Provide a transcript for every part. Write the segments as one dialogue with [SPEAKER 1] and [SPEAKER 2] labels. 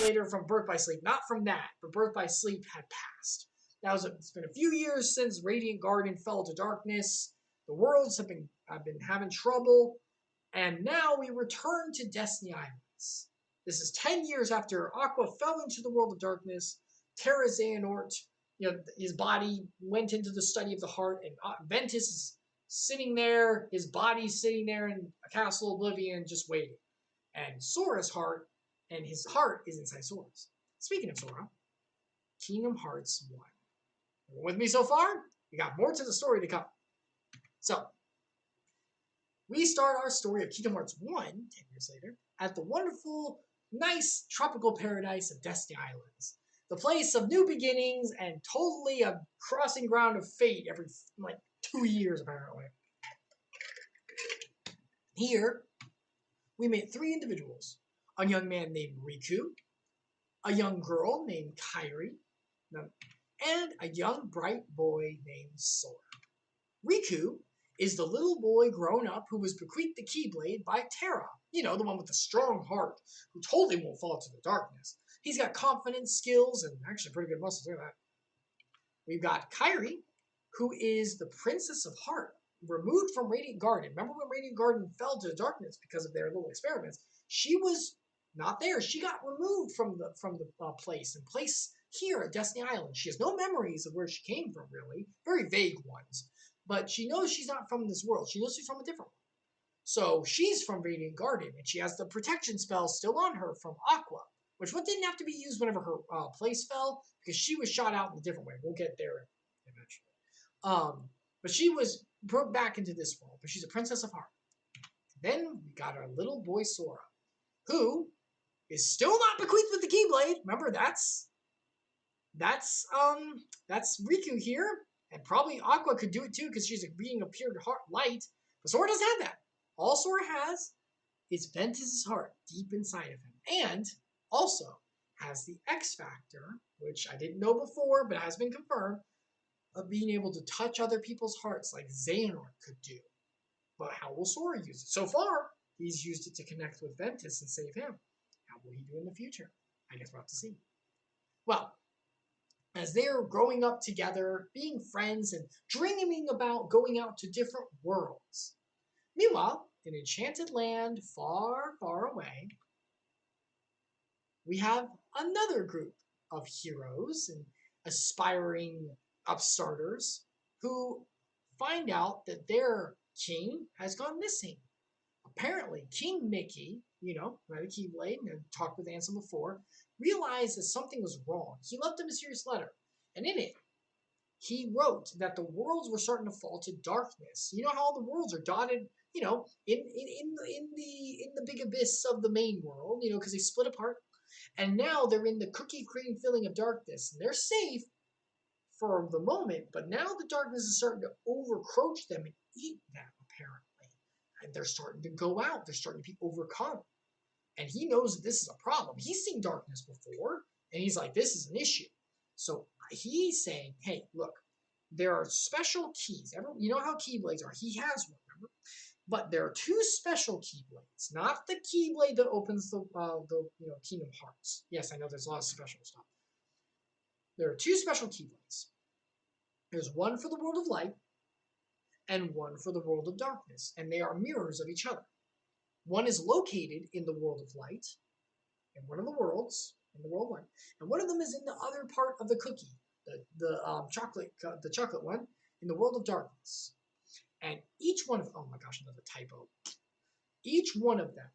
[SPEAKER 1] years later from birth by sleep. Not from that, but birth by sleep had passed. It's been a few years since Radiant Garden fell to darkness. The worlds have been having trouble, and now we return to Destiny Islands. This is 10 years after Aqua fell into the world of darkness. Terra Xehanort, his body went into the study of the heart, and Ventus is sitting there, his body's sitting there in a castle oblivion, just waiting. And Sora's heart, and his heart is inside Sora's. Speaking of Sora, Kingdom Hearts 1. With me so far? We got more to the story to come. So, we start our story of Kingdom Hearts 1, 10 years later, at the wonderful, nice tropical paradise of Destiny Islands. The place of new beginnings and totally a crossing ground of fate every, 2 years, apparently. Here, we meet 3 individuals. A young man named Riku, a young girl named Kairi, and a young bright boy named Sora. Riku is the little boy grown up who was bequeathed the Keyblade by Terra. The one with the strong heart, who totally won't fall to the darkness. He's got confidence, skills, and actually pretty good muscles. Look at that. We've got Kairi, who is the Princess of Heart, removed from Radiant Garden. Remember when Radiant Garden fell to the darkness because of their little experiments? She was not there. She got removed from the place and placed here at Destiny Island. She has no memories of where she came from, really. Very vague ones. But she knows she's not from this world. She knows she's from a different one. So she's from Radiant Garden, and she has the protection spell still on her from Aqua, which didn't have to be used whenever her place fell, because she was shot out in a different way. We'll get there eventually. But she was brought back into this world, but she's a Princess of Heart. Then we got our little boy Sora, who is still not bequeathed with the Keyblade. Remember, that's Riku here, and probably Aqua could do it too because she's being a pure heart light. But Sora doesn't have that. All Sora has is Ventus's heart deep inside of him, and also has the X factor, which I didn't know before, but has been confirmed, of being able to touch other people's hearts like Xehanort could do. But how will Sora use it? So far, he's used it to connect with Ventus and save him. How will he do in the future? I guess we'll have to see. Well, as they're growing up together, being friends, and dreaming about going out to different worlds. Meanwhile, in Enchanted Land, far, far away, we have another group of heroes and aspiring upstarters who find out that their king has gone missing. Apparently, King Mickey, who had a Keyblade and talked with Ansem before, realized that something was wrong. He left a mysterious letter, and in it, he wrote that the worlds were starting to fall to darkness. You know how all the worlds are dotted, in the big abyss of the main world, because they split apart, and now they're in the cookie cream filling of darkness, and they're safe for the moment, but now the darkness is starting to overcroach them and eat them, apparently. And they're starting to go out. They're starting to be overcome. And he knows that this is a problem. He's seen darkness before, and he's like, this is an issue. So he's saying, hey, look, there are special keys. You know how Keyblades are. He has one, remember? But there are 2 special Keyblades, not the Keyblade that opens the Kingdom Hearts. Yes, I know there's a lot of special stuff. There are 2 special Keyblades. There's one for the world of light and one for the world of darkness, and they are mirrors of each other. One is located in the world of light, in one of the worlds, in the world one, and one of them is in the other part of the cookie, the chocolate one, in the world of darkness. And each one of, oh my gosh, another typo. Each one of them,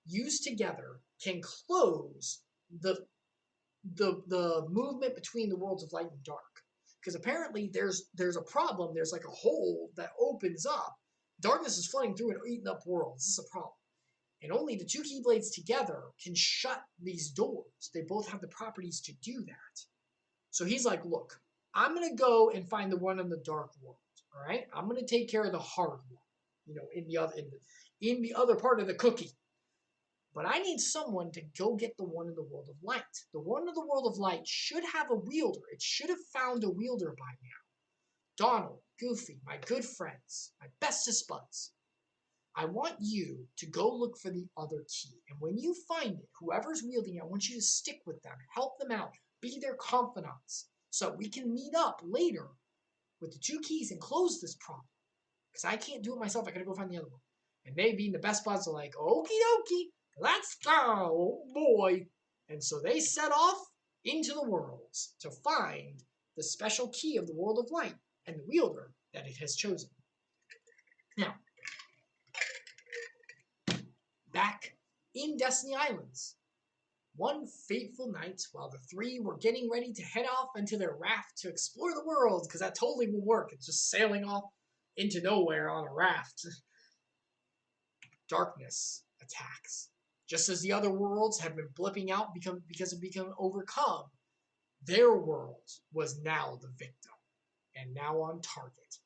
[SPEAKER 1] used together, can close the movement between the worlds of light and dark. Because apparently there's a problem. There's like a hole that opens up. Darkness is flooding through and eating up worlds. This is a problem. And only the 2 Keyblades together can shut these doors. They both have the properties to do that. So he's like, look, I'm going to go and find the one in the dark world. All right? I'm going to take care of the hard one, in the other part of the cookie. But I need someone to go get the one in the world of light. The one in the world of light should have a wielder. It should have found a wielder by now. Donald, Goofy, my good friends, my bestest buds. I want you to go look for the other key. And when you find it, whoever's wielding it, I want you to stick with them, help them out, be their confidants, so we can meet up later with the 2 keys and close this problem. Because I can't do it myself. I gotta go find the other one. And they, being the best buds, are like, okie dokie, let's go, oh boy. And so they set off into the worlds to find the special key of the world of light and the wielder that it has chosen. Now, back in Destiny Islands, one fateful night, while the 3 were getting ready to head off into their raft to explore the world, because that totally will work, it's just sailing off into nowhere on a raft, darkness attacks. Just as the other worlds had been blipping out because of becoming overcome, their world was now the victim, and now on target.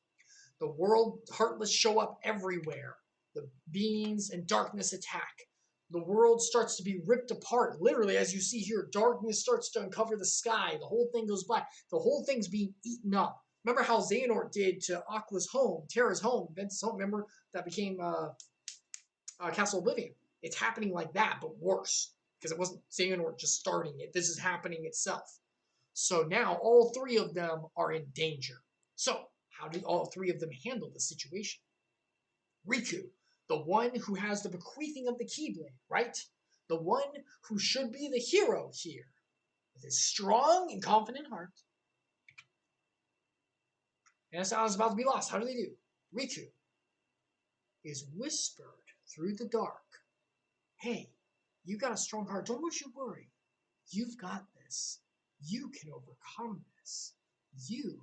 [SPEAKER 1] The world heartless show up everywhere. The beings and darkness attack. The world starts to be ripped apart. Literally, as you see here, darkness starts to uncover the sky. The whole thing goes black. The whole thing's being eaten up. Remember how Xehanort did to Aqua's home, Terra's home, Ventus' home? Remember that became Castle Oblivion? It's happening like that, but worse. Because it wasn't Xehanort just starting it. This is happening itself. So now all 3 of them are in danger. So how did all 3 of them handle the situation? Riku, the one who has the bequeathing of the Keyblade, right? The one who should be the hero here, with his strong and confident heart. And Asana is about to be lost. How do they do? Riku is whispered through the dark. Hey, you got a strong heart. Don't you worry. You've got this. You can overcome this. You,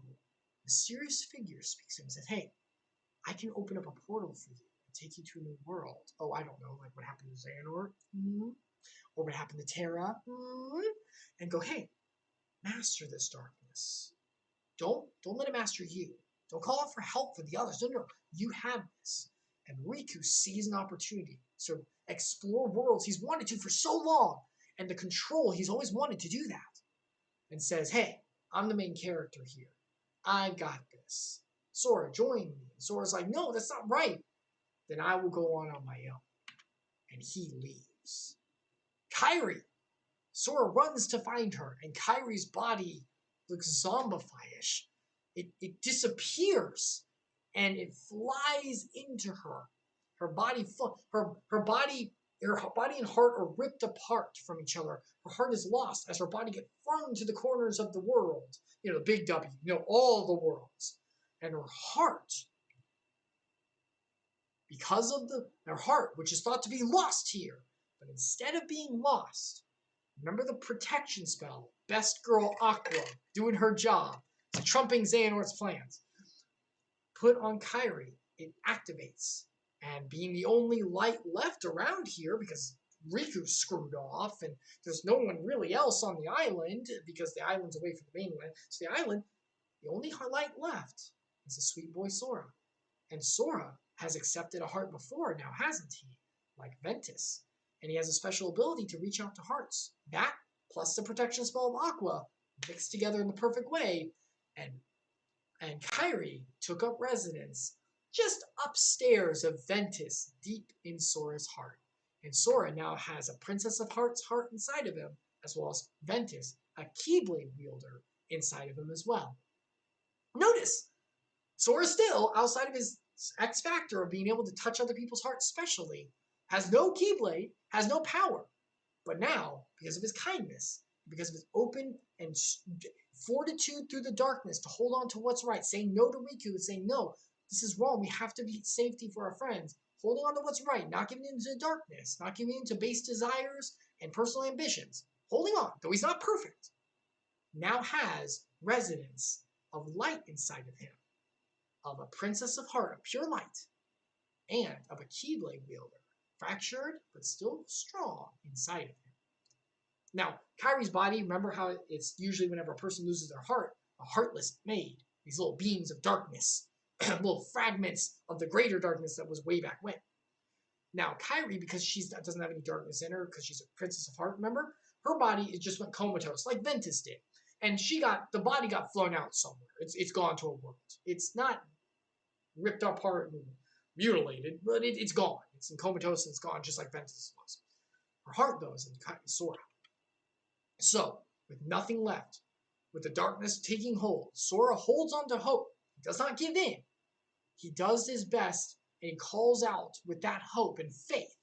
[SPEAKER 1] mysterious figure, speaks to him and says, hey, I can open up a portal for you and take you to a new world. Oh, I don't know, like what happened to Xehanort, or what happened to Terra, and go, hey, master this darkness. Don't let it master you. Don't call out for help for the others. No, you have this. And Riku sees an opportunity to explore worlds he's wanted to for so long, and the control he's always wanted to do that. And says, hey, I'm the main character here. I got this. Sora, join me. Sora's like, no, that's not right. Then I will go on my own. And he leaves. Kairi. Sora runs to find her, and Kairi's body looks zombify-ish. It disappears, and it flies into her. Her body and heart are ripped apart from each other. Her heart is lost as her body gets flung to the corners of the world. You know, the big W, all the worlds. And her heart, because of her heart, which is thought to be lost here, but instead of being lost, remember the protection spell, Best Girl Aqua, doing her job, trumping Xehanort's plans. Put on Kairi, it activates. And being the only light left around here, because Riku's screwed off, and there's no one really else on the island, because the island's away from the mainland, so the island, the only light left is the sweet boy Sora. And Sora has accepted a heart before now, hasn't he? Like Ventus. And he has a special ability to reach out to hearts. That, plus the protection spell of Aqua, mixed together in the perfect way, and Kairi took up residence just upstairs of Ventus, deep in Sora's heart. And Sora now has a Princess of Hearts heart inside of him, as well as Ventus, a Keyblade wielder, inside of him as well. Notice, Sora still, outside of his X factor of being able to touch other people's hearts specially, has no Keyblade, has no power. But now, because of his kindness, because of his open and fortitude through the darkness to hold on to what's right, saying no to Riku and saying, no, this is wrong, we have to be safety for our friends, holding on to what's right, not giving in to darkness, not giving in to base desires and personal ambitions, holding on, though he's not perfect, now has residence of light inside of him, of a Princess of Heart, of pure light, and of a Keyblade wielder, fractured but still strong inside of him. Now, Kairi's body, remember how it's usually whenever a person loses their heart, a heartless made, these little beams of darkness, little fragments of the greater darkness that was way back when. Now, Kairi, because she doesn't have any darkness in her, because she's a Princess of Heart, remember? Her body, it just went comatose, like Ventus did. And the body got flown out somewhere. It's gone to a world. It's not ripped apart and mutilated, but it's gone. It's in comatose and it's gone, just like Ventus was. Her heart, though, is in Sora. So, with nothing left, with the darkness taking hold, Sora holds on to hope. He does not give in. He does his best, and he calls out with that hope and faith,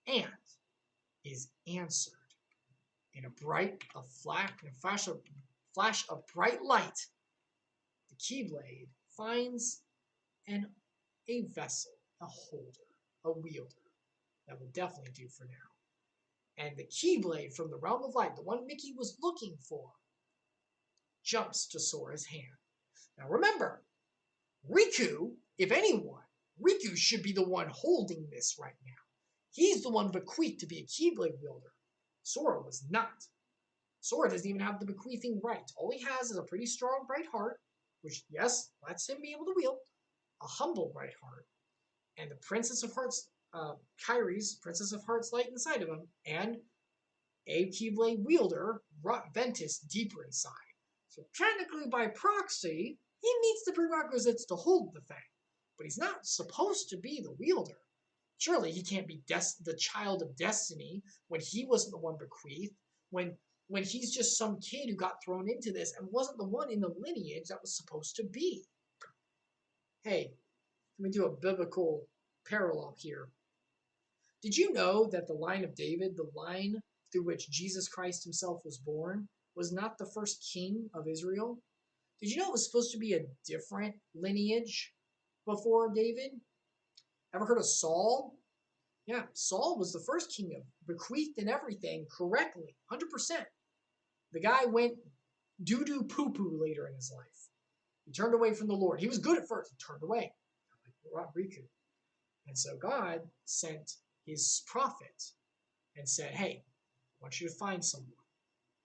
[SPEAKER 1] and is answered. In a flash of bright light, the Keyblade finds a vessel, a holder, a wielder that will definitely do for now. And the Keyblade from the realm of light, the one Mickey was looking for, jumps to Sora's hand. Now remember, Riku, if anyone, Riku should be the one holding this right now. He's the one bequeathed to be a Keyblade wielder. Sora was not. Sora doesn't even have the bequeathing right. All he has is a pretty strong, bright heart, which, yes, lets him be able to wield, a humble bright heart, and the Princess of Hearts, Kairi's Princess of Hearts light inside of him, and a Keyblade wielder, Ventus, deeper inside. So technically, by proxy, he meets the prerequisites to hold the thing, but he's not supposed to be the wielder. Surely he can't be the child of destiny when he wasn't the one bequeathed, when he's just some kid who got thrown into this and wasn't the one in the lineage that was supposed to be. Hey, let me do a biblical parallel here. Did you know that the line of David, the line through which Jesus Christ himself was born, was not the first king of Israel? Did you know it was supposed to be a different lineage before David? Ever heard of Saul? Yeah, Saul was the first king of bequeathed and everything correctly, 100%. The guy went doo-doo poo-poo later in his life. He turned away from the Lord. He was good at first. He turned away, like Riku. And so God sent his prophet and said, hey, I want you to find someone.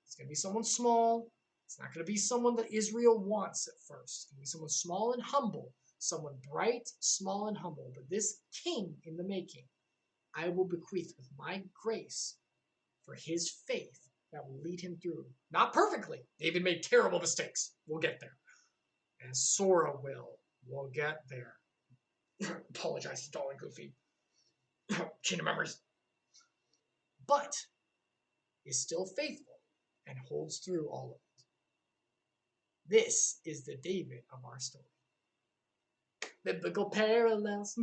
[SPEAKER 1] It's going to be someone small. It's not going to be someone that Israel wants at first. It's going to be someone small and humble, someone bright, small, and humble. But this king in the making, I will bequeath with my grace for his faith that will lead him through. Not perfectly. David made terrible mistakes. We'll get there. And Sora will. We'll get there. Apologize to Doll and Goofy. Kingdom members. But is still faithful and holds through all of it. This is the David of our story. Biblical parallels.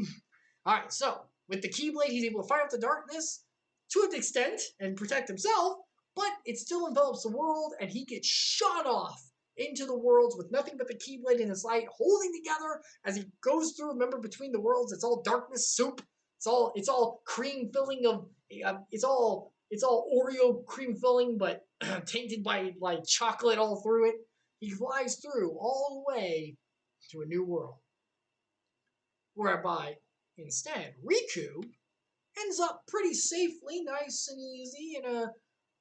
[SPEAKER 1] All right, so with the Keyblade, he's able to fight off the darkness to an extent and protect himself, but it still envelops the world, and he gets shot off into the worlds with nothing but the Keyblade in his light, holding together as he goes through. Remember, between the worlds, it's all darkness soup. It's all cream filling of. It's all Oreo cream filling, but tainted by like chocolate all through it. He flies through all the way to a new world, whereby instead Riku ends up pretty safely, nice and easy, in a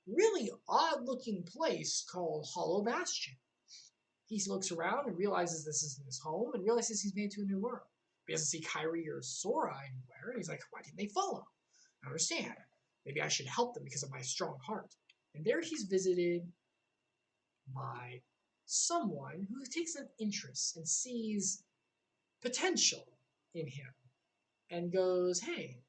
[SPEAKER 1] really odd-looking place called Hollow Bastion. He looks around and realizes this isn't his home, and realizes he's made to a new world. He doesn't see Kairi or Sora anywhere, and he's like, why didn't they follow? I don't understand. Maybe I should help them because of my strong heart. And there he's visited by someone who takes an interest and sees potential in him and goes, hey,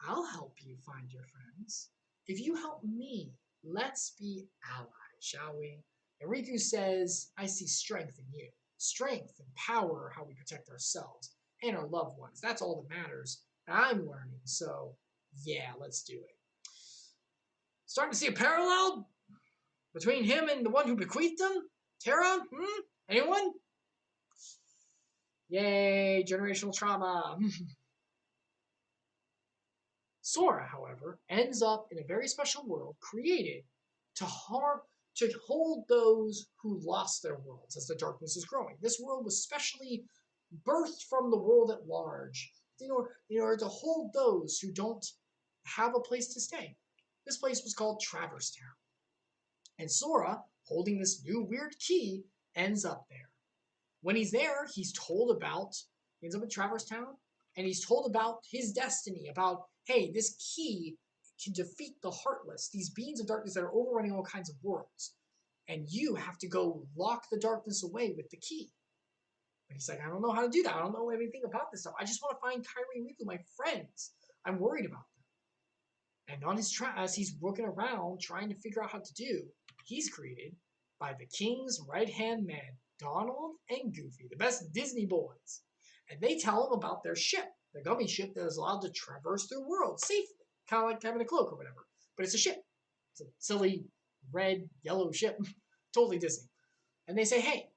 [SPEAKER 1] I'll help you find your friends. If you help me, let's be allies, shall we? And Riku says, I see strength in you. Strength and power are how we protect ourselves and our loved ones. That's all that matters. I'm learning, so yeah, let's do it. Starting to see a parallel between him and the one who bequeathed him? Terra? Anyone? Yay, generational trauma. Sora, however, ends up in a very special world created to hold those who lost their worlds as the darkness is growing. This world was specially birthed from the world at large in order to hold those who don't have a place to stay. This place was called Traverse Town. And Sora, holding this new weird key, ends up there. When he's there, he ends up in Traverse Town, and he's told about his destiny, about, hey, this key can defeat the Heartless, these beings of darkness that are overrunning all kinds of worlds. And you have to go lock the darkness away with the key. But he's like, I don't know how to do that. I don't know anything about this stuff. I just want to find Kairi and Riku, my friends. I'm worried about them. And on his as he's working around trying to figure out how to do, he's greeted by the king's right-hand man, Donald and Goofy, the best Disney boys. And they tell him about their ship, the gummy ship that is allowed to traverse through worlds safely, kind of like having a cloak or whatever. But it's a ship. It's a silly red, yellow ship, totally Disney. And they say, hey,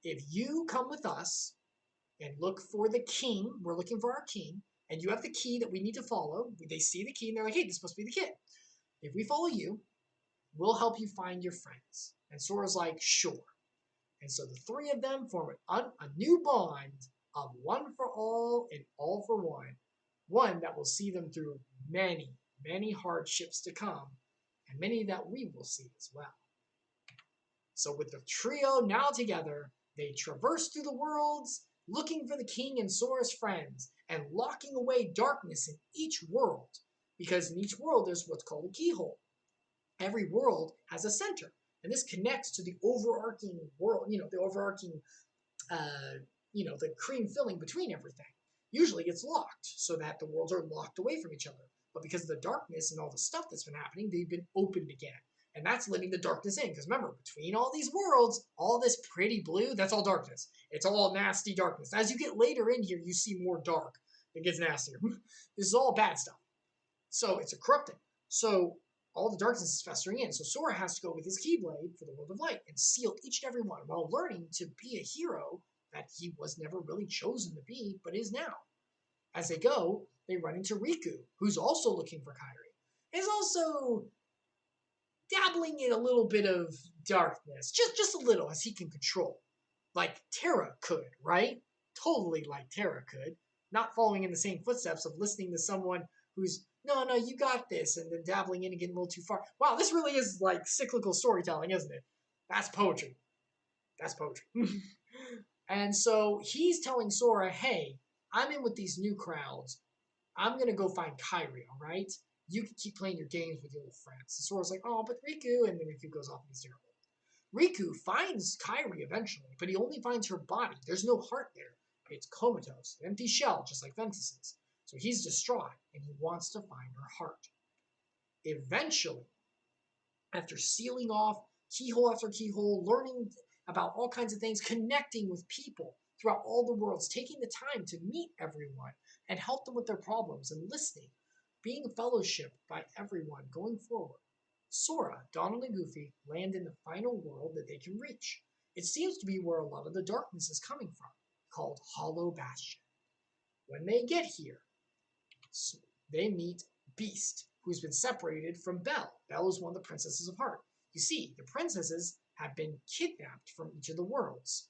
[SPEAKER 1] if you come with us and look for the king, we're looking for our king, and you have the key that we need to follow. They see the key and they're like, hey, this must be the kid. If we follow you, we'll help you find your friends. And Sora's like, sure. And so the three of them form a new bond of one for all and all for one. One that will see them through many, many hardships to come, and many that we will see as well. So with the trio now together, they traverse through the worlds, looking for the king and Sora's friends, and locking away darkness in each world. Because in each world there's what's called a keyhole. Every world has a center, and this connects to the overarching world, the overarching, the cream filling between everything. Usually it's locked so that the worlds are locked away from each other. But because of the darkness and all the stuff that's been happening, they've been opened again. And that's letting the darkness in. Because remember, between all these worlds, all this pretty blue, that's all darkness. It's all nasty darkness. As you get later in here, you see more dark. It gets nastier. This is all bad stuff. So it's a corrupting. So all the darkness is festering in. So Sora has to go with his Keyblade for the World of Light and seal each and every one while learning to be a hero that he was never really chosen to be, but is now. As they go, they run into Riku, who's also looking for Kairi. He's also dabbling in a little bit of darkness, just a little, as he can control. Like Terra could, right? Totally like Terra could. Not following in the same footsteps of listening to someone who's, no, you got this, and then dabbling in and getting a little too far. Wow, this really is like cyclical storytelling, isn't it? That's poetry. That's poetry. And so he's telling Sora, hey, I'm in with these new crowds. I'm going to go find Kairi, all right? You can keep playing your games with your old friends. And Sora's like, oh, but Riku, and then Riku goes off and he's terrible. Riku finds Kairi eventually, but he only finds her body. There's no heart there. It's comatose, an empty shell, just like Ventus's. So he's distraught, and he wants to find her heart. Eventually, after sealing off keyhole after keyhole, learning about all kinds of things, connecting with people throughout all the worlds, taking the time to meet everyone and help them with their problems and listening, being fellowshipped by everyone going forward, Sora, Donald, and Goofy land in the final world that they can reach. It seems to be where a lot of the darkness is coming from, called Hollow Bastion. When they get here, they meet Beast, who's been separated from Belle. Belle is one of the princesses of Heart. You see, the princesses have been kidnapped from each of the worlds.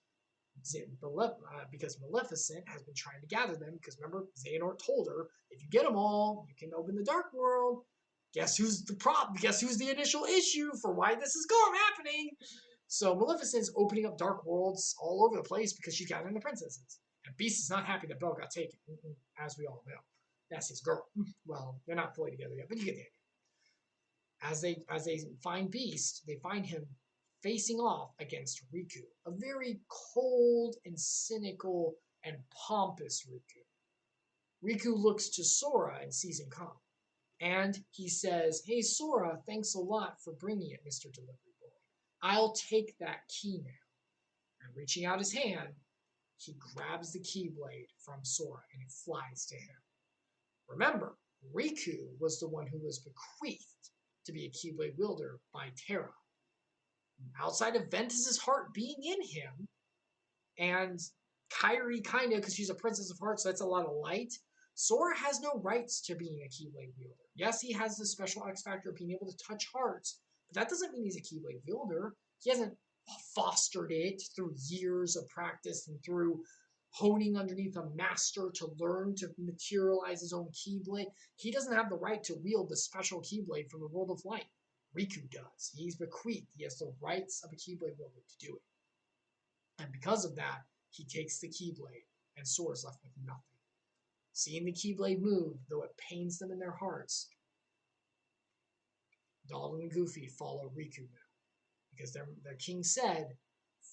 [SPEAKER 1] Because Maleficent has been trying to gather them, because remember, Xehanort told her, if you get them all, you can open the Dark World. Guess who's the problem? Guess who's the initial issue for why this is happening? So Maleficent's opening up Dark Worlds all over the place because she's gathering the princesses. And Beast is not happy that Belle got taken, as we all know. That's his girl. Well, they're not fully together yet, but you get the idea. As they find Beast, they find him facing off against Riku, a very cold and cynical and pompous Riku. Riku looks to Sora and sees him come. And he says, hey, Sora, thanks a lot for bringing it, Mr. Delivery Boy. I'll take that key now. And reaching out his hand, he grabs the Keyblade from Sora and it flies to him. Remember, Riku was the one who was bequeathed to be a Keyblade wielder by Terra. Outside of Ventus's heart being in him, and Kairi kind of, because she's a princess of heart, so that's a lot of light, Sora has no rights to being a Keyblade wielder. Yes, he has the special X factor of being able to touch hearts, but that doesn't mean he's a Keyblade wielder. He hasn't fostered it through years of practice and through honing underneath a master to learn to materialize his own Keyblade. He doesn't have the right to wield the special Keyblade from the World of Light. Riku does. He's bequeathed. He has the rights of a Keyblade wielder to do it. And because of that, he takes the Keyblade, and Sora's left with nothing. Seeing the Keyblade move, though it pains them in their hearts, Donald and Goofy follow Riku now. Because their king said,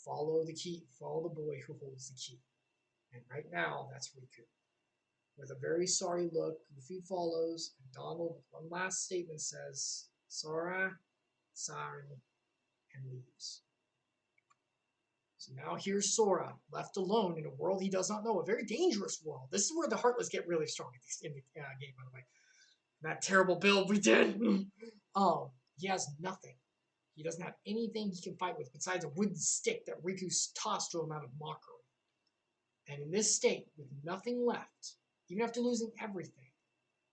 [SPEAKER 1] follow the key, follow the boy who holds the key. And right now, that's Riku. With a very sorry look, Goofy follows, and Donald, with one last statement, says, Sora, sorry, and leaves. So now here's Sora, left alone in a world he does not know, a very dangerous world. This is where the Heartless get really strong in the game, by the way. That terrible build we did. He has nothing. He doesn't have anything he can fight with besides a wooden stick that Riku tossed to him out of mockery. And in this state, with nothing left, even after losing everything,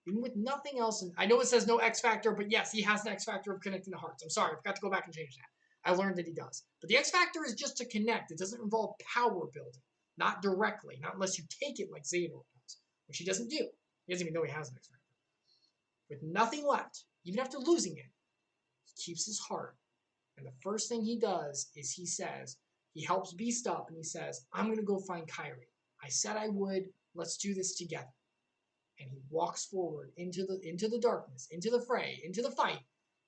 [SPEAKER 1] even with nothing else, and I know it says no X Factor, but yes, he has the X Factor of connecting the hearts. I'm sorry, I forgot to go back and change that. I learned that he does. But the X Factor is just to connect. It doesn't involve power building. Not directly, not unless you take it like Xehanort does, which he doesn't do. He doesn't even know he has an X Factor. With nothing left, even after losing it, he keeps his heart. And the first thing he does is he helps Beast up and he says, I'm going to go find Kairi. I said I would. Let's do this together. And he walks forward into the darkness, into the fray, into the fight,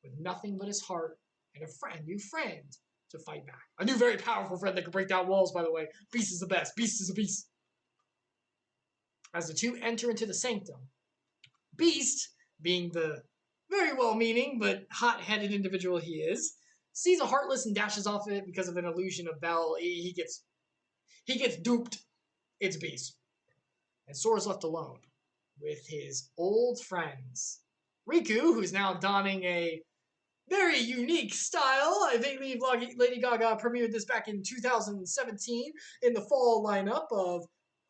[SPEAKER 1] with nothing but his heart and a new friend to fight back. A new very powerful friend that can break down walls, by the way. Beast is the best. Beast is a beast. As the two enter into the sanctum, Beast, being the very well-meaning but hot-headed individual he is, sees a Heartless and dashes off it because of an illusion of Bell. He gets duped. It's Beast. And Sora's left alone with his old friends. Riku, who's now donning a very unique style. I think Lady Gaga premiered this back in 2017 in the fall lineup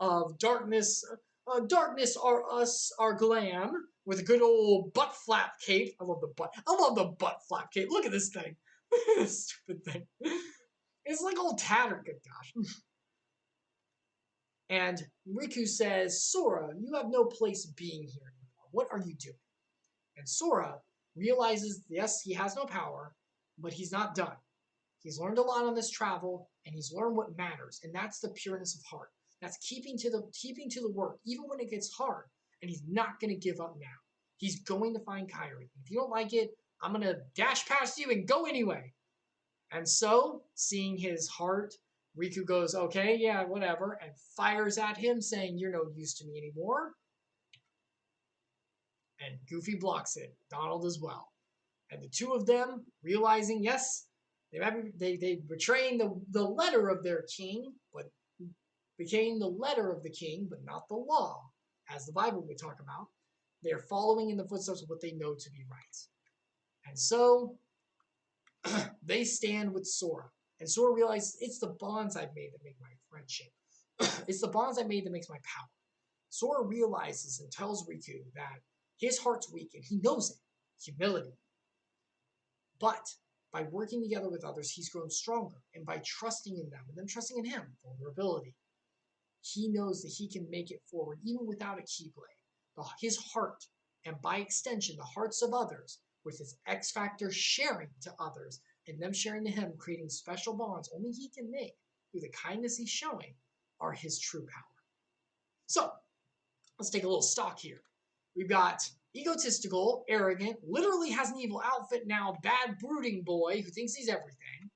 [SPEAKER 1] of Darkness. Darkness are us, our glam, with a good old butt flap cape. I love the butt flap cape. Look at this thing. This stupid thing. It's like old tattered, good gosh. And Riku says, Sora, you have no place being here anymore. What are you doing? And Sora realizes, yes, he has no power, but he's not done. He's learned a lot on this travel, and he's learned what matters, and that's the pureness of heart. That's keeping to the work, even when it gets hard. And he's not going to give up now. He's going to find Kairi. If you don't like it, I'm going to dash past you and go anyway. And so, seeing his heart, Riku goes, okay, yeah, whatever, and fires at him, saying, you're no use to me anymore. And Goofy blocks it. Donald as well. And the two of them, realizing, yes, they betraying the letter of their king, but became the letter of the king, but not the law, as the Bible would talk about. They're following in the footsteps of what they know to be right. And so, they stand with Sora. And Sora realizes it's the bonds I've made that make my friendship. It's the bonds I made that makes my power. Sora realizes and tells Riku that his heart's weak, and he knows it. Humility. But by working together with others, he's grown stronger. And by trusting in them, and them trusting in him, vulnerability, he knows that he can make it forward, even without a Keyblade. His heart, and by extension, the hearts of others, with his X Factor sharing to others, and them sharing to him, creating special bonds only he can make through the kindness he's showing, are his true power. So, let's take a little stock here. We've got egotistical, arrogant, literally has an evil outfit now, bad brooding boy who thinks he's everything,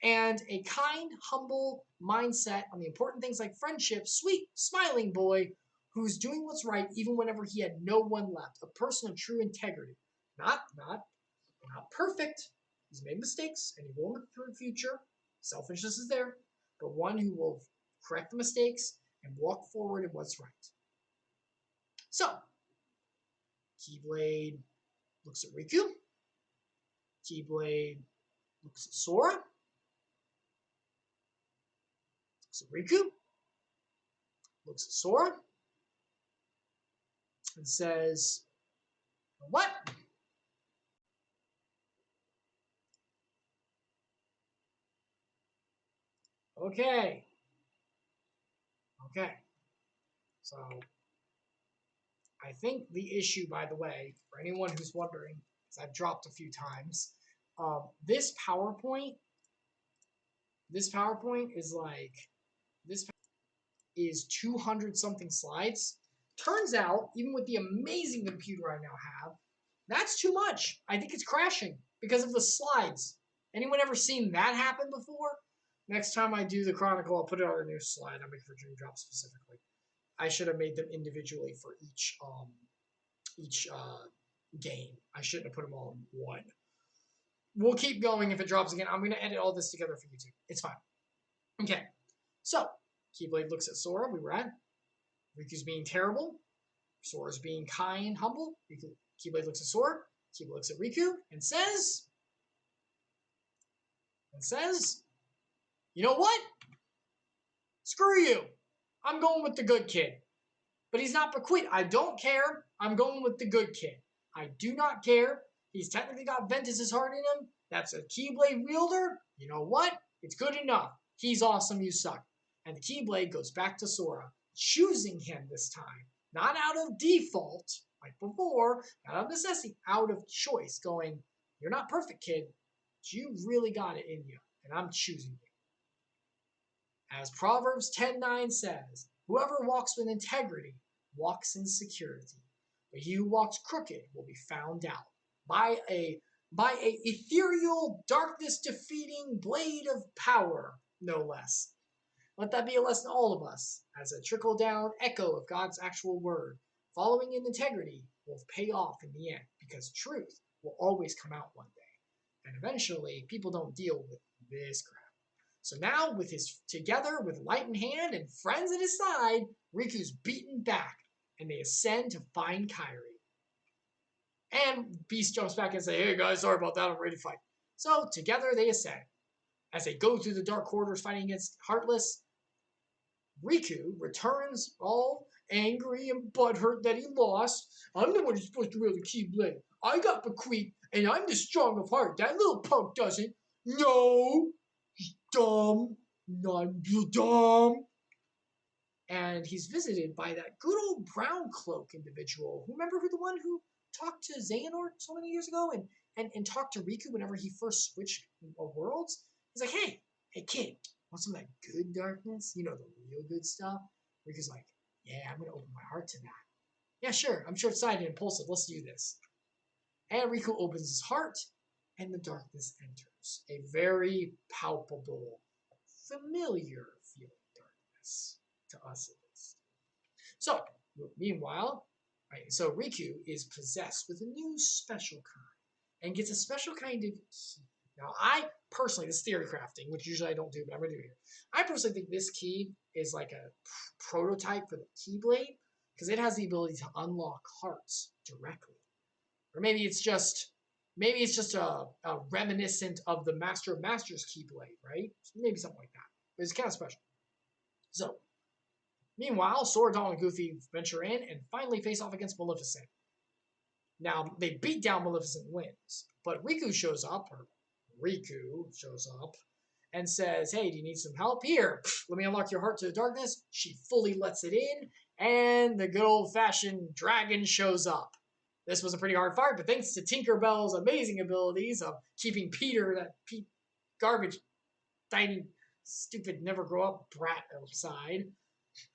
[SPEAKER 1] and a kind, humble mindset on the important things like friendship, sweet, smiling boy who's doing what's right even whenever he had no one left, a person of true integrity. Not perfect. He's made mistakes, and he will in the future. Selfishness is there, but one who will correct the mistakes and walk forward in what's right. So, Keyblade looks at Riku. Keyblade looks at Sora. Looks at Riku. Looks at Sora. And says, what? Okay. So, I think the issue, by the way, for anyone who's wondering, because I've dropped a few times, this PowerPoint is 200 something slides. Turns out, even with the amazing computer I now have, that's too much. I think it's crashing because of the slides. Anyone ever seen that happen before? Next time I do the Chronicle, I'll put it on a new slide. I'll make it for Dream Drop specifically. I should have made them individually for each game. I shouldn't have put them all in one. We'll keep going if it drops again. I'm going to edit all this together for YouTube. It's fine. Okay. So, Keyblade looks at Sora. We were at. Riku's being terrible. Sora's being kind, humble. Keyblade looks at Sora. Keyblade looks at Riku and says, you know what? Screw you. I'm going with the good kid. But he's not Bequit. I don't care. I'm going with the good kid. I do not care. He's technically got Ventus's heart in him. That's a Keyblade wielder. You know what? It's good enough. He's awesome. You suck. And the Keyblade goes back to Sora, choosing him this time. Not out of default, like before, not out of necessity, out of choice, going, you're not perfect, kid, but you really got it in you, and I'm choosing you. As Proverbs 10:9 says, whoever walks with integrity walks in security, but he who walks crooked will be found out by a ethereal, darkness-defeating blade of power, no less. Let that be a lesson to all of us, as a trickle-down echo of God's actual word. Following in integrity will pay off in the end, because truth will always come out one day. And eventually, people don't deal with this crap. So now, together with light in hand and friends at his side, Riku's beaten back, and they ascend to find Kairi. And Beast jumps back and says, hey guys, sorry about that, I'm ready to fight. So together they ascend. As they go through the dark corridors fighting against Heartless, Riku returns all angry and butthurt that he lost. I'm the one who's supposed to wield the Keyblade. I got Bequeath, and I'm the strong of heart. That little punk doesn't. No, he's dumb. Not dumb. And he's visited by that good old brown cloak individual. Remember the one who talked to Xehanort so many years ago and talked to Riku whenever he first switched worlds? He's like, hey kid, want some of that good darkness? You know, the real good stuff? Riku's like, yeah, I'm going to open my heart to that. Yeah, sure, I'm short-sighted and impulsive. Let's do this. And Riku opens his heart, and the darkness enters. A very palpable, familiar feeling darkness. To us, it is. So, meanwhile, so Riku is possessed with a new special kind and gets a special kind of key. Now, I personally, this is theory crafting, which usually I don't do, but I'm going to do it here. I personally think this key is like a prototype for the Keyblade because it has the ability to unlock hearts directly. Or maybe it's just a reminiscent of the Master of Masters Keyblade, right? Maybe something like that. But it's kind of special. So, meanwhile, Sora, Donald, and Goofy venture in and finally face off against Maleficent. Now, they beat down Maleficent and wins, but Riku shows up and says, hey, do you need some help? Here, let me unlock your heart to the darkness. She fully lets it in, and the good old-fashioned dragon shows up. This was a pretty hard fight, but thanks to Tinkerbell's amazing abilities of keeping Peter, that garbage, tiny, stupid, never-grow-up brat outside,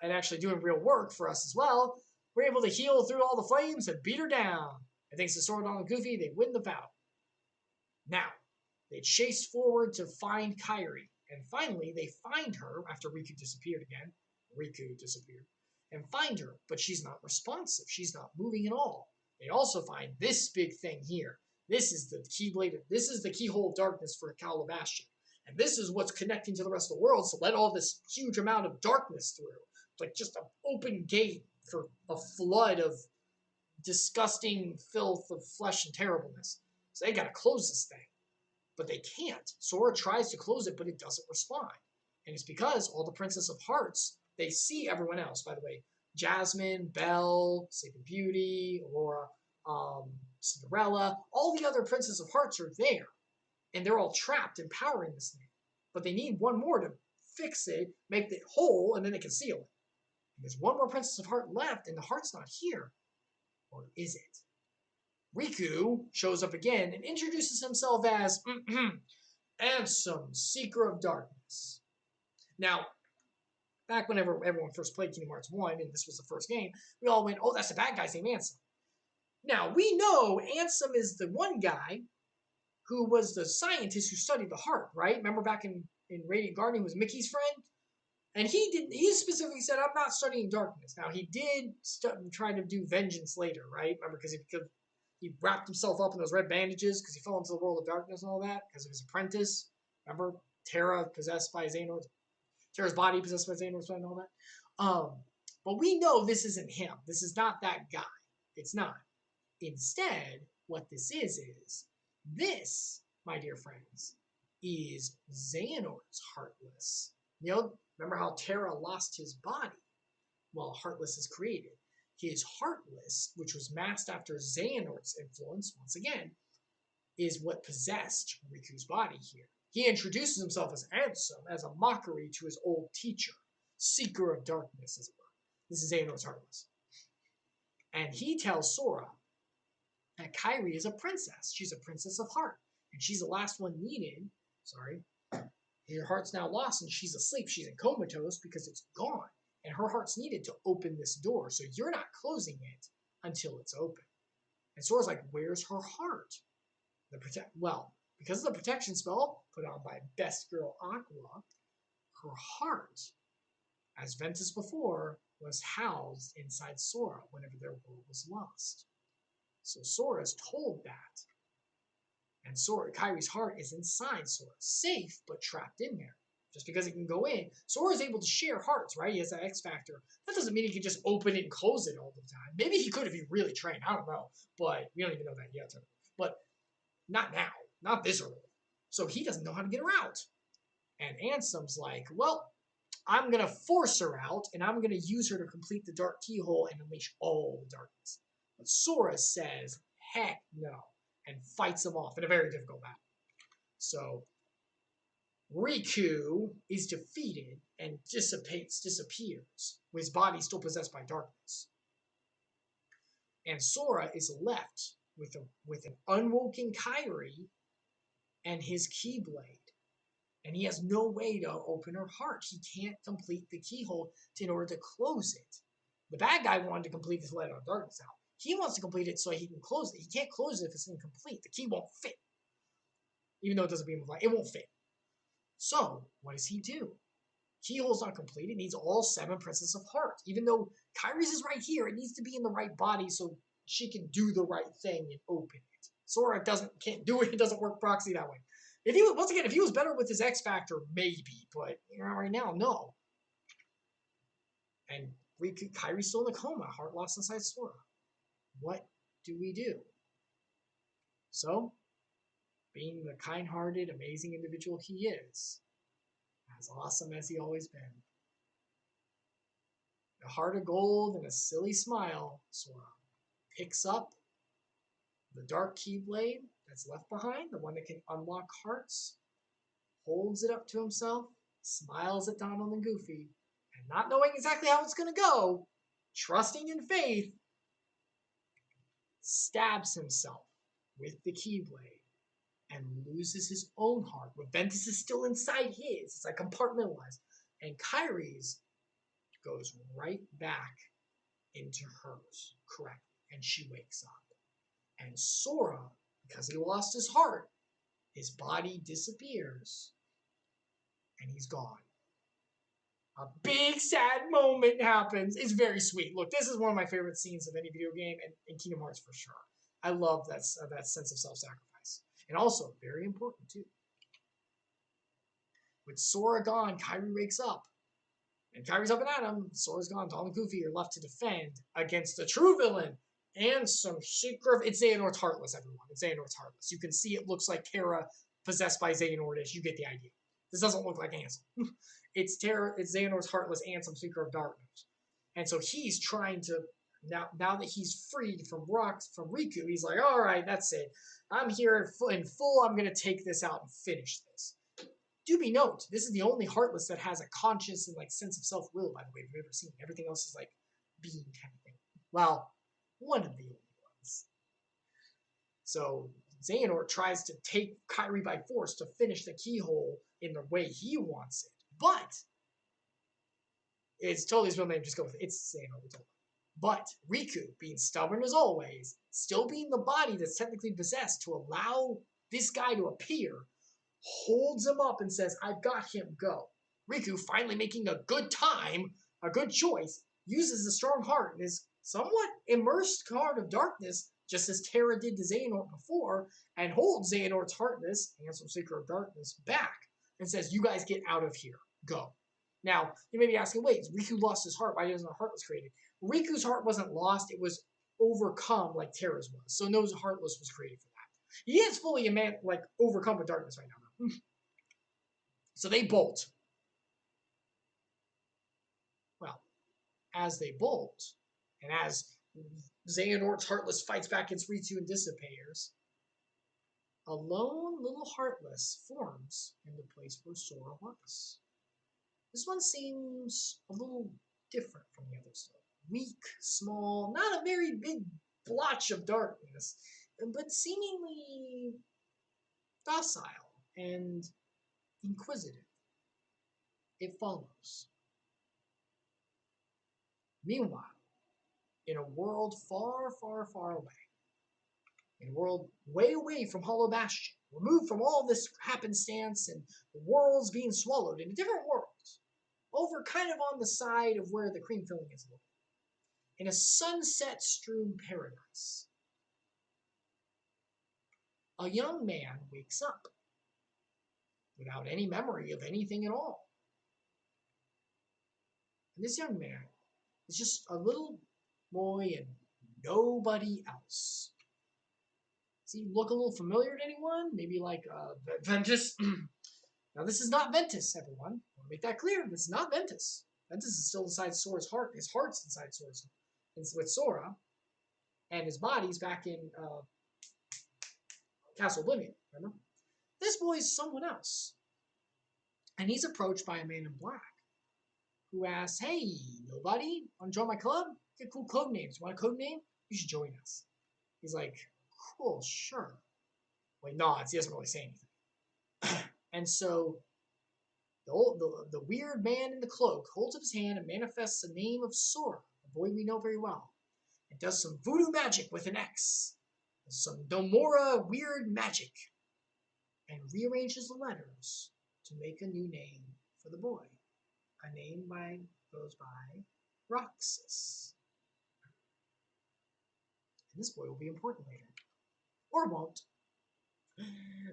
[SPEAKER 1] and actually doing real work for us as well, we're able to heal through all the flames and beat her down. And thanks to Sora, Donald, and Goofy, they win the bout. Now, they chase forward to find Kairi, and finally they find her after Riku disappeared again. And find her, but she's not responsive. She's not moving at all. They also find this big thing here. This is the Keyblade. This is the keyhole of darkness for Calabastion. And this is what's connecting to the rest of the world, so let all this huge amount of darkness through. Like just an open gate for a flood of disgusting filth of flesh and terribleness. So they gotta close this thing. But they can't. Sora tries to close it, but it doesn't respond. And it's because all the Princess of Hearts, they see everyone else, by the way. Jasmine, Belle, Sleeping Beauty, Aurora, Cinderella, all the other Princess of Hearts are there. And they're all trapped and powering this thing. But they need one more to fix it, make it whole, and then they can seal it. And there's one more Princess of Heart left, and the heart's not here. Or is it? Riku shows up again and introduces himself as Ansem, Seeker of Darkness. Now, back whenever everyone first played Kingdom Hearts 1, and this was the first game, we all went, oh, that's the bad guy's name, Ansem. Now, we know Ansem is the one guy who was the scientist who studied the heart, right? Remember back in in Radiant Garden who was Mickey's friend. And he specifically said, I'm not studying darkness. Now, he did try to do vengeance later, right? Remember, because he wrapped himself up in those red bandages because he fell into the world of darkness and all that because of his apprentice. Remember, Terra possessed by Xehanort's, Terra's body possessed by Xehanort's and all that. But we know this isn't him. This is not that guy. It's not. Instead, what this is this, my dear friends, is Xehanort's Heartless. You know, remember how Terra lost his body? Well, Heartless is created. His Heartless, which was masked after Xehanort's influence, once again, is what possessed Riku's body here. He introduces himself as Ansem, as a mockery to his old teacher, Seeker of Darkness, as it were. This is Xehanort's Heartless. And he tells Sora that Kairi is a princess. She's a princess of heart. And she's the last one needed. Sorry. Her heart's now lost and she's asleep. She's in comatose because it's gone. And her heart's needed to open this door. So you're not closing it until it's open. And Sora's like, where's her heart? Well, because of the protection spell put on by Best Girl Aqua, her heart, as Ventus before, was housed inside Sora whenever their world was lost. So Sora's told that. And Kairi's heart is inside Sora, safe but trapped in there. Just because it can go in, Sora's able to share hearts, right? He has that X factor. That doesn't mean he can just open it and close it all the time. Maybe he could if he really trained. I don't know, but we don't even know that yet. But not now, not this early. So he doesn't know how to get her out. And Ansem's like, well, I'm gonna force her out, and I'm gonna use her to complete the dark keyhole and unleash all the darkness. But Sora says, heck no, and fights him off in a very difficult battle. So Riku is defeated and disappears, with his body still possessed by darkness. And Sora is left with an unwoken Kairi and his Keyblade. And he has no way to open her heart. He can't complete the keyhole in order to close it. The bad guy wanted to complete this Let Our Darkness out. He wants to complete it so he can close it. He can't close it if it's incomplete. The key won't fit. Even though it doesn't beam of light, it won't fit. So, what does he do? Keyhole's not complete. It needs all 7 Princess of Heart. Even though Kairi's is right here, it needs to be in the right body so she can do the right thing and open it. Sora can't do it. It doesn't work proxy that way. If he was better with his X Factor, maybe. But right now, no. And Kairi's still in a coma. Heart lost inside Sora. What do we do? So, being the kind-hearted, amazing individual he is, as awesome as he always been, a heart of gold and a silly smile, Sora picks up the dark Keyblade that's left behind, the one that can unlock hearts, holds it up to himself, smiles at Donald and Goofy, and not knowing exactly how it's going to go, trusting in faith, stabs himself with the Keyblade and loses his own heart. But Ventus is still inside his. It's like compartmentalized. And Kairi's goes right back into hers, correct? And she wakes up. And Sora, because he lost his heart, his body disappears. And he's gone. A big sad moment happens. It's very sweet. Look, this is one of my favorite scenes of any video game, and in Kingdom Hearts for sure. I love that sense of self-sacrifice. And also, very important too. With Sora gone, Kairi wakes up. And Kairi's up and at him. Sora's gone. Donald and Goofy are left to defend against the true villain. And some Seeker of... It's Xehanort's Heartless, everyone. It's Xehanort's Heartless. You can see it looks like Terra possessed by Xehanort. You get the idea. This doesn't look like Ansem. It's Xehanort's Heartless Ansem, Seeker of Darkness. And so he's trying to... Now that he's freed from Riku, he's like, all right, that's it. I'm here in full. I'm going to take this out and finish this. Do be note, this is the only Heartless that has a conscious and sense of self-will, by the way, we've ever seen. Everything else is like being kind of thing. Well, one of the only ones. So Xehanort tries to take Kairi by force to finish the keyhole in the way he wants it. But it's totally his real name, just go with it. It's Xehanort. But Riku, being stubborn as always, still being the body that's technically possessed to allow this guy to appear, holds him up and says, I've got him, go. Riku, finally making a good time, a good choice, uses a strong heart in his somewhat immersed heart of darkness, just as Terra did to Xehanort before, and holds Xehanort's heartless, handsome seeker of darkness, back and says, you guys get out of here, go. Now, you may be asking, wait, Riku lost his heart, why isn't a heartless created? Riku's heart wasn't lost, it was overcome like Terra's was, so no heartless was created for that. He is fully a man, like, overcome with darkness right now. So they bolt. Well, as they bolt, and as Xehanort's Heartless fights back against Ritu and disappears, a lone little Heartless forms in the place where Sora was. This one seems a little different from the others. Weak, small, not a very big blotch of darkness, but seemingly docile and inquisitive. It follows. Meanwhile, in a world far, far, far away, in a world way away from Hollow Bastion, removed from all this happenstance and the worlds being swallowed in a different world, over kind of on the side of where the cream filling is located, in a sunset-strewn paradise, a young man wakes up without any memory of anything at all. And this young man is just a little boy and nobody else. Does he look a little familiar to anyone? Maybe like Ventus? Now, this is not Ventus, everyone. I want to make that clear. This is not Ventus. Ventus is still inside Sora's heart. His heart's inside Sora's with Sora, and his body's back in Castle Oblivion, remember? This boy is someone else. And he's approached by a man in black who asks, hey, nobody? Want to join my club? Get cool code names. Want a code name? You should join us. He's like, cool, sure. Well, he nods. He doesn't really say anything. And so the weird man in the cloak holds up his hand and manifests the name of Sora, a boy we know very well, and does some voodoo magic with an X, some Domora weird magic, and rearranges the letters to make a new name for the boy. A name goes by Roxas. And this boy will be important later. Or won't.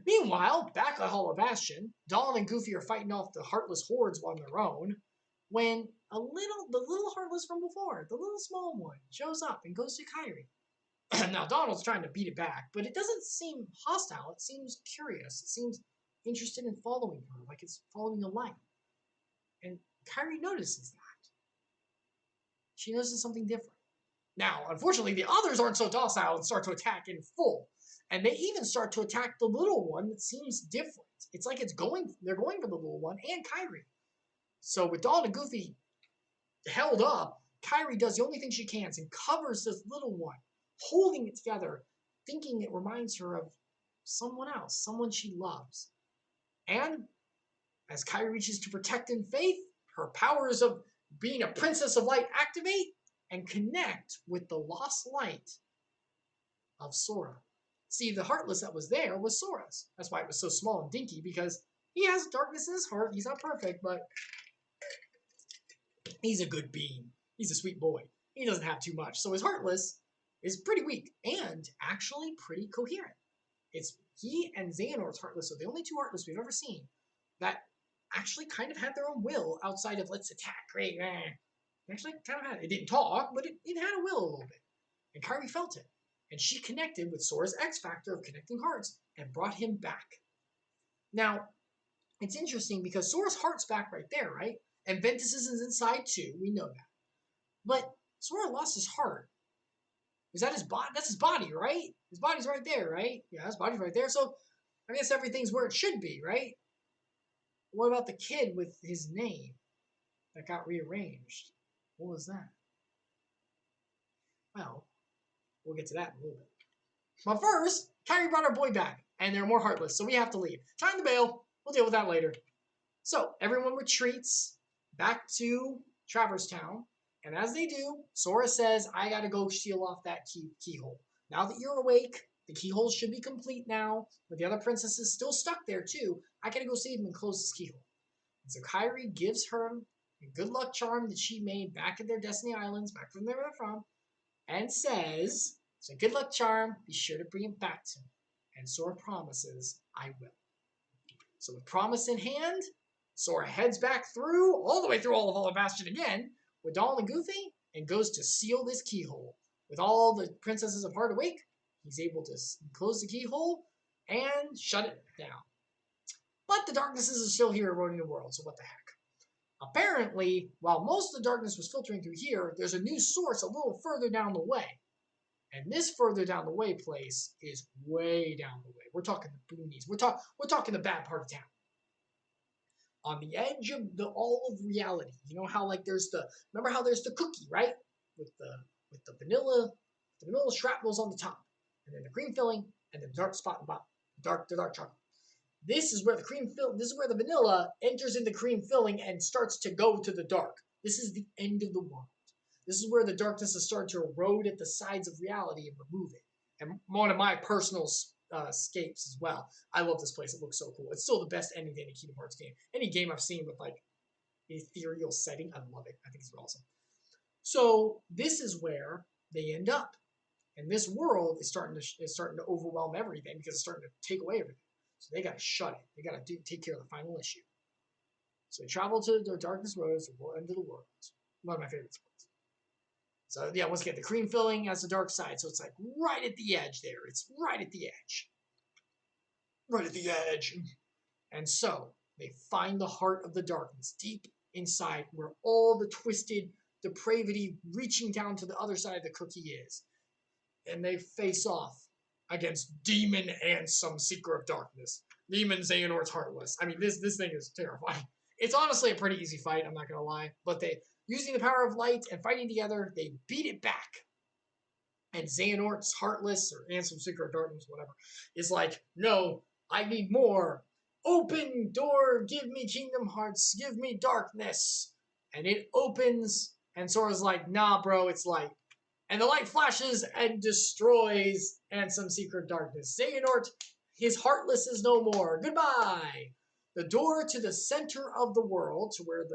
[SPEAKER 1] Meanwhile, back at Hollow Bastion, Dawn and Goofy are fighting off the Heartless hordes on their own, when the little Heartless from before, the little small one, shows up and goes to Kairi. Now, Donald's trying to beat it back, but it doesn't seem hostile. It seems curious. It seems interested in following her, like it's following a light. And Kairi notices that. She notices something different. Now, unfortunately, the others aren't so docile and start to attack in full. And they even start to attack the little one that seems different. It's like they're going for the little one and Kairi. So with Dawn and Goofy held up, Kairi does the only thing she can and covers this little one, holding it together, thinking it reminds her of someone else, someone she loves. And as Kairi reaches to protect in faith, her powers of being a princess of light activate and connect with the lost light of Sora. See, the Heartless that was there was Sora's. That's why it was so small and dinky, because he has darkness in his heart. He's not perfect, but he's a good being. He's a sweet boy. He doesn't have too much. So his Heartless is pretty weak and actually pretty coherent. It's he and Xehanort's Heartless are the only two Heartless we've ever seen that actually kind of had their own will outside of let's attack. Great. Actually kind of had it. It didn't talk, but it had a will a little bit. And Kairi felt it. And she connected with Sora's X factor of connecting hearts and brought him back. Now, it's interesting because Sora's heart's back right there, right? And Ventus is inside too. We know that. But Sora lost his heart. Is that his body? That's his body, right? His body's right there, right? Yeah, his body's right there. So I guess everything's where it should be, right? What about the kid with his name that got rearranged? What was that? Well, we'll get to that in a little bit. But first, Kairi brought our boy back, and they're more Heartless, so we have to leave. Time to bail. We'll deal with that later. So, everyone retreats back to Traverse Town, and as they do, Sora says, I gotta go steal off that keyhole. Now that you're awake, The keyhole should be complete now, but the other princess is still stuck there too. I gotta go save him and close this keyhole. And so Kairi gives her a good luck charm that she made back at their Destiny Islands, back from where they're from, and says, "It's a good luck charm. Be sure to bring it back to me." And Sora promises, "I will." So with promise in hand, Sora heads back through, all the way through all of Hollow Bastion again, with Donald and Goofy, and goes to seal this keyhole. With all the princesses of Heart awake, he's able to close the keyhole and shut it down. But the darknesses are still here eroding the world, so what the heck. Apparently, while most of the darkness was filtering through here, there's a new source a little further down the way. And this further down the way place is way down the way. We're talking the boonies. We're talking the bad part of town. On the edge of all of reality. You know how remember how there's the cookie, right? With the vanilla shrapnels on the top, and then the cream filling, and then the dark spot in the bottom. The dark chocolate. This is where the vanilla enters in the cream filling and starts to go to the dark. This is the end of the world. This is where the darkness has started to erode at the sides of reality and remove it. And one of my personal escapes as well. I love this place. It looks so cool. It's still the best ending to any Kingdom Hearts game. Any game I've seen with like ethereal setting, I love it. I think it's awesome. So this is where they end up. And this world is starting to overwhelm everything because it's starting to take away everything. So they got to shut it. They got to take care of the final issue. So they travel to the darkness roads, the end of the world. One of my favorite spots. So yeah, once again, the cream filling has the dark side, so it's like right at the edge there. It's right at the edge. Right at the edge. And so they find the heart of the darkness deep inside where all the twisted depravity reaching down to the other side of the cookie is. And they face off against Demon and some Seeker of Darkness. Demon Xehanort's Heartless. I mean, this thing is terrifying. It's honestly a pretty easy fight, I'm not going to lie. But they, using the power of light and fighting together, they beat it back. And Xehanort's Heartless, or Ansem Seeker of Darkness, whatever, is like, "No, I need more. Open door, give me Kingdom Hearts, give me darkness." And it opens, and Sora's like, "Nah, bro, it's light." And the light flashes and destroys Ansem Seeker of Darkness. Xehanort, his Heartless is no more. Goodbye. The door to the center of the world, to where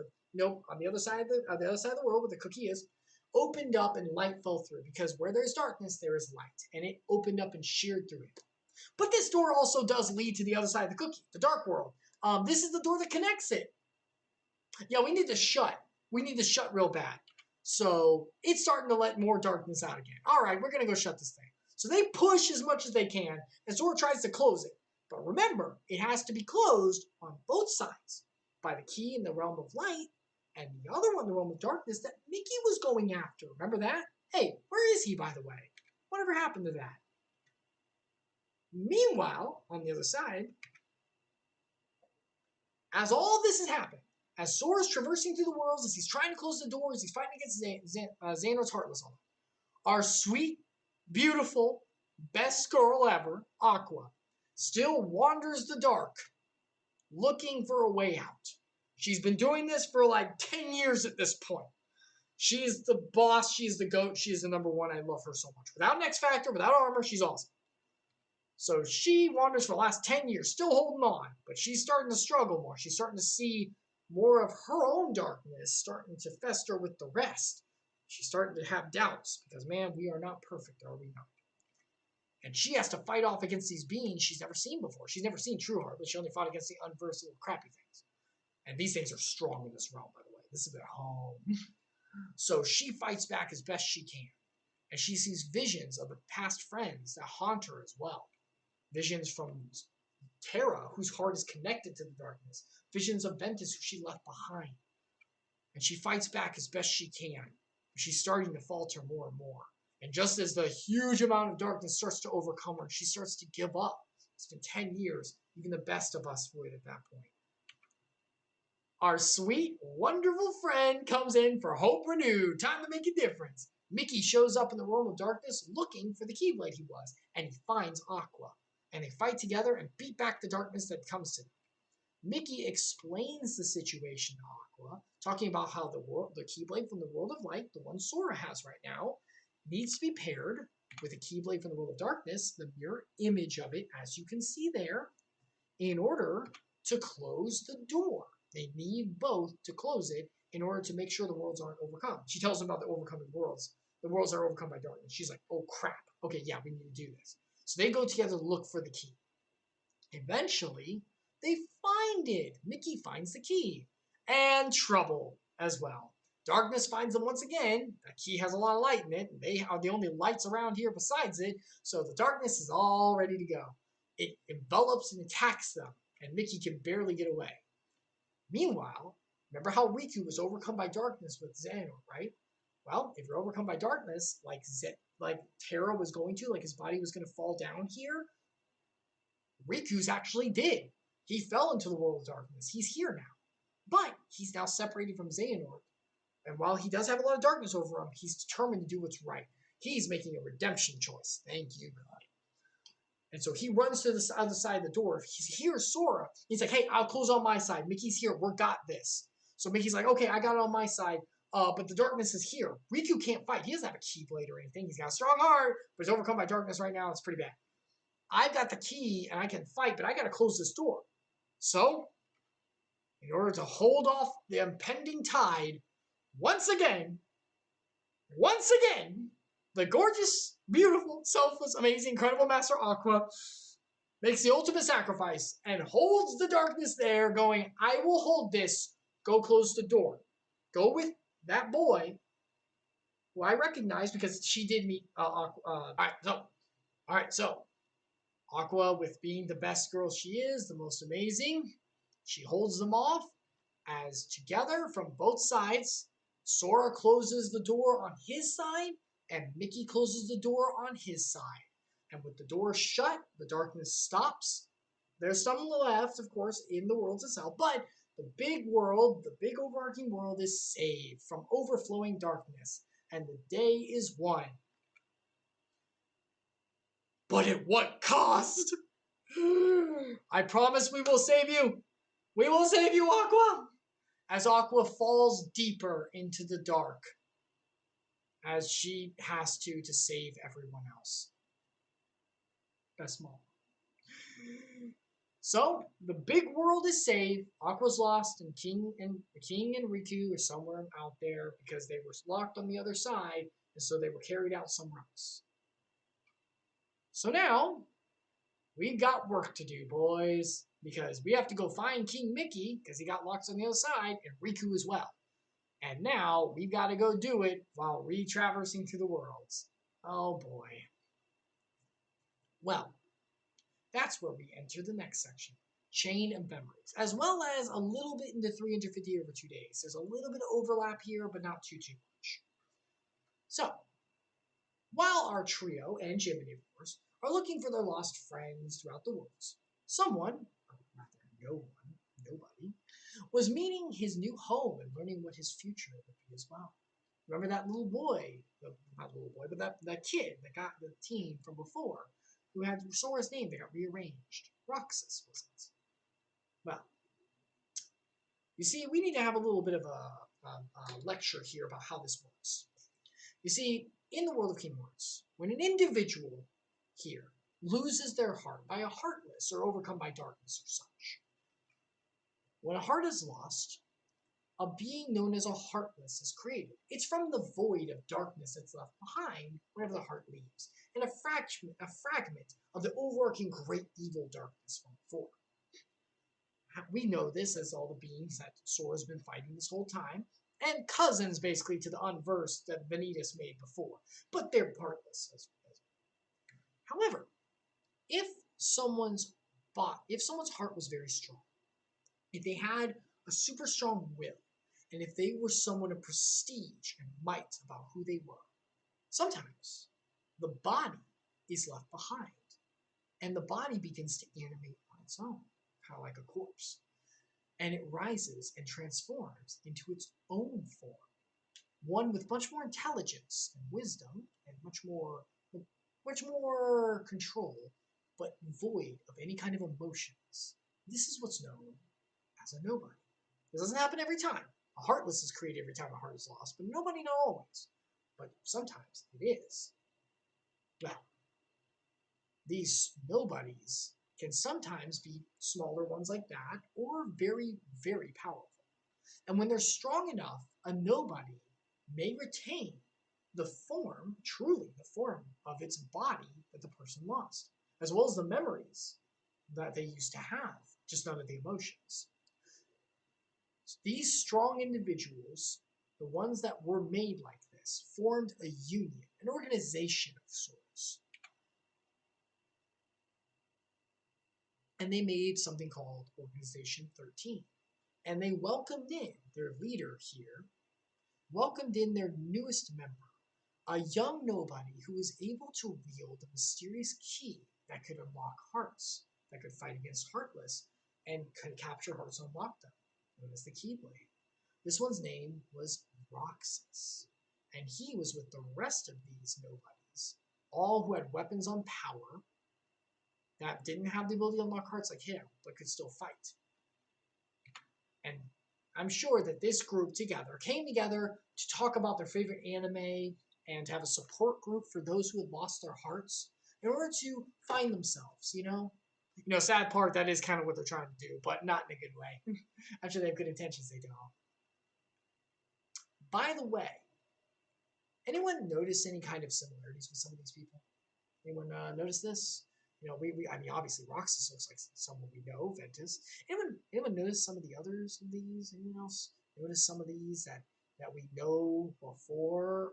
[SPEAKER 1] on the other side of the world where the cookie is, opened up and light fell through, because where there's darkness, there is light. And it opened up and sheared through it. But this door also does lead to the other side of the cookie, the dark world. This is the door that connects it. Yeah, we need to shut. We need to shut real bad. So it's starting to let more darkness out again. All right, we're going to go shut this thing. So they push as much as they can, and Sora tries to close it. But remember, it has to be closed on both sides by the key in the realm of light and the other one, the realm of darkness, that Mickey was going after. Remember that? Hey, where is he, by the way? Whatever happened to that? Meanwhile, on the other side, as all this is happening, as Sora's traversing through the worlds, as he's trying to close the doors, he's fighting against Xehanort's Heartless on him, our sweet, beautiful, best girl ever, Aqua, still wanders the dark, looking for a way out. She's been doing this for like 10 years at this point. She's the boss, she's the GOAT, she's the number one. I love her so much. Without an X Factor, without armor, she's awesome. So she wanders for the last 10 years, still holding on, but she's starting to struggle more. She's starting to see more of her own darkness starting to fester with the rest. She's starting to have doubts, because, man, we are not perfect, are we not? And she has to fight off against these beings she's never seen before. She's never seen True Heart, but she only fought against the unversed little crappy things. And these things are strong in this realm, by the way. This is their home. So she fights back as best she can. And she sees visions of the past friends that haunt her as well. Visions from Terra, whose heart is connected to the darkness. Visions of Ventus, who she left behind. And she fights back as best she can. She's starting to falter more and more. And just as the huge amount of darkness starts to overcome her, she starts to give up. It's been 10 years. Even the best of us would at that point. Our sweet, wonderful friend comes in for hope renewed. Time to make a difference. Mickey shows up in the realm of darkness looking for the Keyblade he was. And he finds Aqua. And they fight together and beat back the darkness that comes to them. Mickey explains the situation to Aqua, talking about how the Keyblade from the world of light, the one Sora has right now, needs to be paired with a Keyblade from the world of darkness, the mirror image of it, as you can see there, in order to close the door. They need both to close it in order to make sure the worlds aren't overcome. She tells them about the overcoming worlds. The worlds are overcome by darkness. She's like, oh crap. Okay, yeah, we need to do this. So they go together to look for the key. Eventually, they find it. Mickey finds the key. And trouble as well. Darkness finds them once again. The key has a lot of light in it. They are the only lights around here besides it. So the darkness is all ready to go. It envelops and attacks them. And Mickey can barely get away. Meanwhile, remember how Riku was overcome by darkness with Xehanort, right? Well, if you're overcome by darkness, like Terra was going to, like his body was going to fall down here, Riku's actually did. He fell into the world of darkness. He's here now. But he's now separated from Xehanort. And while he does have a lot of darkness over him, he's determined to do what's right. He's making a redemption choice. Thank you, God. And so he runs to the other side of the door. He hears Sora. He's like, hey, I'll close on my side. Mickey's here. We got this. So Mickey's like, okay, I got it on my side. But the darkness is here. Riku can't fight. He doesn't have a Keyblade or anything. He's got a strong heart, but he's overcome by darkness right now. It's pretty bad. I've got the key, and I can fight, but I got to close this door. So, in order to hold off the impending tide, once again, the gorgeous, beautiful, selfless, amazing, incredible Master Aqua makes the ultimate sacrifice and holds the darkness there, going, I will hold this. Go close the door. Go with that boy, who I recognize because she did meet Aqua. All right, so Aqua, with being the best girl she is, the most amazing, she holds them off as together from both sides, Sora closes the door on his side and Mickey closes the door on his side. And with the door shut, the darkness stops. There's some left, of course, in the world itself, but the big world, the big overarching world is saved from overflowing darkness, and the day is won. But at what cost? I promise we will save you. We will save you, Aqua. As Aqua falls deeper into the dark, as she has to save everyone else. That's small. So the big world is saved. Aqua's lost, and King and Riku are somewhere out there because they were locked on the other side, and so they were carried out somewhere else. So now we've got work to do, boys, because we have to go find King Mickey because he got locked on the other side, and Riku as well. And now we've got to go do it while retraversing through the worlds. Oh boy. Well, that's where we enter the next section, Chain of Memories, as well as a little bit into 350 over 2 days. There's a little bit of overlap here, but not too much. So, while our trio and Jiminy, of course, are looking for their lost friends throughout the worlds, someone, or rather nobody, was meeting his new home and learning what his future would be as well. Remember that little boy, not little boy, but that kid that got the team from before, who had Sora's name that got rearranged. Roxas, was it? Well, you see, we need to have a little bit of a lecture here about how this works. You see, in the world of Kingdom Hearts, when an individual here loses their heart by a heartless or overcome by darkness or such, when a heart is lost, a being known as a heartless is created. It's from the void of darkness that's left behind whenever the heart leaves, and a fragment of the overarching great evil darkness from before. We know this as all the beings that Sora's been fighting this whole time, and cousins basically to the unversed that Vanitas made before, but they're heartless. However, if someone's heart was very strong, if they had a super strong will, and if they were someone of prestige and might about who they were, sometimes the body is left behind, and the body begins to animate on its own, kind of like a corpse, and it rises and transforms into its own form, one with much more intelligence and wisdom, and much more control, but void of any kind of emotions. This is what's known as a nobody. This doesn't happen every time. A heartless is created every time a heart is lost, but nobody not always. But sometimes it is. Well, these nobodies can sometimes be smaller ones like that or very, very powerful. And when they're strong enough, a nobody may retain the form, truly the form of its body that the person lost, as well as the memories that they used to have, just none of the emotions. These strong individuals, the ones that were made like this, formed a union, an organization of sorts. And they made something called Organization 13. And they welcomed in their leader here, welcomed in their newest member, a young nobody who was able to wield a mysterious key that could unlock hearts, that could fight against Heartless, and could capture hearts and unlock them, known as the Keyblade. This one's name was Roxas, and he was with the rest of these nobodies, all who had weapons on power that didn't have the ability to unlock hearts like him, but could still fight. And I'm sure that this group together came together to talk about their favorite anime and to have a support group for those who had lost their hearts in order to find themselves, you know? You know, sad part, that is kind of what they're trying to do, but not in a good way. I'm sure they have good intentions, they don't. By the way, anyone notice any kind of similarities with some of these people? Anyone notice this? You know, I mean, obviously Roxas looks like someone we know, Ventus. Anyone notice some of the others of these? Anyone else notice some of these that we know before?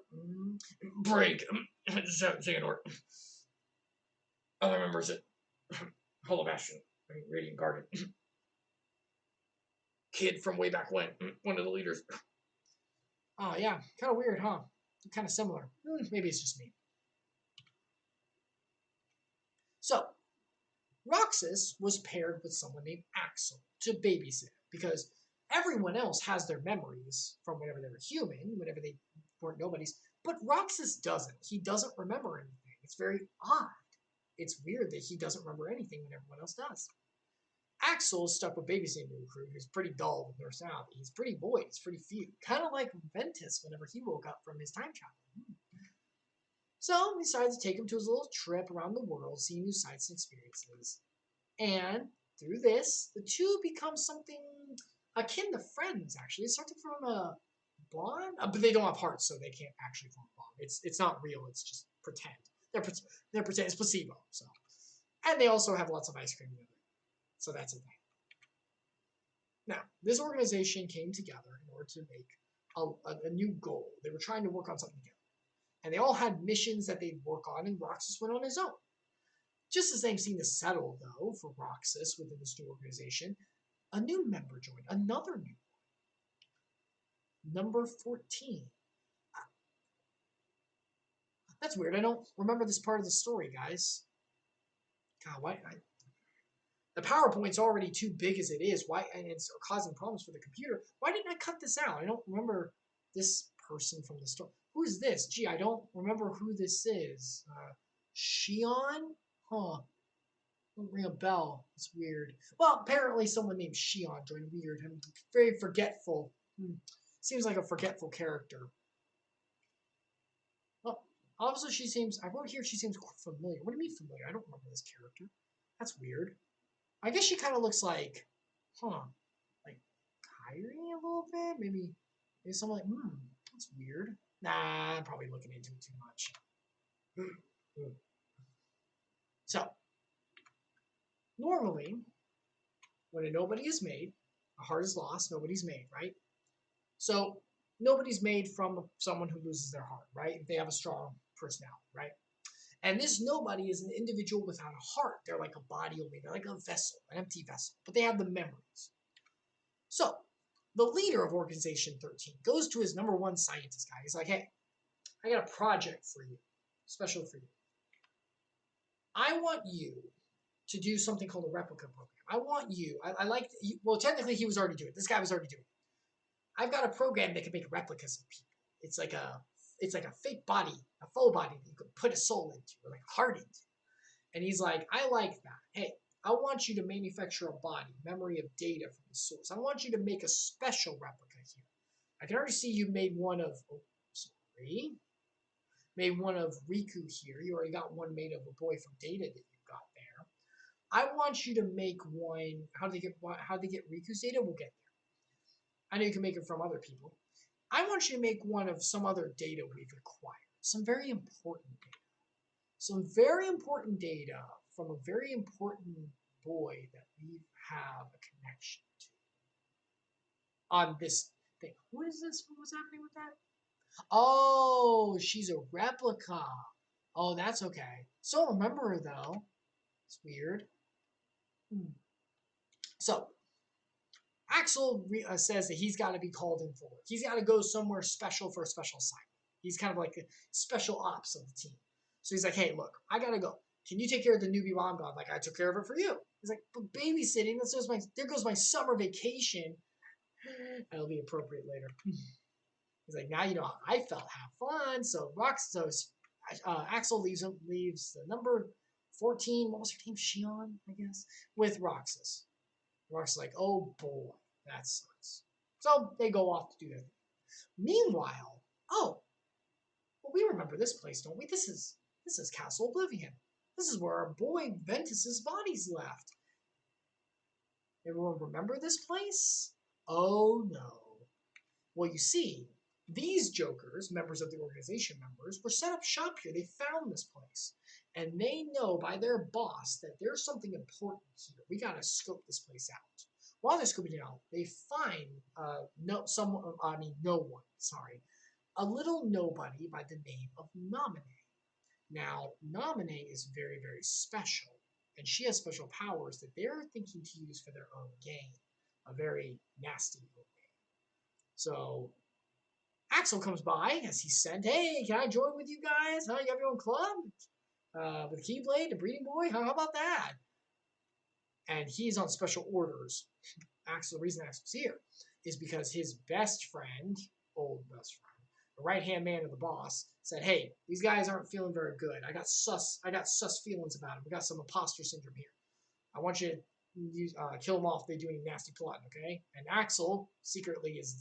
[SPEAKER 1] Break. Xehanort. Other members at Hollow Bastion. I mean, Radiant Garden. Kid from way back when. One of the leaders. Oh, yeah. Kind of weird, huh? Kind of similar. Maybe it's just me. So, Roxas was paired with someone named Axel to babysit because everyone else has their memories from whenever they were human, whenever they weren't nobodies, but Roxas doesn't. He doesn't remember anything. It's very odd. It's weird that he doesn't remember anything when everyone else does. Axel is stuck with babysitting the crew, who's pretty dull with personality. He's pretty boy. He's pretty few. Kind of like Ventus whenever he woke up from his time travel. So he decided to take him to his little trip around the world, seeing new sights and experiences. And through this, the two become something akin to friends, actually. It started from a bond, but they don't have hearts, so they can't actually form a bond. It's not real. It's just pretend. They're pretend. It's placebo. So, and they also have lots of ice cream together. So that's a thing. Now, this organization came together in order to make a new goal. They were trying to work on something together. And they all had missions that they'd work on, and Roxas went on his own. Just as they seemed to settle, though, for Roxas within this new organization, a new member joined, another new one. Number 14. That's weird. I don't remember this part of the story, guys. God, why? The PowerPoint's already too big as it is. Why? And it's causing problems for the computer. Why didn't I cut this out? I don't remember this person from the story. Who is this? Gee, I don't remember who this is. Shion? Huh. Don't ring a bell. It's weird. Well, apparently someone named Shion joined. Weird. I'm very forgetful. Seems like a forgetful character. Well, also she seems. I wrote here she seems familiar. What do you mean familiar? I don't remember this character. That's weird. I guess she kind of looks like, like Kyrie a little bit. Maybe someone like, that's weird. Nah, I'm probably looking into it too much. So, normally, when a nobody is made, a heart is lost, nobody's made, right? So, nobody's made from someone who loses their heart, right? If they have a strong personality, right? And this nobody is an individual without a heart. They're like a body only. They're like a vessel, an empty vessel. But they have the memories. So, the leader of Organization 13 goes to his number one scientist guy. He's like, hey, I got a project for you, special for you. I want you to do something called a replica program. I want you, I like, well, technically he was already doing it. This guy was already doing it. I've got a program that can make replicas of people. It's like a fake body, a faux body that you could put a soul into, or like a heart into. And he's like, I like that. Hey, I want you to manufacture a body, memory of data from the source. I want you to make a special replica here. I can already see you made one of, oh, sorry. made one of Riku here. You already got one made of a boy from Data that you got there. I want you to make one. How do they get Riku's data? We'll get there. I know you can make it from other people. I want you to make one of some other data we've acquired. Some very important data. Some very important data from a very important boy that we have a connection to. On this thing. Who is this? What's happening with that? Oh, she's a replica. Oh, that's okay. So remember her though. It's weird. So Axel says that he's got to be called in for work. He's got to go somewhere special for a special assignment. He's kind of like the special ops of the team. So he's like, hey, look, I got to go. Can you take care of the newbie mom god like I took care of it for you? He's like, but babysitting, there goes my summer vacation. That'll be appropriate later. He's like, now you know how I felt. Have fun. So Axel leaves the number 14. What was her name? Shion, I guess, with Roxas. Roxas is like, oh boy, that sucks. So they go off to do their thing. Meanwhile, well, we remember this place, don't we? This is Castle Oblivion. This is where our boy Ventus's body's left. Everyone remember this place? Oh no. Well, you see, these jokers, members of the organization members, were set up shop here. They found this place. And they know by their boss that there's something important here. We got to scope this place out. While they're scoping it out, they find no one, a little nobody by the name of Namine. Now, Namine is very, very special. And she has special powers that they're thinking to use for their own gain. A very nasty game. So Axel comes by as he said, hey, can I join with you guys? Huh? You have your own club? With Keyblade, the breeding boy? How about that? And he's on special orders. The reason Axel's here is because his best friend, old best friend, the right-hand man of the boss, said, hey, these guys aren't feeling very good. I got sus feelings about them. We got some imposter syndrome here. I want you to kill them off. They do any nasty plotting, okay? And Axel secretly is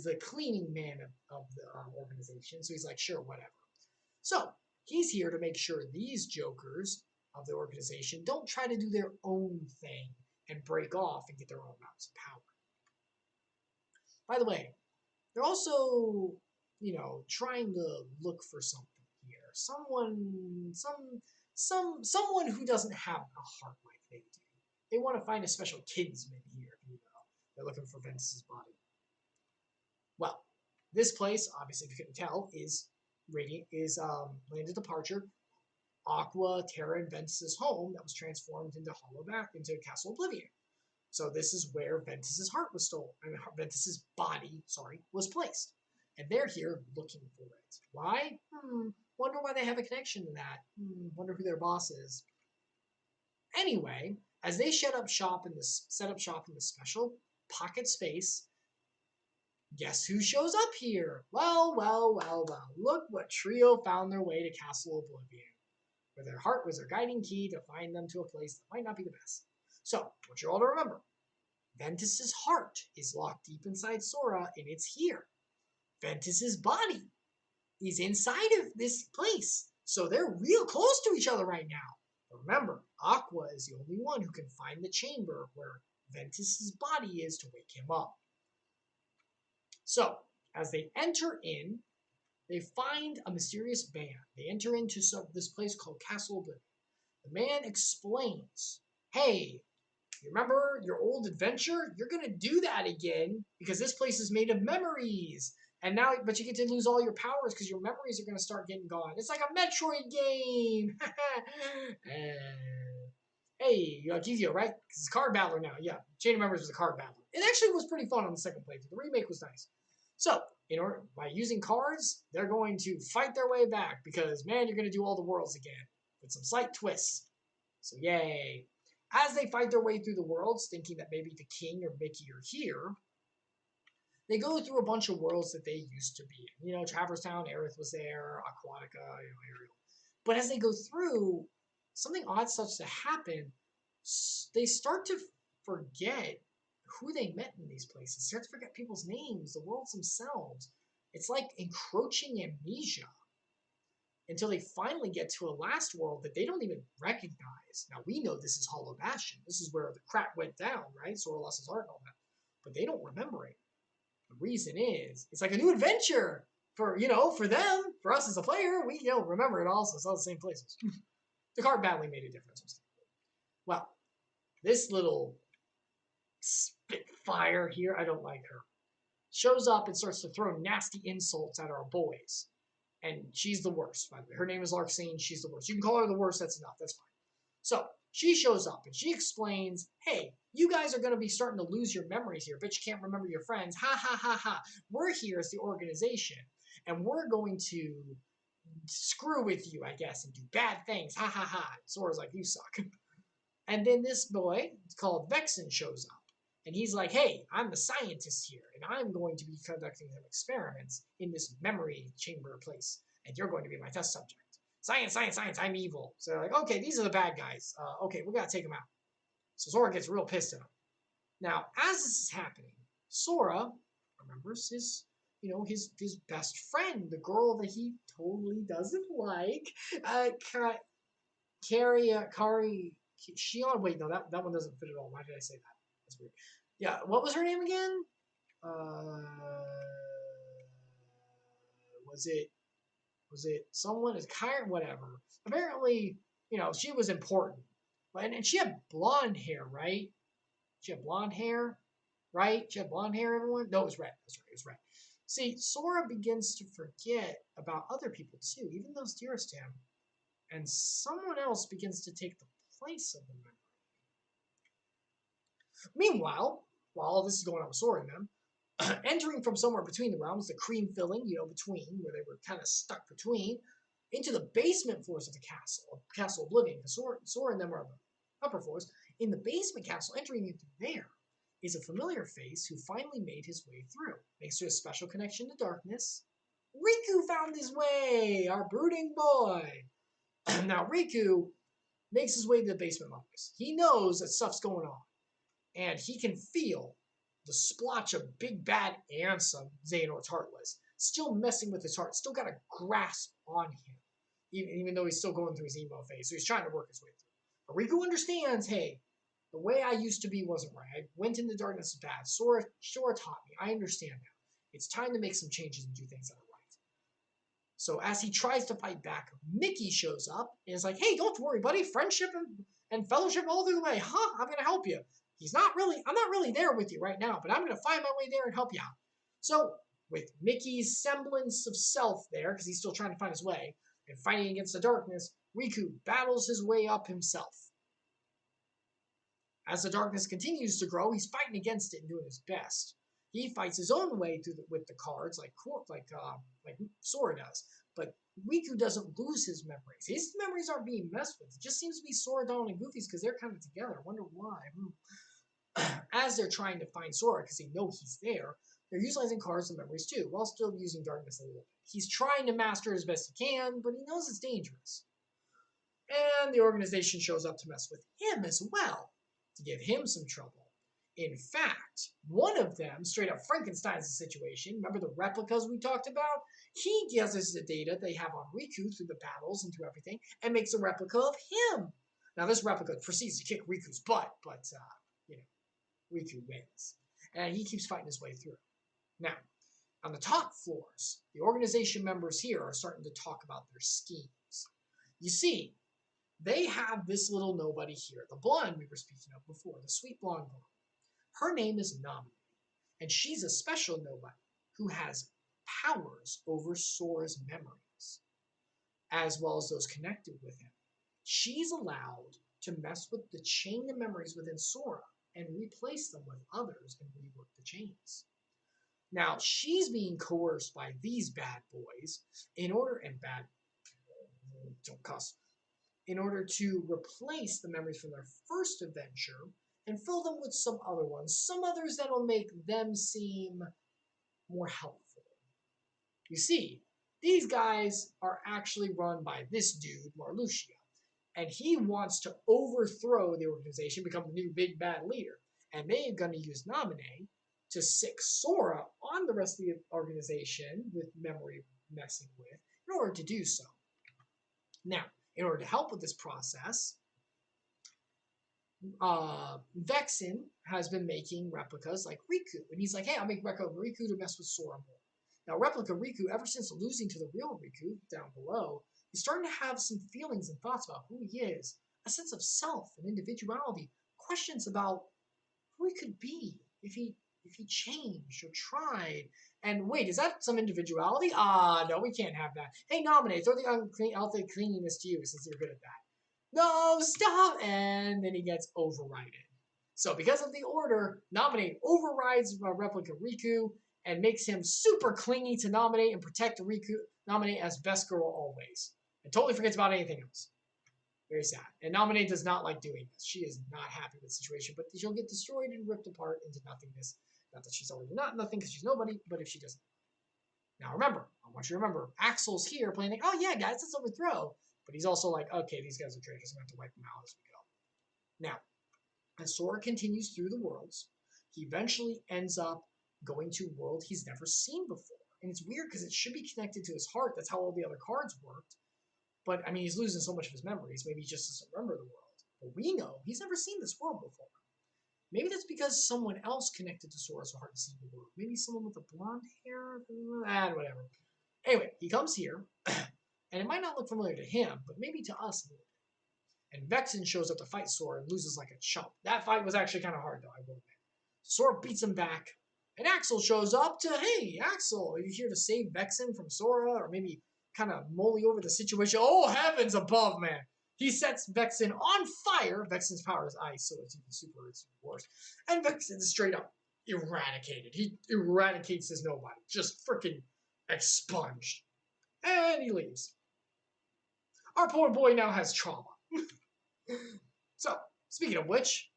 [SPEAKER 1] the cleaning man of the organization. So he's like, sure, whatever. So he's here to make sure these jokers of the organization don't try to do their own thing and break off and get their own amounts of power. By the way, they're also, trying to look for something here. Someone who doesn't have a heart like they do. They want to find a special kinsman here, They're looking for Ventus's body. Well, this place, obviously, if you couldn't tell, is Land of Departure, Aqua, Terra, and Ventus's home that was transformed into Castle Oblivion. So this is where Ventus's heart was stolen, and Ventus's body, was placed. And they're here looking for it. Why? Wonder why they have a connection to that. Wonder who their boss is. Anyway, as they set up shop in this special pocket space, guess who shows up here? Well. Look what trio found their way to Castle Oblivion, where their heart was their guiding key to find them to a place that might not be the best. So, I want you all to remember, Ventus's heart is locked deep inside Sora, and it's here. Ventus's body is inside of this place, so they're real close to each other right now. But remember, Aqua is the only one who can find the chamber where Ventus's body is to wake him up. So, as they enter in, they find a mysterious band. They enter into this place called Castle Oblivion. The man explains, hey, you remember your old adventure? You're going to do that again because this place is made of memories. And now, but you get to lose all your powers because your memories are going to start getting gone. It's like a Metroid game. Hey, Gizio, right? It's a card battler now. Yeah, Chain of Memories was a card battler. It actually was pretty fun on the second playthrough. The remake was nice. So, by using cards, they're going to fight their way back because, man, you're going to do all the worlds again with some slight twists. So, yay. As they fight their way through the worlds, thinking that maybe the King or Mickey are here, they go through a bunch of worlds that they used to be in. Traverse Town, Aerith was there, Aquatica, Ariel. But as they go through, something odd starts to happen. They start to forget who they met in these places. Start to forget people's names, the worlds themselves. It's like encroaching amnesia. until they finally get to a last world that they don't even recognize. Now, we know this is Hollow Bastion. This is where the crap went down, right? Sora lost his heart and all that. But they don't remember it. The reason is, it's like a new adventure for, for them. For us as a player, we, remember it also. It's all the same places. The card battling made a difference. Well, this little Spitfire here, I don't like her, shows up and starts to throw nasty insults at our boys. And she's the worst, by the way. Her name is Larxene. She's the worst. You can call her the worst. That's enough. That's fine. So she shows up and she explains, hey, you guys are going to be starting to lose your memories here, but you can't remember your friends. Ha, ha, ha, ha. We're here as the organization, and we're going to screw with you, I guess, and do bad things. Ha, ha, ha. Sora's like, you suck. And then this boy, called Vexen, shows up. And he's like, hey, I'm the scientist here, and I'm going to be conducting some experiments in this memory chamber place, and you're going to be my test subject. Science, science, science, I'm evil. So they're like, okay, these are the bad guys. Okay, we got to take them out. So Sora gets real pissed at him. Now, as this is happening, Sora remembers his best friend, the girl that he totally doesn't like, Kari, Shion. Wait, no, that one doesn't fit at all. Why did I say that? That's weird. Yeah, what was her name again? Was it someone? Is Kyrie? Whatever. Apparently, she was important. And she had blonde hair, right? She had blonde hair, right? She had blonde hair, everyone? No, it was red. That's right, it was red. See, Sora begins to forget about other people too, even those dearest to him. And someone else begins to take the place of the memory. Meanwhile, while all this is going on with Sora and them, entering from somewhere between the realms, the cream filling, between, where they were kind of stuck between, into the basement floors of the Castle Oblivion. Sora and them are on the upper floors. In the basement castle, entering into there, is a familiar face who finally made his way through. Thanks to a special connection to darkness, Riku found his way, our brooding boy. Now, Riku makes his way to the basement levels. He knows that stuff's going on, and he can feel the splotch of big bad Ansem, Xehanort's Heartless, still messing with his heart, still got a grasp on him, even though he's still going through his emo phase, so he's trying to work his way through. But Riku understands, hey, the way I used to be wasn't right. I went into darkness bad. Sora taught me. I understand now. It's time to make some changes and do things that are right. So as he tries to fight back, Mickey shows up and is like, hey, don't worry, buddy. Friendship and fellowship all through the way. I'm going to help you. I'm not really there with you right now, but I'm going to find my way there and help you out. So with Mickey's semblance of self there, because he's still trying to find his way, and fighting against the darkness, Riku battles his way up himself. As the darkness continues to grow, he's fighting against it and doing his best. He fights his own way with the cards, like Sora does. But Riku doesn't lose his memories. His memories aren't being messed with. It just seems to be Sora, Donald, and Goofy's because they're kind of together. I wonder why. As they're trying to find Sora, because they know he's there, they're utilizing cards and memories too, while still using darkness a little bit. He's trying to master as best he can, but he knows it's dangerous. And the organization shows up to mess with him as well, to give him some trouble. In fact, one of them straight up Frankenstein's the situation. Remember the replicas we talked about? He gathers the data they have on Riku through the battles and through everything, and makes a replica of him. Now this replica proceeds to kick Riku's butt, but Riku wins, and he keeps fighting his way through. Now, on the top floors, the organization members here are starting to talk about their schemes. You see, they have this little nobody here, the blonde we were speaking of before, the sweet blonde girl. Her name is Nami, and she's a special nobody who has powers over Sora's memories, as well as those connected with him. She's allowed to mess with the chain of memories within Sora and replace them with others and rework the chains. Now, she's being coerced by these bad boys in order to replace the memories from their first adventure and fill them with some other ones, some others that will make them seem more helpful. You see, these guys are actually run by this dude, Marluxia, and he wants to overthrow the organization, become the new big bad leader, and they're going to use Naminé to sick Sora on the rest of the organization with memory messing with in order to do so. Now, in order to help with this process, Vexen has been making replicas like Riku. And he's like, hey, I'll make replica Riku to mess with Sora more. Now, replica Riku, ever since losing to the real Riku down below, is starting to have some feelings and thoughts about who he is, a sense of self and individuality, questions about who he could be if he changed or tried. And wait, is that some individuality? No, we can't have that. Hey, nominate, throw the unclean cleanliness to you since you're good at that. No, stop! And then he gets overridden. So because of the order, Nominate overrides Replica Riku and makes him super clingy to Nominate and protect Riku Nominate as best girl always. And totally forgets about anything else. Very sad. And Nominate does not like doing this. She is not happy with the situation, but she'll get destroyed and ripped apart into nothingness. Not that she's already not nothing because she's nobody, but if she doesn't. Now remember, I want you to remember, Axel's here playing like, oh yeah, guys, let's overthrow. But he's also like, okay, these guys are traitors. I'm going to have to wipe them out as we go. Now, as Sora continues through the worlds, he eventually ends up going to a world he's never seen before. And it's weird because it should be connected to his heart. That's how all the other cards worked. But, I mean, he's losing so much of his memories. Maybe he just doesn't remember the world. But we know he's never seen this world before. Maybe that's because someone else connected to Sora's heart to see the world. Maybe someone with a blonde hair? Whatever. Anyway, he comes here, and it might not look familiar to him, but maybe to us a little bit. And Vexen shows up to fight Sora and loses like a chump. That fight was actually kind of hard, though, I will admit. Sora beats him back, and Axel shows up to, hey, Axel, are you here to save Vexen from Sora? Or maybe kind of molly over the situation. Oh, heavens above, man. He sets Vexen on fire. Vexen's power is ice, so it's even super, it's worse. And Vexen is straight up eradicated. He eradicates his nobody. Just freaking expunged. And he leaves. Our poor boy now has trauma. So, speaking of which,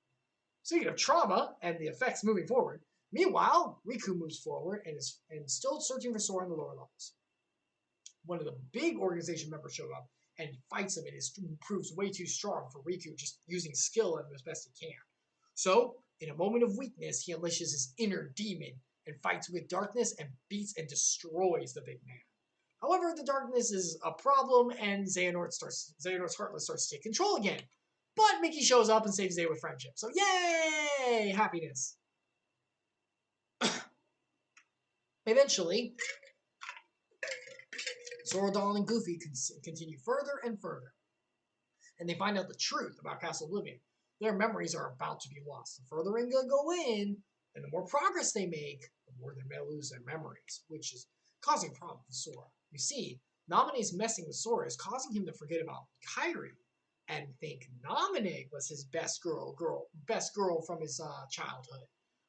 [SPEAKER 1] speaking of trauma and the effects moving forward, meanwhile, Riku moves forward and is still searching for Sora in the lower levels. One of the big organization members showed up and he fights him and it proves way too strong for Riku, just using skill as best he can. So, in a moment of weakness, he unleashes his inner demon and fights with darkness and beats and destroys the big man. However, the darkness is a problem and Xehanort's Heartless starts to take control again. But Mickey shows up and saves the day with friendship. So yay! Happiness. Eventually, Sora, Donald, and Goofy continue further and further. And they find out the truth about Castle Oblivion. Their memories are about to be lost. The further in they go in, and the more progress they make, the more they may lose their memories, which is causing a problem for Sora. You see, Namine's messing with Sora is causing him to forget about Kairi and think Namine was his best girl from his childhood.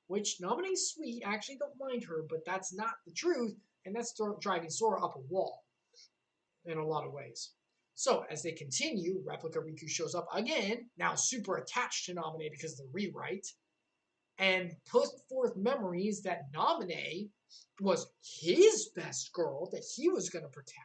[SPEAKER 1] Which Namine's sweet, I actually don't mind her, but that's not the truth, and that's driving Sora up a wall in a lot of ways. So, as they continue, Replica Riku shows up again, now super attached to Namine because of the rewrite, and put forth memories that Namine was his best girl that he was going to protect.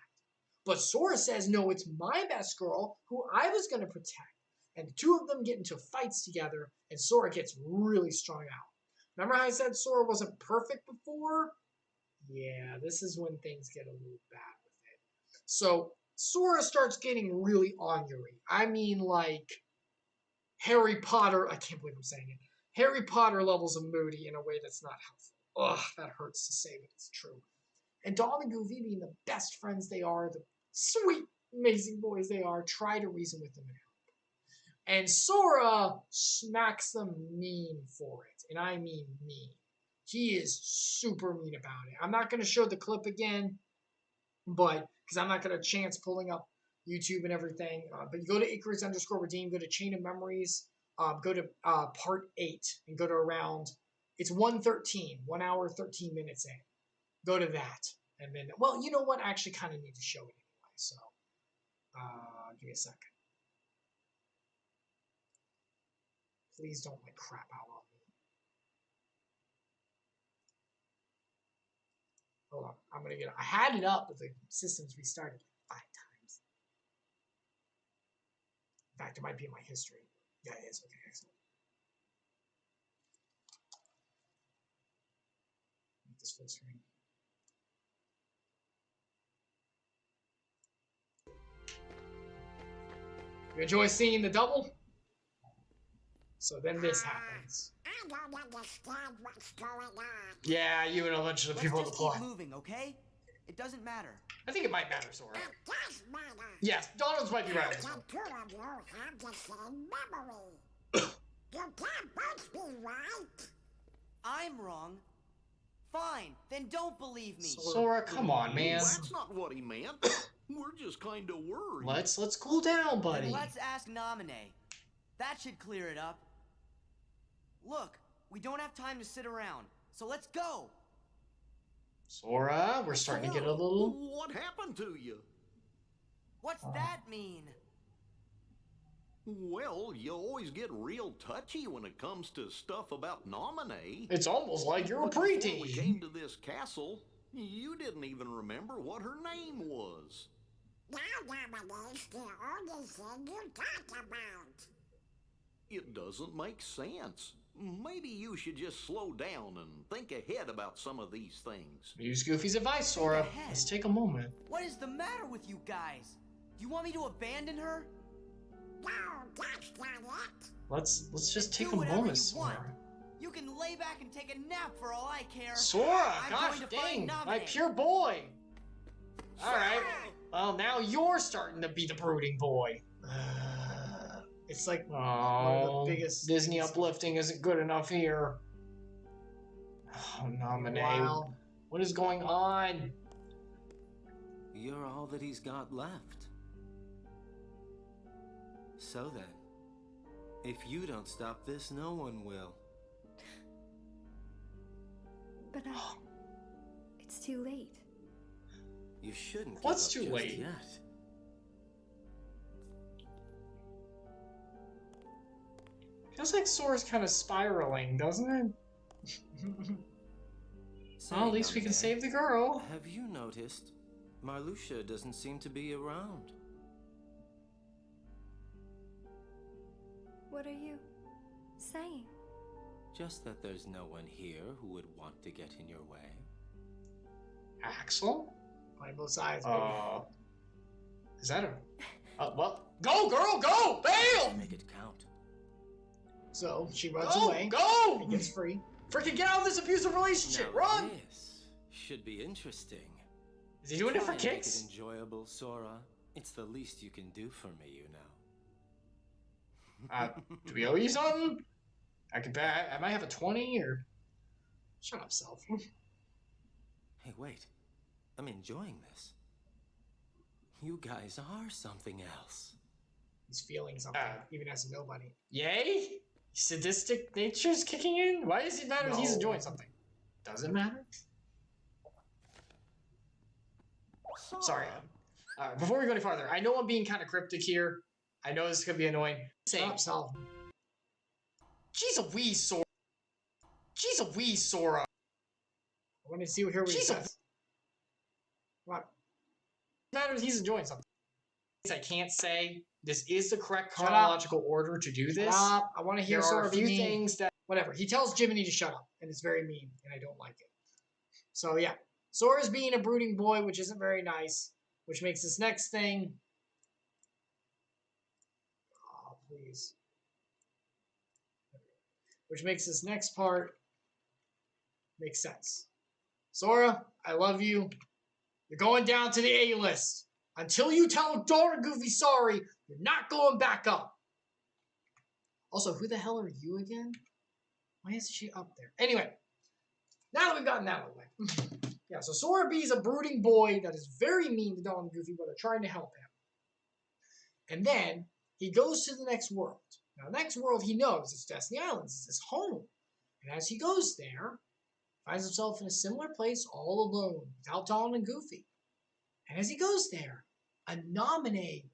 [SPEAKER 1] But Sora says, no, it's my best girl who I was going to protect. And the two of them get into fights together, and Sora gets really strung out. Remember how I said Sora wasn't perfect before? Yeah, this is when things get a little bad with it. So, Sora starts getting really ornery. I mean, like, Harry Potter, I can't believe I'm saying it, Harry Potter levels of moody in a way that's not helpful. Ugh, that hurts to say, but it's true. And Donald and Goofy, being the best friends they are, the sweet, amazing boys they are, try to reason with them and help. And Sora smacks them mean for it. And I mean mean. He is super mean about it. I'm not going to show the clip again, but because I'm not going to chance pulling up YouTube and everything. But you go to Icarus_Redeem, go to Chain of Memories, go to part 8, and go to around, it's 1:13, 1 hour, 13 minutes in. Go to that. And then, well, you know what? I actually kind of need to show it anyway. So, give me a second. Please don't, like, crap out on me. Hold on. I'm going to get it. I had it up, but the system's restarted like 5 times. In fact, it might be in my history. Yeah, it is. Okay, excellent. Make this full screen. You enjoy seeing the double? So then this happens.
[SPEAKER 2] I don't understand what's going on.
[SPEAKER 1] Yeah, you and a bunch of the people in the
[SPEAKER 3] Let's just
[SPEAKER 1] plot.
[SPEAKER 3] keep moving, okay? It doesn't matter.
[SPEAKER 1] I think it might matter, Sora.
[SPEAKER 2] It does matter.
[SPEAKER 1] Yes, Donald's might be right on this
[SPEAKER 2] The
[SPEAKER 1] one.
[SPEAKER 2] two of you have the same memory. You can't both be right.
[SPEAKER 3] I'm wrong. Fine, then don't believe me.
[SPEAKER 1] Sora, come on, man.
[SPEAKER 4] That's not what he meant. We're just kind of worried.
[SPEAKER 1] Let's cool down, buddy.
[SPEAKER 3] Then let's ask Naminé. That should clear it up. Look, we don't have time to sit around, so let's go.
[SPEAKER 1] Sora, we're starting to get a little...
[SPEAKER 4] What happened to you?
[SPEAKER 3] What's that mean?
[SPEAKER 4] Well, you always get real touchy when it comes to stuff about Naminé.
[SPEAKER 1] It's almost like you're a
[SPEAKER 4] But before we
[SPEAKER 1] preteen.
[SPEAKER 4] came to this castle, you didn't even remember what her name was.
[SPEAKER 2] Now Naminé's the only thing you talk about.
[SPEAKER 4] It doesn't make sense. Maybe you should just slow down and think ahead about some of these things.
[SPEAKER 1] Use Goofy's advice, Sora. Let's take a moment.
[SPEAKER 3] What is the matter with you guys? Do you want me to abandon her?
[SPEAKER 2] No, that's not it.
[SPEAKER 1] Let's just take
[SPEAKER 3] Do
[SPEAKER 1] a
[SPEAKER 3] whatever
[SPEAKER 1] moment,
[SPEAKER 3] you want.
[SPEAKER 1] Sora.
[SPEAKER 3] You can lay back and take a nap for all I care.
[SPEAKER 1] Sora,
[SPEAKER 3] I'm
[SPEAKER 1] gosh
[SPEAKER 3] going to
[SPEAKER 1] dang,
[SPEAKER 3] find
[SPEAKER 1] my
[SPEAKER 3] Naminé.
[SPEAKER 1] pure boy. All right. Well, now you're starting to be the brooding boy. It's like one of the biggest
[SPEAKER 5] Disney
[SPEAKER 1] things.
[SPEAKER 5] uplifting isn't good enough here. Oh, Naminé.
[SPEAKER 1] Wow.
[SPEAKER 5] What is going on?
[SPEAKER 6] You're all that he's got left. So then, if you don't stop this, no one will.
[SPEAKER 7] But it's too late.
[SPEAKER 6] You shouldn't give
[SPEAKER 5] What's
[SPEAKER 6] up
[SPEAKER 5] too
[SPEAKER 6] just
[SPEAKER 5] late?
[SPEAKER 6] yet.
[SPEAKER 5] Feels like Sora's kind of spiraling, doesn't it?
[SPEAKER 6] Say,
[SPEAKER 5] Well, at least we can
[SPEAKER 6] Naminé,
[SPEAKER 5] save the girl.
[SPEAKER 6] Have you noticed Marluxia doesn't seem to be around?
[SPEAKER 7] What are you saying?
[SPEAKER 6] Just that there's no one here who would want to get in your way.
[SPEAKER 5] Axel?
[SPEAKER 1] Playing both sides, baby.
[SPEAKER 5] Is that a... well, go, girl, go! Bail!
[SPEAKER 6] Make it count.
[SPEAKER 1] So she runs
[SPEAKER 5] Go,
[SPEAKER 1] away
[SPEAKER 5] go!
[SPEAKER 1] and gets free. Freaking get out of this abusive relationship!
[SPEAKER 6] Now
[SPEAKER 1] Run!
[SPEAKER 6] this should be interesting.
[SPEAKER 5] Is he doing it for
[SPEAKER 6] Try and make
[SPEAKER 5] kicks?
[SPEAKER 6] it enjoyable, Sora. It's the least you can do for me, you know.
[SPEAKER 5] Do we owe you something? I might have a 20 or...
[SPEAKER 1] Shut up, self.
[SPEAKER 6] Hey, wait. I'm enjoying this. You guys are something else.
[SPEAKER 1] He's feeling something, even as a nobody.
[SPEAKER 5] Yay? Sadistic nature's kicking in? Why does it matter if he's
[SPEAKER 1] No.
[SPEAKER 5] enjoying something? Does it matter? Sorry. Before we go any farther, I know I'm being kind of cryptic here. I know this could be annoying.
[SPEAKER 1] Stop, self.
[SPEAKER 5] She's a wee Sora. She's a wee Sora.
[SPEAKER 1] I want to see what here we
[SPEAKER 5] She's a-
[SPEAKER 1] says. What?
[SPEAKER 5] Matters he's enjoying something. I can't say this is the correct
[SPEAKER 1] Shut up.
[SPEAKER 5] chronological order to do this.
[SPEAKER 1] Stop. I want to hear
[SPEAKER 5] There are
[SPEAKER 1] Sora
[SPEAKER 5] a
[SPEAKER 1] be
[SPEAKER 5] few
[SPEAKER 1] mean.
[SPEAKER 5] things that
[SPEAKER 1] Whatever. He tells Jiminy to shut up, and it's very mean, and I don't like it. So yeah, Sora's being a brooding boy, which isn't very nice, which makes this next thing. Oh, please. Which makes this next part make sense. Sora, I love you. You're going down to the A list. Until you tell Dora Goofy sorry, you're not going back up. Also, who the hell are you again? Why is she up there? Anyway, now that we've gotten that out of the way. Yeah, so Sora B is a brooding boy that is very mean to Donald and Goofy, but they're trying to help him. And then he goes to the next world. Now, the next world he knows is Destiny Islands. It's his home. And as he goes there, finds himself in a similar place all alone, without Donald and Goofy. And as he goes there, a nominee,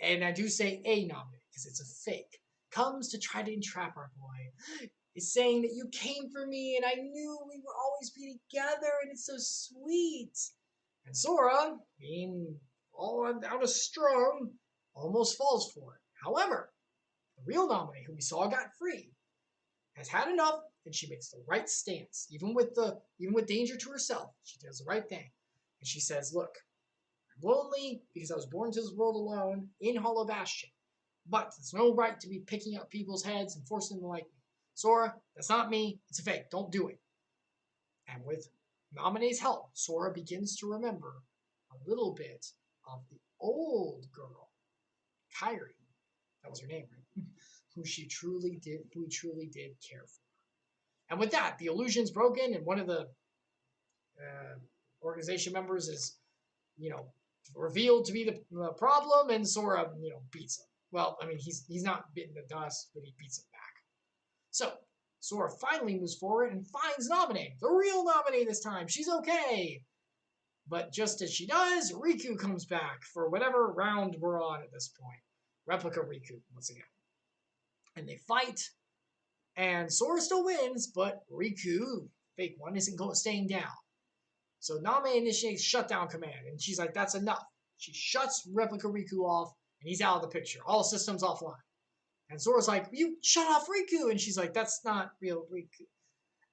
[SPEAKER 1] and I do say a nominee because it's a fake, comes to try to entrap our boy. Is saying that you came for me and I knew we would always be together and it's so sweet. And Sora, being all out of strong, almost falls for it. However, the real nominee, who we saw got free, has had enough and she makes the right stance. Even with danger to herself, she does the right thing. And she says, look, I'm lonely because I was born to this world alone in Hollow Bastion. But there's no right to be picking up people's heads and forcing them to like me. Sora, that's not me. It's a fake. Don't do it. And with Namine's help, Sora begins to remember a little bit of the old girl, Kairi. That was her name, right? who he truly did care for. And with that, the illusion's broken, and one of the organization members is, revealed to be the problem, and Sora, beats him. Well, I mean, he's not bitten the dust, but he beats him back. So Sora finally moves forward and finds Naminé, the real Naminé this time. She's okay. But just as she does, Riku comes back for whatever round we're on at this point. Replica Riku, once again. And they fight, and Sora still wins, but Riku, fake one, isn't staying down. So Name initiates shutdown command, and she's like, that's enough. She shuts Replica Riku off, and he's out of the picture. All systems offline. And Sora's like, you shut off Riku! And she's like, that's not real Riku.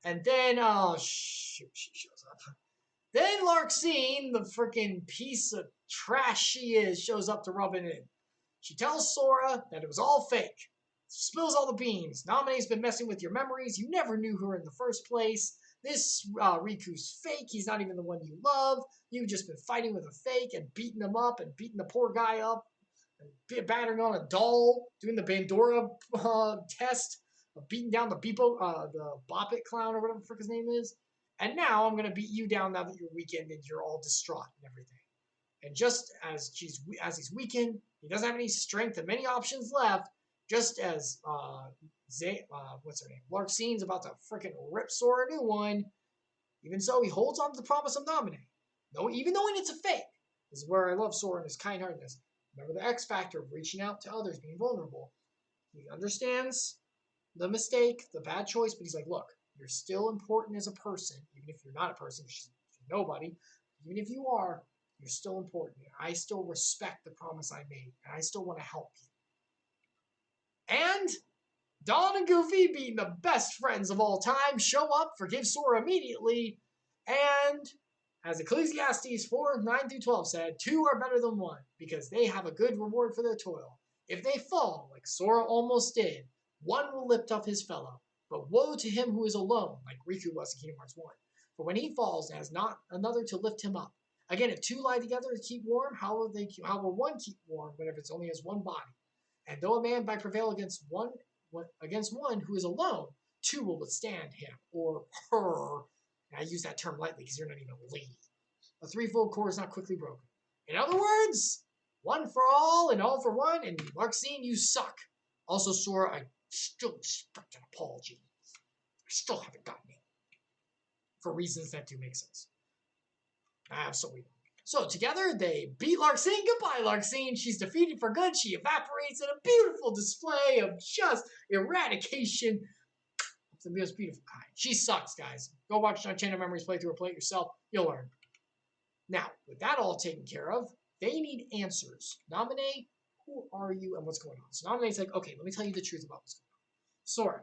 [SPEAKER 1] And then, oh, shoot, she shows up. Then Larxene, the freaking piece of trash she is, shows up to rub it in. She tells Sora that it was all fake. Spills all the beans. Naminé's been messing with your memories. You never knew her in the first place. This Riku's fake. He's not even the one you love. You've just been fighting with a fake and beating him up and beating the poor guy up. And battering on a doll. Doing the Bandora test. Beating down the Bop It clown or whatever the frick his name is. And now I'm going to beat you down now that you're weakened and you're all distraught and everything. And just as he's weakened, he doesn't have any strength and many options left. Just as what's her name? Larxene's about to frickin' rip Sora a new one. Even so, he holds on to the promise of Naminé. No, even knowing it's a fake. This is where I love Sora and his kind-heartedness. Remember the X factor of reaching out to others, being vulnerable. He understands the mistake, the bad choice, but he's like, look, you're still important as a person, even if you're not a person, she's nobody. Even if you are, you're still important. I still respect the promise I made, and I still want to help you. And Dawn and Goofy, being the best friends of all time, show up, forgive Sora immediately, and as Ecclesiastes 4:9-12 said, 2 are better than 1, because they have a good reward for their toil. If they fall, like Sora almost did, one will lift up his fellow. But woe to him who is alone, like Riku was in Kingdom Hearts 1. For when he falls and has not another to lift him up. Again, if 2 lie together to keep warm, how will one keep warm whenever it's only has one body? And though a man might prevail against one who is alone, 2 will withstand him or her. And I use that term lightly because you're not even a lady. A threefold cord is not quickly broken. In other words, one for all and all for one, and Larxene, you suck. Also, Sora, I still expect an apology. I still haven't gotten it. For reasons that do make sense. Absolutely. So together they beat Larxene. Goodbye, Larxene. She's defeated for good. She evaporates in a beautiful display of just eradication. It's the most beautiful kind. She sucks, guys. Go watch our Chain of Memories playthrough or play it yourself. You'll learn. Now, with that all taken care of, they need answers. Naminé, who are you and what's going on? So Naminé's like, okay, let me tell you the truth about what's going on. Sora,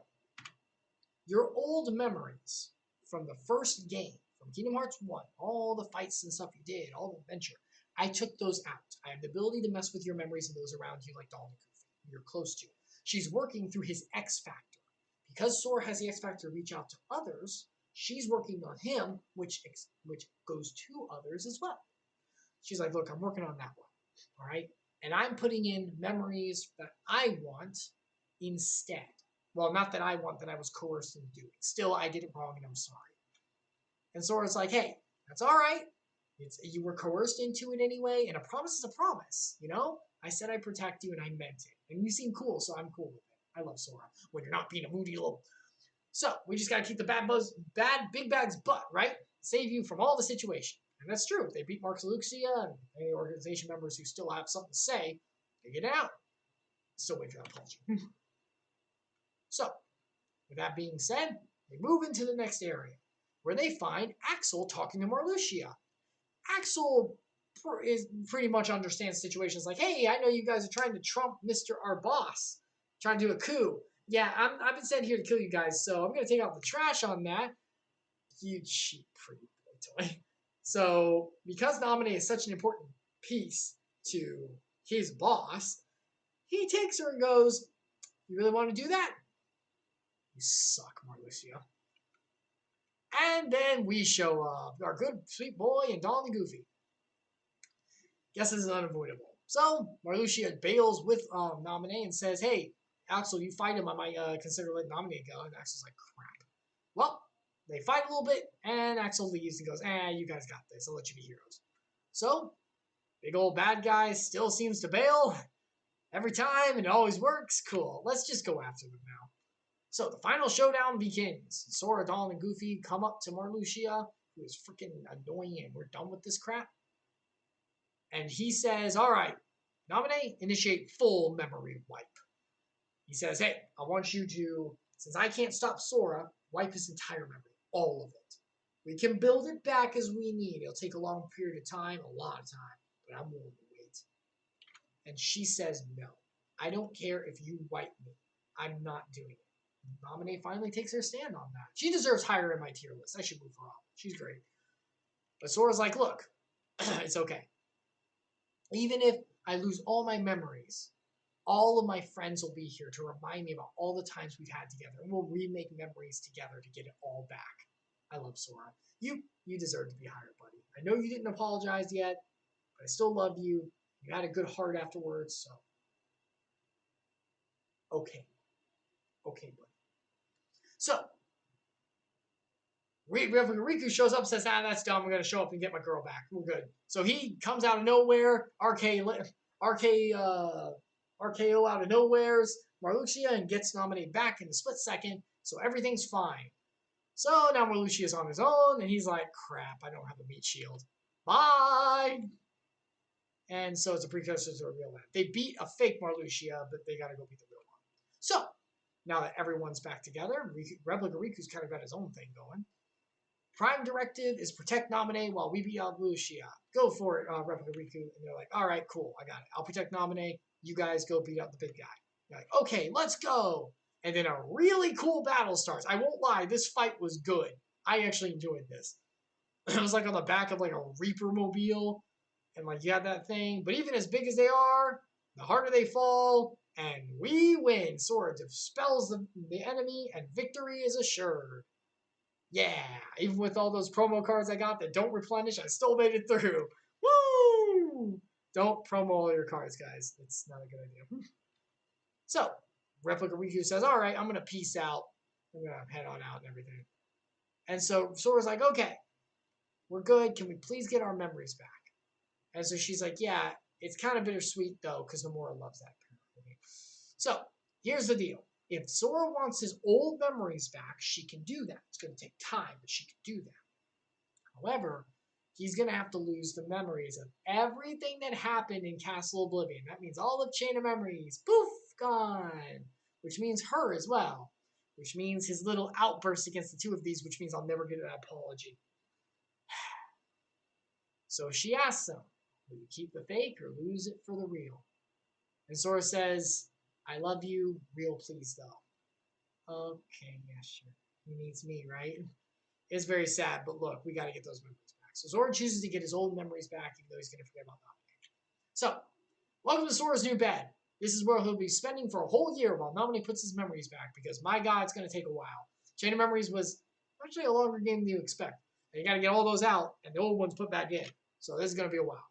[SPEAKER 1] your old memories from the first game, from Kingdom Hearts 1, all the fights and stuff you did, all the adventure, I took those out. I have the ability to mess with your memories and those around you like Dawn and Goofy, you're close to. She's working through his X Factor. Because Sora has the X Factor to reach out to others, she's working on him, which goes to others as well. She's like, look, I'm working on that one, all right? And I'm putting in memories that I want instead. Well, not that I want, that I was coerced into doing. Still, I did it wrong, and I'm sorry. And Sora's like, hey, that's all right. You were coerced into it anyway, and a promise is a promise, you know? I said I'd protect you, and I meant it. And you seem cool, so I'm cool with it. I love Sora when you're not being a moody little... So, we just gotta keep the big bad's butt, right? Save you from all the situation. And that's true. If they beat Mark Luxia and any organization members who still have something to say, they get out. Still wait for that apology. So, with that being said, they move into the next area, where they find Axel talking to Marluxia. Axel pretty much understands situations like, hey, I know you guys are trying to trump Mr. Our boss, trying to do a coup. Yeah, I've been sent here to kill you guys, so I'm going to take out the trash on that. You cheap pretty boy toy. So, because Naminé is such an important piece to his boss, he takes her and goes, "You really want to do that? You suck, Marluxia." And then we show up, our good sweet boy and Donald and Goofy. Guess this is unavoidable. So Marluxia bails with Naminé and says, "Hey, Axel, you fight him. I might consider letting Naminé go." And Axel's like, "Crap." Well, they fight a little bit, and Axel leaves and goes, "You guys got this. I'll let you be heroes." So, big old bad guy still seems to bail every time, and it always works. Cool. Let's just go after them now. So, the final showdown begins. Sora, Donald, and Goofy come up to Marluxia, who is freaking annoying, and we're done with this crap. And he says, "All right, Naminé, initiate full memory wipe." He says, "Hey, I want you to, since I can't stop Sora, wipe his entire memory, all of it. We can build it back as we need. It'll take a long period of time, a lot of time, but I'm willing to wait." And she says, "No, I don't care if you wipe me. I'm not doing it." Naminé finally takes her stand on that. She deserves higher in my tier list. I should move her up. She's great. But Sora's like, "Look, it's okay. Even if I lose all my memories, all of my friends will be here to remind me about all the times we've had together, and we'll remake memories together to get it all back. I love Sora. You deserve to be higher, buddy. I know you didn't apologize yet, but I still love you. You had a good heart afterwards, so okay, buddy." So Riku shows up and says, "That's dumb. I'm going to show up and get my girl back. We're good." So he comes out of nowhere, RKO out of nowheres Marluxia, and gets Naminé back in a split second, so everything's fine. So now Marluxia's on his own, and he's like, "Crap, I don't have a meat shield. Bye!" And so it's a precursor to a real one. They beat a fake Marluxia, but they gotta go beat the real one. So, now that everyone's back together, Replica Riku's kind of got his own thing going. Prime directive is protect Naminé while we beat out Marluxia. Go for it, Replica Riku. And they're like, "All right, cool, I got it. I'll protect Naminé. You guys go beat out the big guy." They're like, "Okay, let's go." And then a really cool battle starts. I won't lie, this fight was good. I actually enjoyed this. It was like on the back of like a Reaper mobile, and like you had that thing. But even as big as they are, the harder they fall, and we win. Sora dispels the enemy, and victory is assured. Yeah, even with all those promo cards I got that don't replenish, I still made it through. Woo! Don't promo all your cards, guys. It's not a good idea. So, Replica Riku says, "All right, I'm going to peace out. I'm going to head on out and everything." And so Sora's like, "Okay, we're good. Can we please get our memories back?" And so she's like, "Yeah, it's kind of bittersweet, though, because Nomura loves that." So, here's the deal. If Sora wants his old memories back, she can do that. It's going to take time, but she can do that. However, he's going to have to lose the memories of everything that happened in Castle Oblivion. That means all of Chain of Memories, poof, gone. Which means her as well. Which means his little outburst against the two of these, which means I'll never get an apology. So she asks him, "Will you keep the fake or lose it for the real?" And Sora says, "I love you, real please though." Okay, yeah, sure. He needs me, right? It's very sad, but look, we got to get those memories back. So Sora chooses to get his old memories back, even though he's going to forget about Naminé. So, welcome to Sora's new bed. This is where he'll be spending for a whole year while Naminé puts his memories back, because my God, it's going to take a while. Chain of Memories was actually a longer game than you expect. And you got to get all those out and the old ones put back in. So this is going to be a while.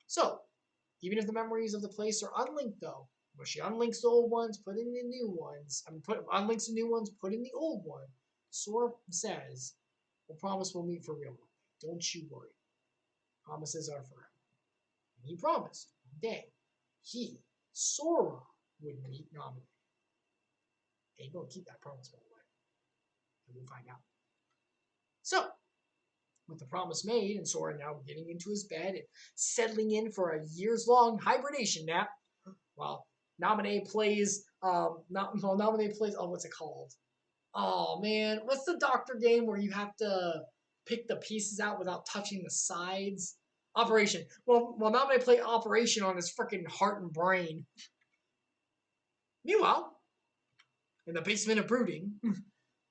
[SPEAKER 1] So, even if the memories of the place are unlinked, though, where she unlinks the old ones, put in the new ones, unlinks the new ones, put in the old one, Sora says, "We'll promise we'll meet for real one day. Don't you worry. Promises are forever." And he promised one day he, Sora, would meet Naminé. And he's going to keep that promise, by the way. And we'll find out. So, with the promise made, and Sora now getting into his bed and settling in for a years-long hibernation nap, while Naminé plays, what's it called? Oh, man, what's the doctor game where you have to pick the pieces out without touching the sides? Operation. Well, Naminé play Operation on his freaking heart and brain. Meanwhile, in the basement of Brooding,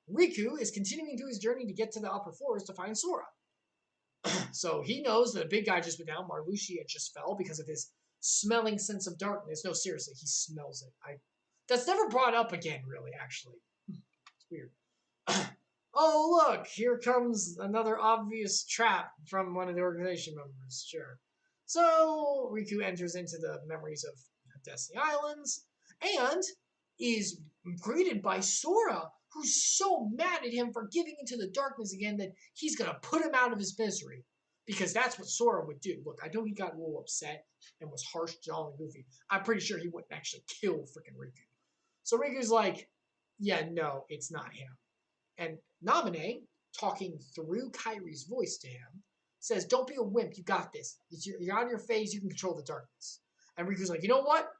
[SPEAKER 1] Riku is continuing through his journey to get to the upper floors to find Sora. So he knows that a big guy just went down. Marluxia just fell because of his smelling sense of darkness. No, seriously, he smells it. That's never brought up again, really, actually. It's weird. Oh, look, here comes another obvious trap from one of the organization members. Sure. So, Riku enters into the memories of Destiny Islands and is greeted by Sora, who's so mad at him for giving into the darkness again that he's going to put him out of his misery. Because that's what Sora would do. Look, I know he got a little upset and was harsh to Jolly and Goofy. I'm pretty sure he wouldn't actually kill freaking Riku. So Riku's like, yeah, no, it's not him. And Naminé, talking through Kairi's voice to him, says, don't be a wimp, you got this. You're on your phase, you can control the darkness. And Riku's like, you know what?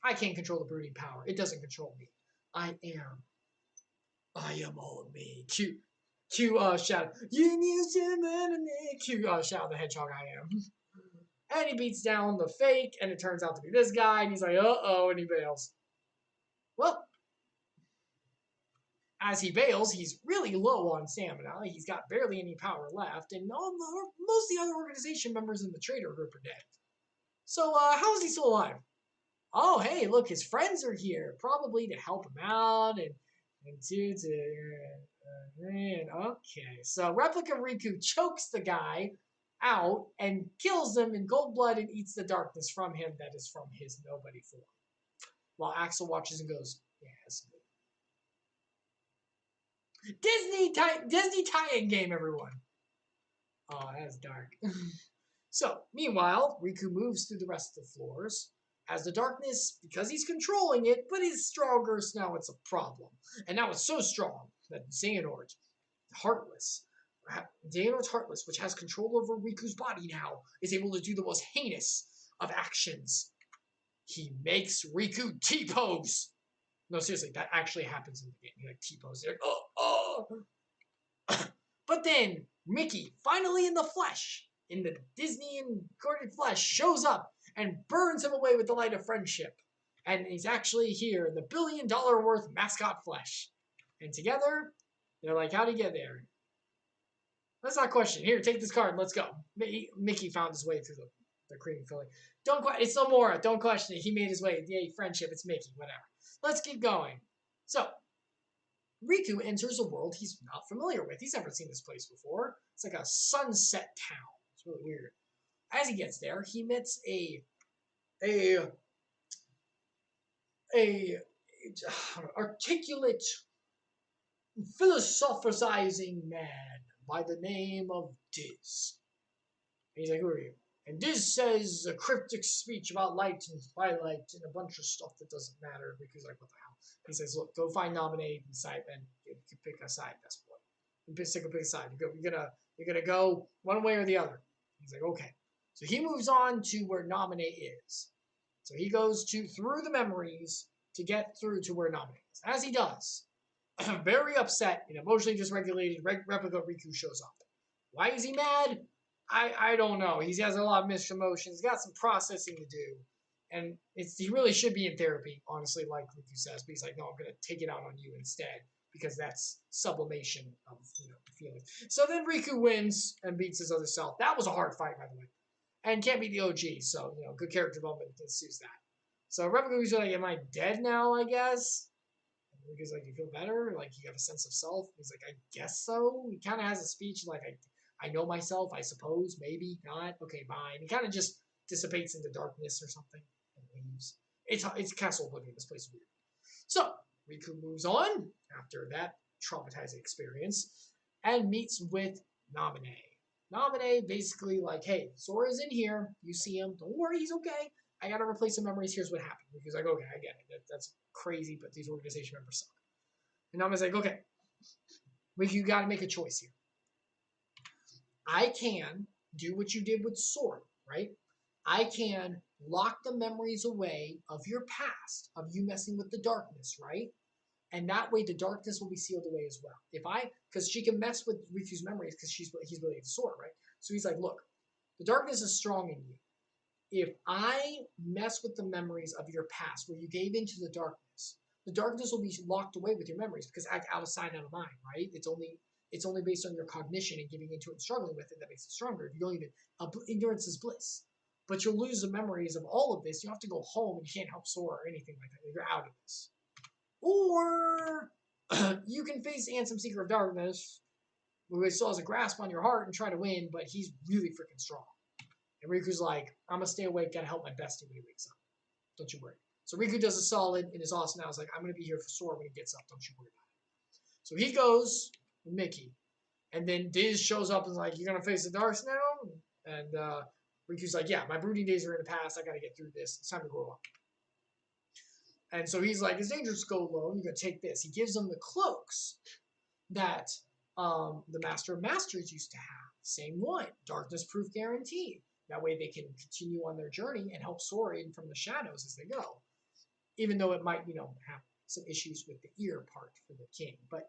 [SPEAKER 1] I can't control the brooding power. It doesn't control me. I am all of me. Cute Shadow. You need to cute Shadow the Hedgehog I am. And he beats down the fake, and it turns out to be this guy, and he's like, uh-oh, and he bails. Well, as he bails, he's really low on stamina. He's got barely any power left, and most of the other organization members in the trader group are dead. So, how is he still alive? Oh, hey, look, his friends are here, probably to help him out, and okay. So, Replica Riku chokes the guy out and kills him in cold blood and eats the darkness from him that is from his nobody form. While Axel watches and goes, yeah, that's good. Disney tie-in game, everyone. Oh, that's dark. So, meanwhile, Riku moves through the rest of the floors. As the darkness, because he's controlling it, but is stronger, so now it's a problem. And now it's so strong that Xehanort, Heartless, which has control over Riku's body now, is able to do the most heinous of actions. He makes Riku T-pose. No, seriously, that actually happens in the game. He like T-pose. Like, oh. But then Mickey, finally in the flesh, in the Disney encoded flesh, shows up and burns him away with the light of friendship. And he's actually here in the $1 billion worth mascot flesh. And together, they're like, how'd he get there? Let's not question. Here, take this card and let's go. Mickey found his way through the cream filling. It's Nomura. Don't question it. He made his way. Yay, friendship. It's Mickey. Whatever. Let's keep going. So, Riku enters a world he's not familiar with. He's never seen this place before. It's like a sunset town. It's really weird. As he gets there, he meets a articulate, philosophizing man by the name of Diz. And he's like, who are you? And Diz says a cryptic speech about light and twilight and a bunch of stuff that doesn't matter. Because like, what the hell? He says, look, go find Nominate and side, and you can pick a side, best boy. You pick a side. You're gonna go one way or the other. He's like, okay. So he moves on to where Nominate is. So he goes through the memories to get through to where Nominate is. As he does, very upset and emotionally dysregulated, Replica Riku shows up. Why is he mad? I don't know. He has a lot of mixed emotions. He's got some processing to do. And he really should be in therapy, honestly, like Riku says. But he's like, no, I'm going to take it out on you instead. Because that's sublimation of feelings. So then Riku wins and beats his other self. That was a hard fight, by the way. And can't beat the OG. So, good character development ensues that. So Replika's like, am I dead now, I guess? And Riku's like, you feel better? Like, you have a sense of self? He's like, I guess so. He kind of has a speech like, I know myself, I suppose, maybe, not. Okay, bye. And he kind of just dissipates into darkness or something and leaves. It's Castle Oblivion. This place is weird. So, Riku moves on after that traumatizing experience and meets with Naminé. Naminé basically like, hey, Sora's in here. You see him. Don't worry, he's okay. I gotta replace some memories. Here's what happened. Riku's like, okay, I get it. That's crazy, but these organization members suck. And Naminé's like, okay, Riku, you gotta make a choice here. I can do what you did with Sora, right? I can lock the memories away of your past, of you messing with the darkness, right? And that way the darkness will be sealed away as well. Because she can mess with Riku's memories because he's related to Sora, right? So he's like, look, the darkness is strong in you. If I mess with the memories of your past where you gave into the darkness will be locked away with your memories because out of sight, out of mind, right? It's only based on your cognition and giving into it and struggling with it that makes it stronger. If you don't even, ignorance is bliss. but you'll lose the memories of all of this. You have to go home and you can't help Sora or anything like that. You're out of this. Or you can face Ansem, Seeker of Darkness, who still has a grasp on your heart and try to win, but he's really freaking strong. And Riku's like, I'm gonna stay awake, gotta help my bestie when he wakes up. Don't you worry. So Riku does a solid and is awesome now. He's like, I'm gonna be here for Sora when he gets up, don't you worry about it. So he goes with Mickey. And then Diz shows up and is like, you're gonna face the darks now? And Riku's like, yeah, my brooding days are in the past, I gotta get through this. It's time to grow up. And so he's like, it's dangerous to go alone, you're gonna take this. He gives them the cloaks that the Master of Masters used to have. Same one, darkness proof guarantee. That way they can continue on their journey and help Sora in from the shadows as they go. Even though it might, have some issues with the ear part for the king. But,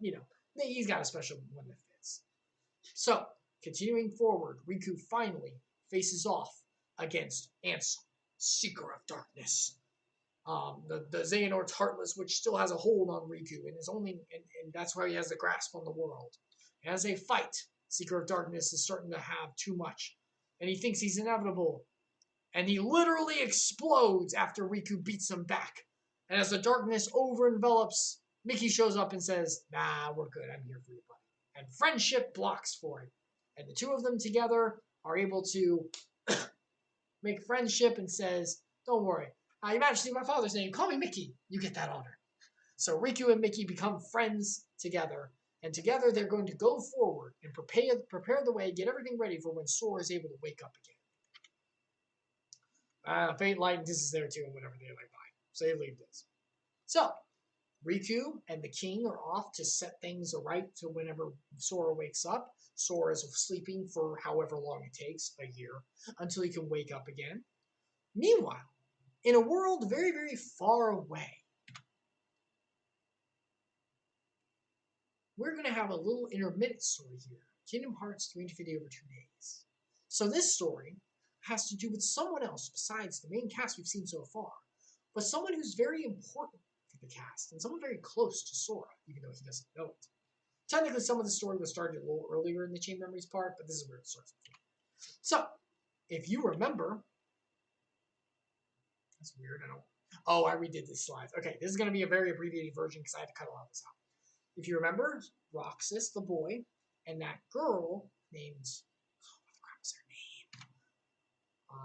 [SPEAKER 1] he's got a special one that fits. So, continuing forward, Riku finally faces off against Ansem, Seeker of Darkness. The Xehanort's Heartless, which still has a hold on Riku, and that's why he has the grasp on the world. As they fight, Seeker of Darkness is starting to have too much, and he thinks he's inevitable, and he literally explodes after Riku beats him back. And as the darkness over-envelops, Mickey shows up and says, nah, we're good, I'm here for you, buddy. And friendship blocks for it. And the two of them together are able to make friendship and says, don't worry, Your Majesty, my father's name, call me Mickey. You get that honor. So Riku and Mickey become friends together, and together they're going to go forward and prepare the way, get everything ready for when Sora is able to wake up again. Fate, Light, and Diz is there too, and whatever they like by. So they leave this. So, Riku and the king are off to set things right to whenever Sora wakes up. Sora is sleeping for however long it takes, a year, until he can wake up again. Meanwhile, in a world very, very far away, we're going to have a little intermittent story here. Kingdom Hearts 350 over 2 days. So this story has to do with someone else besides the main cast we've seen so far, but someone who's very important for the cast, and someone very close to Sora, even though he doesn't know it. Technically, some of the story was started a little earlier in the Chain Memories part, but this is where it starts. So, if you remember, that's weird, I redid these slides. Okay, this is going to be a very abbreviated version because I had to cut a lot of this out. If you remember, Roxas, the boy, and that girl named, what the crap was her name?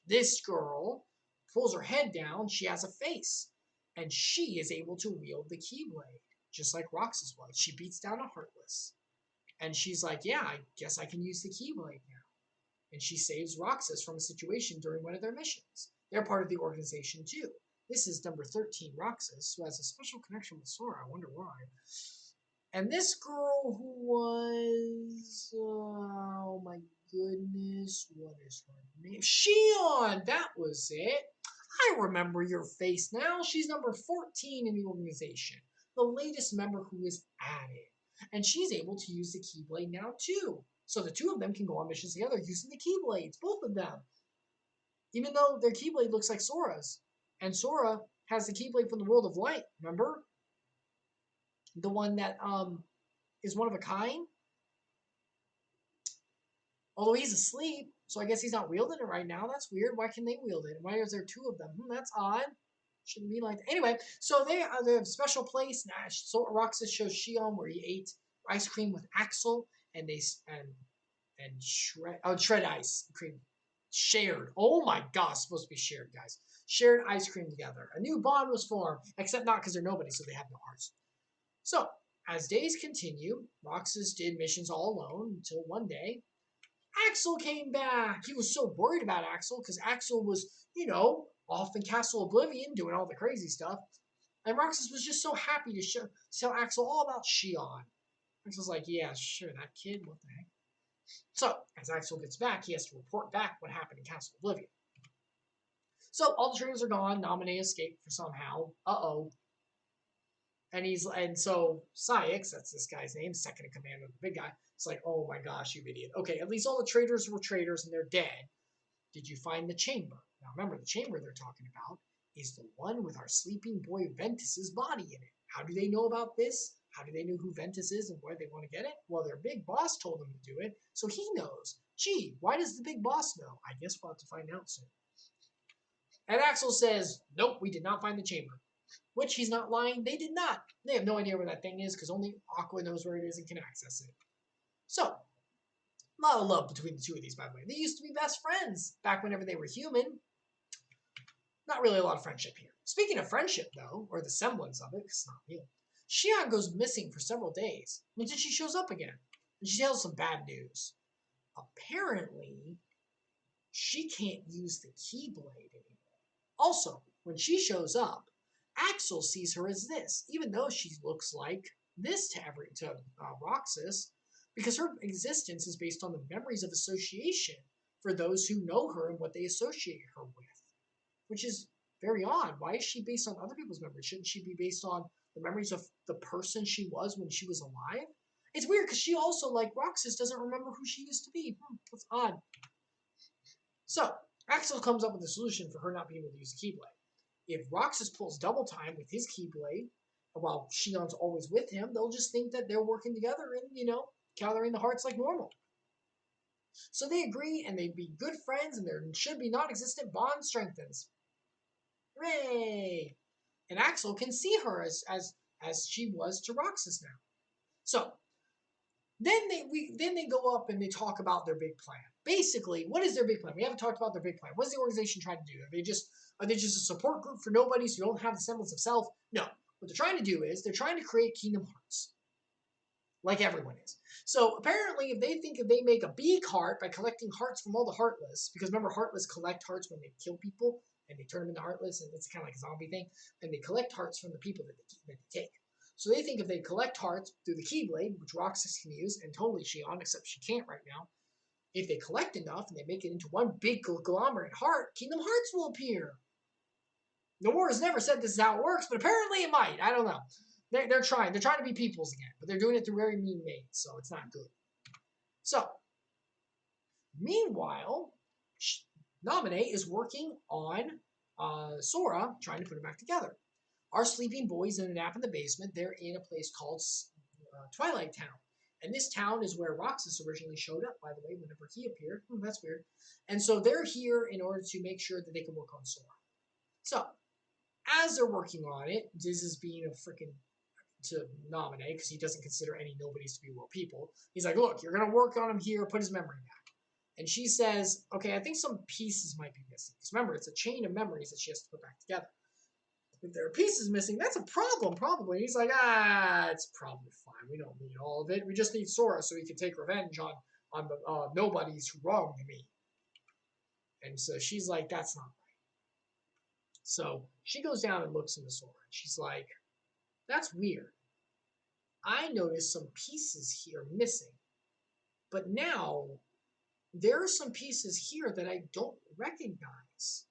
[SPEAKER 1] This girl pulls her head down, she has a face, and she is able to wield the Keyblade, just like Roxas was. She beats down a Heartless, and she's like, yeah, I guess I can use the Keyblade now. And she saves Roxas from a situation during one of their missions. They're part of the organization too. This is number 13, Roxas, who has a special connection with Sora. I wonder why. And this girl who was, oh my goodness, what is her name? Shion! That was it. I remember your face now. She's number 14 in the organization. The latest member who is added. And she's able to use the Keyblade now too. So the two of them can go on missions together using the Keyblades, both of them. Even though their Keyblade looks like Sora's. And Sora has the Keyblade from the World of Light, remember? The one that is one of a kind. Although he's asleep, so I guess he's not wielding it right now. That's weird. Why can they wield it? Why is there two of them? That's odd. Shouldn't be like that. Anyway, so they have a special place. So Roxas shows Shion where he ate ice cream with Axel, and shred ice cream. Shared. Oh my gosh, it's supposed to be shared, guys. Shared ice cream together. A new bond was formed, except not because they're nobody, so they have no hearts. So, as days continue, Roxas did missions all alone until one day, Axel came back. He was so worried about Axel because Axel was, off in Castle Oblivion doing all the crazy stuff. And Roxas was just so happy to tell Axel all about Shion. Axel's like, yeah, sure, that kid, what the heck? So, as Axel gets back, he has to report back what happened in Castle Oblivion. So, all the traitors are gone. Naminé escaped for somehow. Uh-oh. And so, Saïx, that's this guy's name, second in command of the big guy, it's like, oh my gosh, you idiot. Okay, at least all the traitors were traitors and they're dead. Did you find the chamber? Now, remember, the chamber they're talking about is the one with our sleeping boy Ventus's body in it. How do they know about this? How do they know who Ventus is and where they want to get it? Well, their big boss told them to do it, so he knows. Gee, why does the big boss know? I guess we'll have to find out soon. And Axel says, nope, we did not find the chamber. Which he's not lying, they did not. They have no idea where that thing is because only Aqua knows where it is and can access it. So, a lot of love between the two of these, by the way. They used to be best friends back whenever they were human. Not really a lot of friendship here. Speaking of friendship, though, or the semblance of it, because it's not real, Xion goes missing for several days until she shows up again. And she tells some bad news. Apparently, she can't use the Keyblade anymore. Also, when she shows up, Axel sees her as this, even though she looks like this to Roxas, because her existence is based on the memories of association for those who know her and what they associate her with, which is very odd. Why is she based on other people's memories? Shouldn't she be based on the memories of the person she was when she was alive? It's weird because she also, like Roxas, doesn't remember who she used to be. That's odd. So, Axel comes up with a solution for her not being able to use the Keyblade. If Roxas pulls double time with his Keyblade, while Xion's always with him, they'll just think that they're working together and, gathering the hearts like normal. So they agree, and they'd be good friends, and their should be non-existent bond strengthens. Hooray! And Axel can see her as she was to Roxas now. So then they go up and they talk about their big plan. Basically, what is their big plan? We haven't talked about their big plan. What is the organization trying to do? Are they just a support group for nobodies who don't have the semblance of self? No. What they're trying to do is they're trying to create Kingdom Hearts. Like everyone is. So apparently, if they make a big heart by collecting hearts from all the Heartless, because remember, Heartless collect hearts when they kill people, and they turn them into Heartless, and it's kind of like a zombie thing, and they collect hearts from the people that they take. So they think if they collect hearts through the Keyblade, which Roxas can use, and totally Xion, except she can't right now, if they collect enough and they make it into one big conglomerate heart, Kingdom Hearts will appear. Nomora's never said this is how it works, but apparently it might. I don't know. They're trying. They're trying to be peoples again, but they're doing it through very mean means, so it's not good. So, meanwhile, Naminé is working on Sora, trying to put it back together. Our sleeping boy's in a nap in the basement. They're in a place called Twilight Town. And this town is where Roxas originally showed up, by the way, whenever he appeared. That's weird. And so they're here in order to make sure that they can work on Sora. So, as they're working on it, Diz is being a freaking to Naminé, because he doesn't consider any nobodies to be real people. He's like, look, you're going to work on him here, put his memory back. And she says, okay, I think some pieces might be missing. Because remember, it's a chain of memories that she has to put back together. If there are pieces missing, that's a problem, probably. He's like, it's probably fine. We don't need all of it. We just need Sora so he can take revenge on the nobodies who wronged me. And so she's like, that's not right. So she goes down and looks into Sora. She's like, that's weird. I noticed some pieces here missing. But now, there are some pieces here that I don't recognize.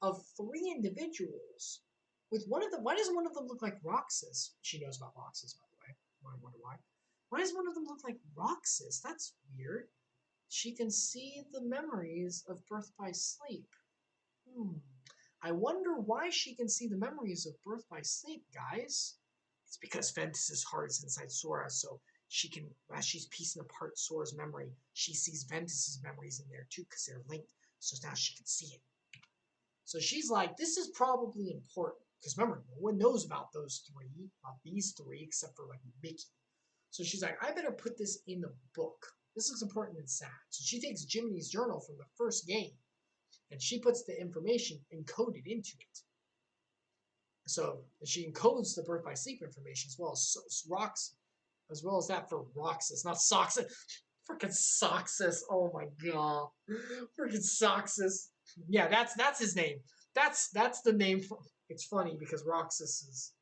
[SPEAKER 1] Of 3 individuals. With one of them, why does one of them look like Roxas? She knows about Roxas, by the way. I wonder why. Why does one of them look like Roxas? That's weird. She can see the memories of Birth by Sleep. I wonder why she can see the memories of Birth by Sleep, guys. It's because Ventus's heart is inside Sora, so she can, as she's piecing apart Sora's memory, she sees Ventus's memories in there too, because they're linked, so now she can see it. So she's like, this is probably important. Because remember, no one knows about these three, except for like Mickey. So she's like, I better put this in the book. This looks important and sad. So she takes Jiminy's journal from the first game, and she puts the information encoded into it. So she encodes the Birth by Sleep information as well as that for Roxas, not Soxus. Freaking Soxus. Oh my god. Freaking Soxus. Yeah, that's his name. That's the name for. It's funny because Roxas is.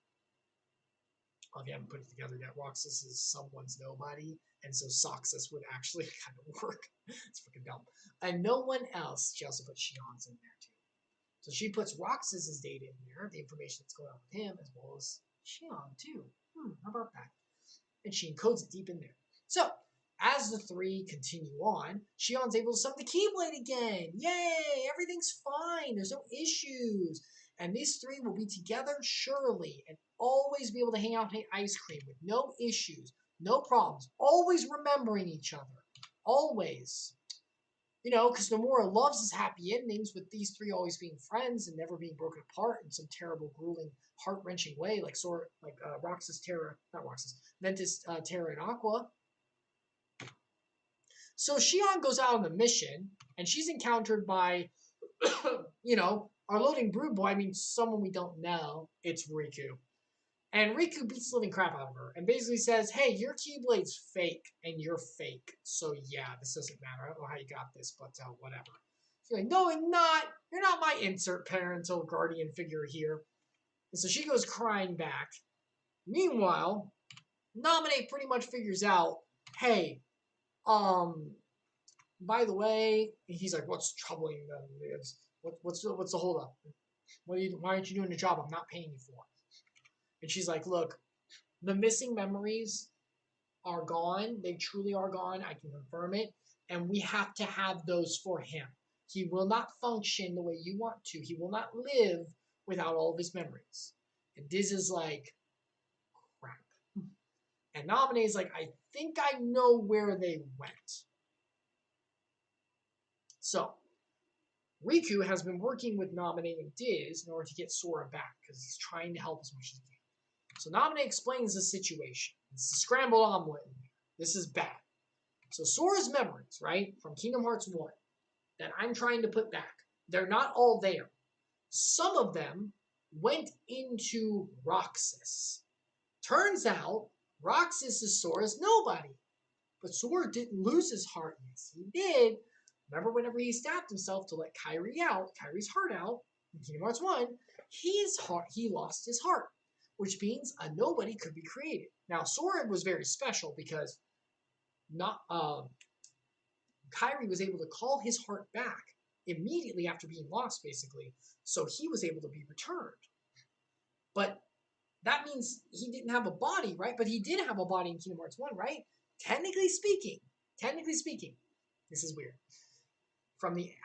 [SPEAKER 1] Well, if you haven't put it together yet, Roxas is someone's nobody, and so Soxus would actually kind of work. It's freaking dumb. And no one else. She also put Xion's in there too. So she puts Roxas's data in there, the information that's going on with him, as well as Xion too. How about that? And she encodes it deep in there. So, as the 3 continue on, Xion's able to summon the Keyblade again. Yay! Everything's fine. There's no issues. And these 3 will be together surely. And always be able to hang out and eat ice cream with no issues, no problems, always remembering each other. Always. You know, because Nomura loves his happy endings with these three always being friends and never being broken apart in some terrible, grueling, heart-wrenching way, like Roxas, Terra, not Roxas, Ventus, Terra, and Aqua. So Shion goes out on a mission, and she's encountered by, you know, our loading brood boy. I mean, someone we don't know. It's Riku. And Riku beats the living crap out of her and basically says, hey, your Keyblade's fake, and you're fake. So yeah, this doesn't matter. I don't know how you got this, but whatever. She's like, no, I'm not. You're not my insert parental guardian figure here. And so she goes crying back. Meanwhile, Nominate pretty much figures out, hey, by the way, he's like, what's troubling them? What's the holdup? Why aren't you doing the job I'm not paying you for? And she's like, look, the missing memories are gone. They truly are gone. I can confirm it. And we have to have those for him. He will not function the way you want to. He will not live without all of his memories. And Diz is like, crap. And Naminé is like, I think I know where they went. So, Riku has been working with Naminé and Diz in order to get Sora back, because he's trying to help as much as he can. So Naminé explains the situation. It's a scrambled omelet in there. This is bad. So Sora's memories, right, from Kingdom Hearts 1, that I'm trying to put back, they're not all there. Some of them went into Roxas. Turns out, Roxas is Sora's nobody. But Sora didn't lose his heart. Yes, he did. Remember whenever he stabbed himself to let Kyrie's heart out, in Kingdom Hearts 1, he lost his heart, which means a nobody could be created. Now, Sora was very special because Kyrie was able to call his heart back immediately after being lost, basically, so he was able to be returned. But that means he didn't have a body, right? But he did have a body in Kingdom Hearts 1, right? Technically speaking, this is weird.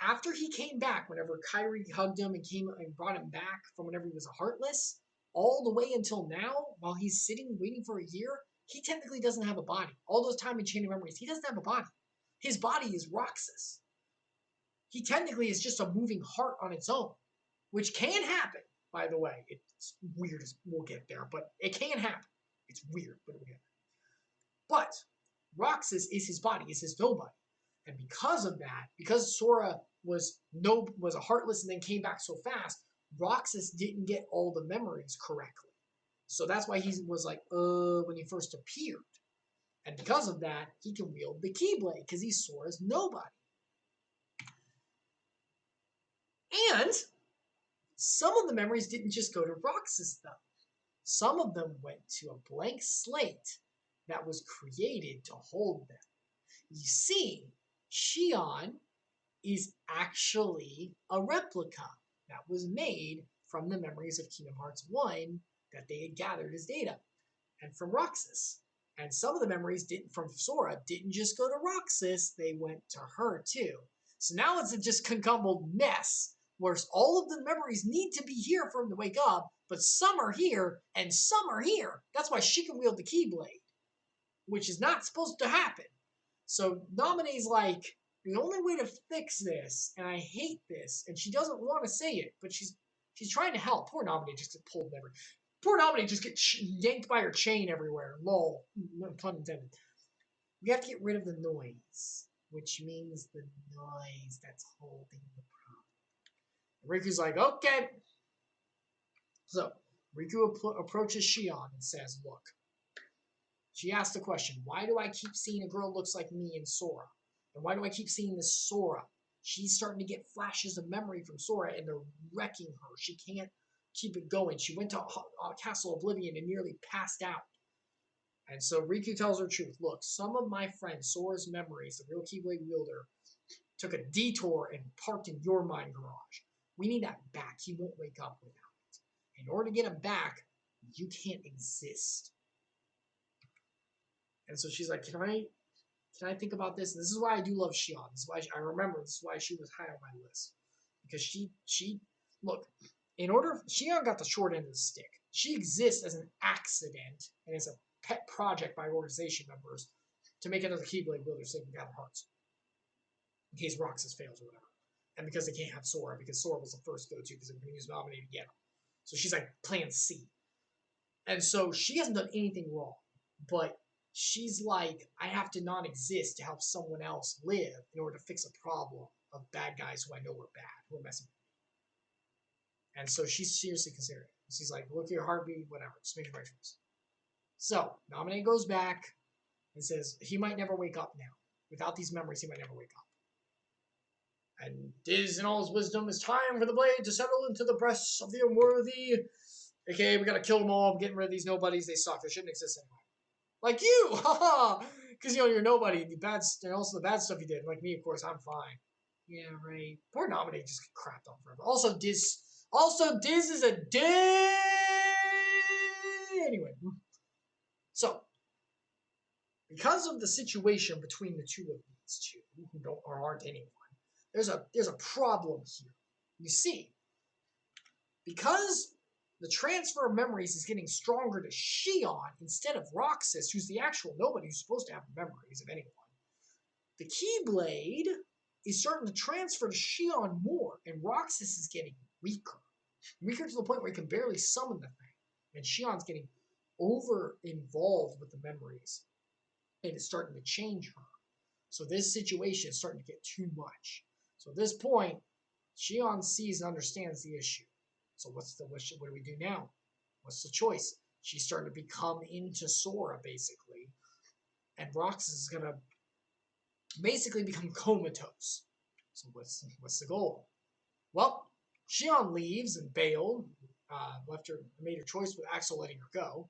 [SPEAKER 1] After he came back, whenever Kyrie hugged him and brought him back from whenever he was a Heartless, all the way until now, while he's sitting waiting for a year, he technically doesn't have a body. All those time in Chain of Memories, he doesn't have a body. His body is Roxas. He technically is just a moving heart on its own, which can happen, by the way. It's weird, we'll get there, but it can happen. It's weird, but we'll get there. But Roxas is his body, is his nobody. And because of that, because Sora was a Heartless and then came back so fast, Roxas didn't get all the memories correctly. So that's why he was like, when he first appeared. And because of that, he can wield the Keyblade, because he's Sora's nobody. And some of the memories didn't just go to Roxas, though. Some of them went to a blank slate that was created to hold them. You see, Shion is actually a replica that was made from the memories of Kingdom Hearts 1 that they had gathered as data, and from Roxas. And some of the memories from Sora didn't just go to Roxas, they went to her too. So now it's a just concumbled mess, where all of the memories need to be here for him to wake up, but some are here, and some are here. That's why she can wield the Keyblade, which is not supposed to happen. So Nominé's like, the only way to fix this, and I hate this, and she doesn't want to say it, but she's trying to help. Poor Nominé just gets pulled everywhere. Poor Nominé just gets yanked by her chain everywhere. Lol. No pun intended. We have to get rid of the noise, which means the noise that's holding the problem. Riku's like, okay. So Riku approaches Shion and says, look. She asked the question, why do I keep seeing a girl looks like me in Sora? And why do I keep seeing this Sora? She's starting to get flashes of memory from Sora, and they're wrecking her. She can't keep it going. She went to Castle Oblivion and nearly passed out. And so Riku tells her the truth. Look, some of my friends, Sora's memories, the real Keyblade wielder, took a detour and parked in your mind garage. We need that back. He won't wake up without it. In order to get him back, you can't exist. And so she's like, can I think about this? And this is why I do love Shion. This is why I remember. This is why she was high on my list, because she look, Shion got the short end of the stick. She exists as an accident and is a pet project by organization members to make another Keyblade wielder so they can gather hearts in case Roxas fails or whatever. And because they can't have Sora, because Sora was the first go-to because they were going to use Nominee to get him. So she's like plan C. And so she hasn't done anything wrong, but she's like, I have to not exist to help someone else live in order to fix a problem of bad guys who I know are bad, who are messing with me. And so she's seriously considering it. She's like, look at your heartbeat, whatever, just make the right choice. So Nominee goes back and says he might never wake up now. Without these memories, he might never wake up. And Diz, in all his wisdom, it's time for the blade to settle into the breasts of the unworthy. Okay, we gotta kill them all. I'm getting rid of these nobodies. They suck. They shouldn't exist anymore. Like you, haha. Because you're nobody. The bad, and also the bad stuff you did. Like me, of course, I'm fine. Yeah, right. Poor Nominee just get crapped on forever. Also, Diz is a dick. Anyway, so because of the situation between the two of these two, who don't or aren't anyone, there's a problem here. You see, because the transfer of memories is getting stronger to Shion instead of Roxas, who's the actual nobody who's supposed to have memories of anyone. The Keyblade is starting to transfer to Shion more, and Roxas is getting weaker. Weaker to the point where he can barely summon the thing. And Shion's getting over-involved with the memories. And it's starting to change her. So this situation is starting to get too much. So at this point, Shion sees and understands the issue. So what do we do now? What's the choice? She's starting to become into Sora, basically. And Roxas is going to basically become comatose. So what's the goal? Well, Shion leaves and bailed. Made her choice with Axel letting her go.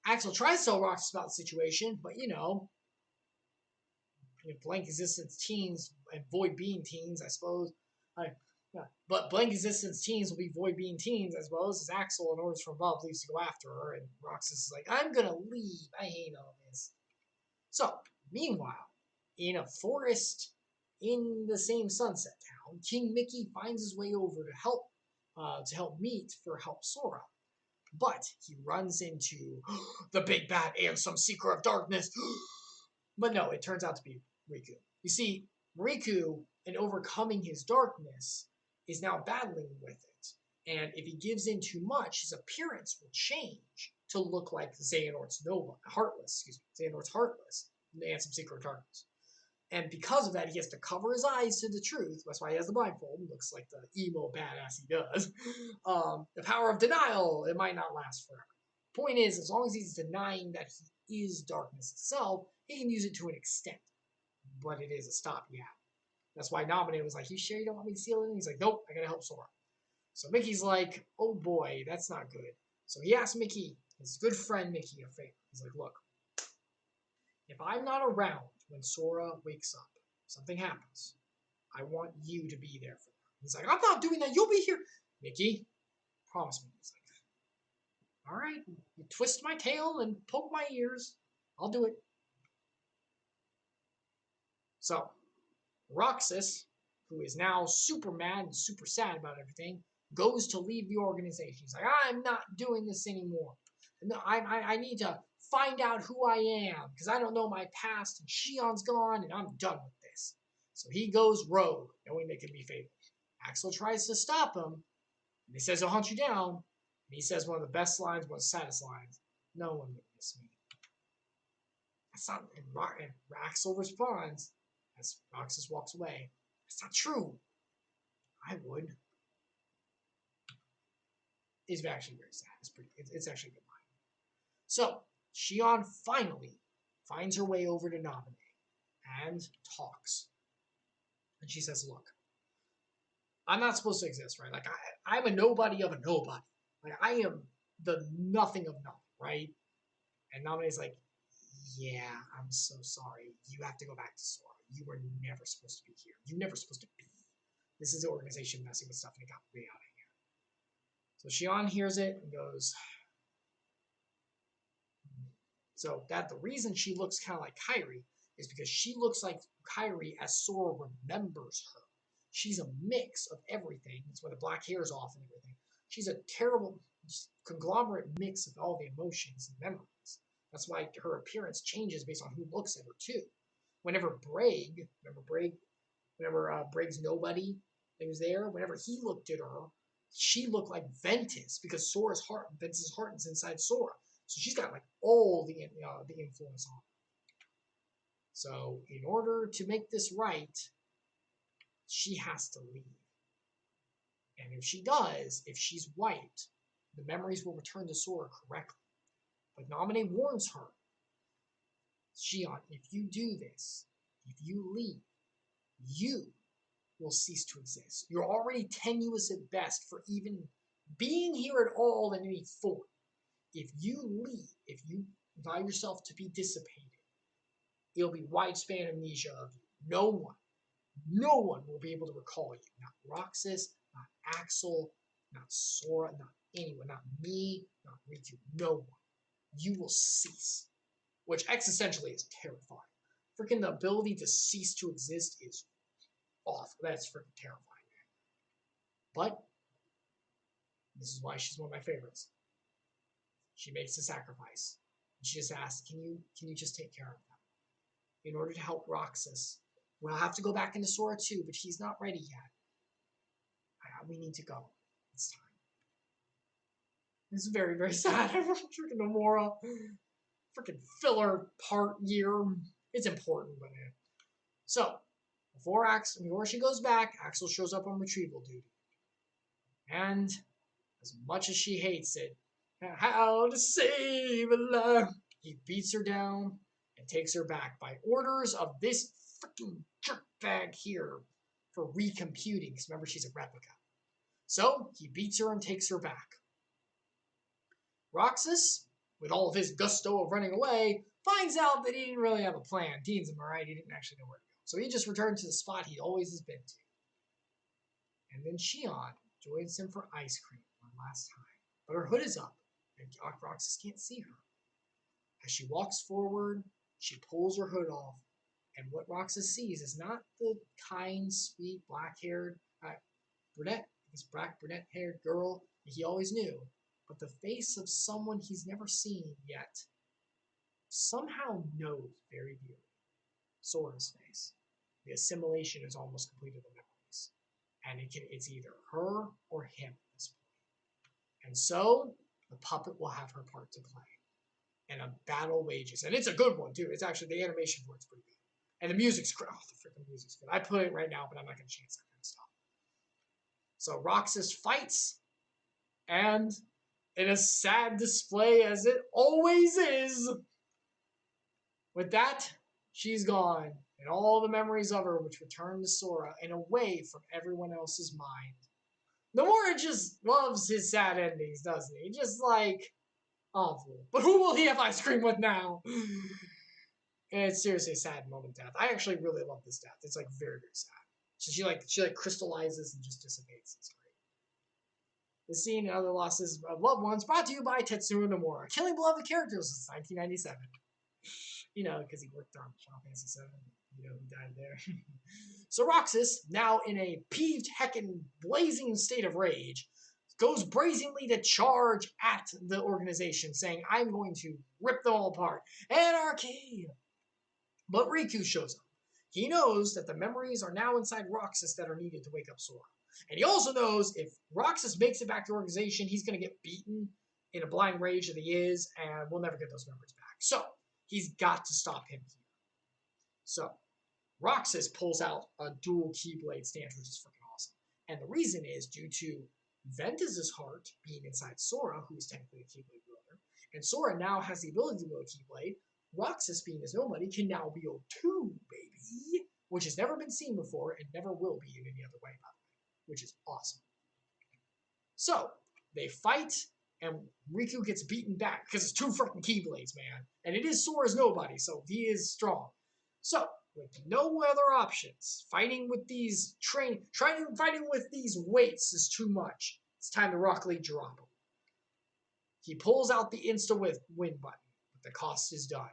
[SPEAKER 1] Axel tries to tell Roxas about the situation, but blank existence teens and void being teens, I suppose. But blank existence teens will be void being teens, I suppose, as Axel, in orders from above, leaves to go after her, and Roxas is like, I'm gonna leave. I hate all this. So, meanwhile, in a forest in the same Sunset Town, King Mickey finds his way over to help Sora. But he runs into the big bad and some seeker of darkness. But no, it turns out to be Riku. You see, Riku, in overcoming his darkness, is now battling with it. And if he gives in too much, his appearance will change to look like Xehanort's Heartless, and some Seeker of Darkness. And because of that, he has to cover his eyes to the truth. That's why he has the blindfold. He looks like the emo badass he does. The power of denial, it might not last forever. Point is, as long as he's denying that he is darkness itself, he can use it to an extent. But it is a stopgap. That's why Nominee was like, you sure you don't want me to seal it? And he's like, nope, I gotta help Sora. So Mickey's like, oh boy, that's not good. So he asks Mickey, his good friend Mickey, a favor. He's like, look, if I'm not around when Sora wakes up, something happens, I want you to be there for them. He's like, I'm not doing that. You'll be here. Mickey, promise me. He's like, all right, you twist my tail and poke my ears. I'll do it. So, Roxas, who is now super mad and super sad about everything, goes to leave the organization. He's like, I'm not doing this anymore. No, I need to find out who I am because I don't know my past and Shion's gone and I'm done with this. So he goes rogue, knowing they can be fatal. Axel tries to stop him and he says he'll hunt you down. And he says one of the best lines, one of the saddest lines, no one would miss me. That's not, and Axel responds as Roxas walks away. That's not true. I would. It's actually very sad. It's actually a good line. So, Shion finally finds her way over to Nominee and talks. And she says, look, I'm not supposed to exist, right? Like, I'm a nobody of a nobody. Like, I am the nothing of nothing, right? And Nominee's like, yeah, I'm so sorry. You have to go back to Sora. You were never supposed to be here. You're never supposed to be. This is the organization messing with stuff and it got me out of here. So Shion hears it and goes, so that the reason she looks kind of like Kairi is because she looks like Kairi as Sora remembers her. She's a mix of everything. That's why the black hair's off and everything. She's a terrible, conglomerate mix of all the emotions and memories. That's why her appearance changes based on who looks at her too. Whenever Bragg's nobody that was there, whenever he looked at her, she looked like Ventus because Ventus's heart is inside Sora. So she's got like all the influence on her. So in order to make this right, she has to leave. And if she does, if she's wiped, the memories will return to Sora correctly. But Naminé warns her, Shion, if you do this, if you leave, you will cease to exist. You're already tenuous at best for even being here at all in any form. If you leave, if you allow yourself to be dissipated, it'll be widespan amnesia of you. No one will be able to recall you. Not Roxas, not Axel, not Sora, not anyone, not me, not Riku. No one. You will cease. Which existentially is terrifying. Freaking the ability to cease to exist is awful. That's freaking terrifying. But this is why she's one of my favorites. She makes a sacrifice. She just asks, can you just take care of them? In order to help Roxas. We'll have to go back into Sora too, but he's not ready yet. We need to go. It's time. This is very, very sad. Freaking Nomura. Freaking filler part year. It's important, but so before she goes back, Axel shows up on retrieval duty. And as much as she hates it, how to save a life, he beats her down and takes her back by orders of this freaking jerkbag here for recomputing. Because remember, she's a replica. So he beats her and takes her back. Roxas, with all of his gusto of running away, finds out that he didn't really have a plan. Dean's him, right? He didn't actually know where to go. So he just returned to the spot he always has been to. And then Shion joins him for ice cream one last time. But her hood is up, and Roxas can't see her. As she walks forward, she pulls her hood off, and what Roxas sees is not the kind, sweet, black-haired brunette-haired girl that he always knew, but the face of someone he's never seen yet somehow knows very dearly. Sora's face. The assimilation is almost completed of the memories. And it's either her or him at this point. And so, the puppet will have her part to play. And a battle wages. And it's a good one, too. It's actually, the animation for it's pretty good. And the music's great. Oh, the freaking music's good. I put it right now, but I'm not going to chance that kind of stuff. So Roxas fights, and in a sad display, as it always is, with that, she's gone. And all the memories of her, which return to Sora, and away from everyone else's mind. Nomura just loves his sad endings, doesn't he? Just like, awful. But who will he have ice cream with now? And it's seriously a sad moment death. I actually really love this death. It's like very, very sad. So she crystallizes and just dissipates. It's great. The scene and other losses of loved ones brought to you by Tetsuya Nomura, killing beloved characters since 1997. You know, because he worked on Final Fantasy VII. You know, he died there. So Roxas, now in a peeved, heckin' blazing state of rage, goes brazenly to charge at the organization, saying, I'm going to rip them all apart. Anarchy! But Riku shows up. He knows that the memories are now inside Roxas that are needed to wake up Sora. And he also knows if Roxas makes it back to the organization, he's going to get beaten in a blind rage that he is, and we'll never get those memories back. So, he's got to stop him here. So, Roxas pulls out a dual Keyblade stance, which is freaking awesome. And the reason is due to Ventus's heart being inside Sora, who is technically a Keyblade wielder, and Sora now has the ability to wield a Keyblade. Roxas, being his nobody, can now wield two, baby, which has never been seen before and never will be in any other way, by the way, which is awesome. So, they fight, and Riku gets beaten back, because it's two freaking Keyblades, man. And it is Sora's nobody, so he is strong. So, with no other options, fighting with these weights is too much. It's time to Rock Lee drop him. He pulls out the insta-win button, but the cost is done.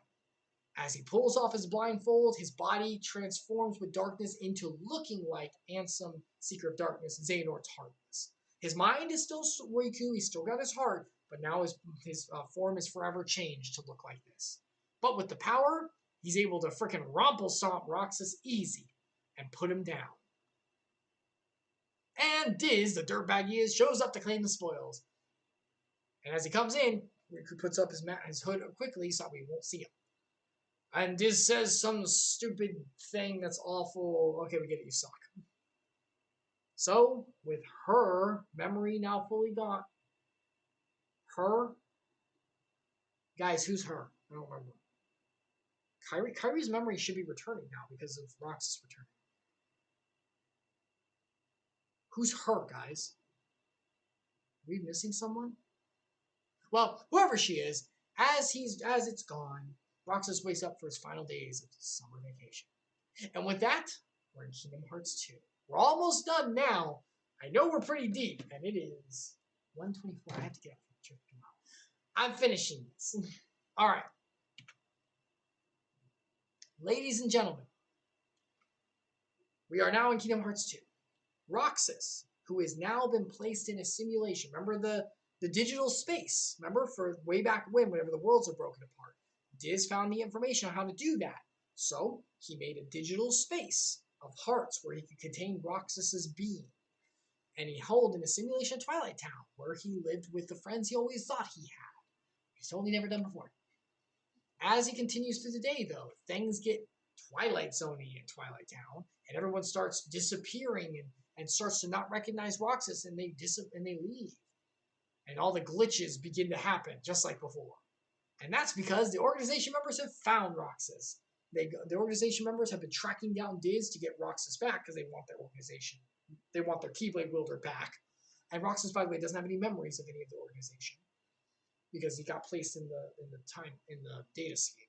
[SPEAKER 1] As he pulls off his blindfold, his body transforms with darkness into looking like Ansem, Seeker of Darkness, Xehanort's Heartless. His mind is still Riku, he's still got his heart, but now his form is forever changed to look like this. But with the power, he's able to frickin' romple stomp Roxas easy and put him down. And Diz, the dirtbag he is, shows up to claim the spoils. And as he comes in, Riku puts up his hood quickly so we won't see him. And Diz says some stupid thing that's awful. Okay, we get it, you suck. So, with her memory now fully gone, guys, who's her? I don't remember. Kyrie's memory should be returning now because of Roxas returning. Who's her, guys? Are we missing someone? Well, whoever she is, as it's gone, Roxas wakes up for his final days of summer vacation. And with that, we're in Kingdom Hearts 2. We're almost done now. I know we're pretty deep, and it is 1:24. I have to get up for the trip tomorrow. I'm finishing this. All right. Ladies and gentlemen, we are now in Kingdom Hearts 2. Roxas, who has now been placed in a simulation. Remember the digital space? Remember for way back whenever the worlds are broken apart? Diz found the information on how to do that. So he made a digital space of hearts where he could contain Roxas's being. And he held in a simulation of Twilight Town where he lived with the friends he always thought he had. He's totally never done before. As he continues through the day, though, things get Twilight Zone-y in Twilight Town, and everyone starts disappearing and starts to not recognize Roxas, and they leave. And all the glitches begin to happen, just like before. And that's because the organization members have found Roxas. The organization members have been tracking down Diz to get Roxas back because they want their organization. They want their Keyblade wielder back. And Roxas, by the way, doesn't have any memories of any of the organization because he got placed in the data scape.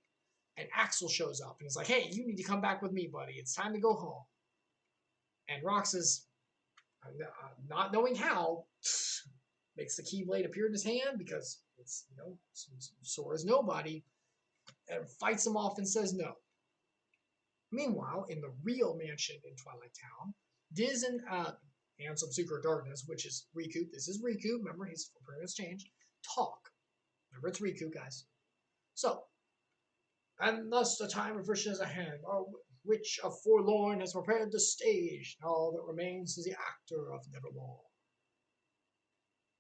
[SPEAKER 1] And Axel shows up and is like, "Hey, you need to come back with me, buddy. It's time to go home." And Roxas, not knowing how, makes the Keyblade appear in his hand because it's, Sora's nobody, and fights him off and says no. Meanwhile, in the real mansion in Twilight Town, Diz and some Secret Darkness, which is Riku. This is Riku. Remember, his appearance changed. Talk. Remember, it's Riku, guys. So, and thus the time of fruition is at hand, which of forlorn has prepared the stage, and all that remains is the actor of Nevermore.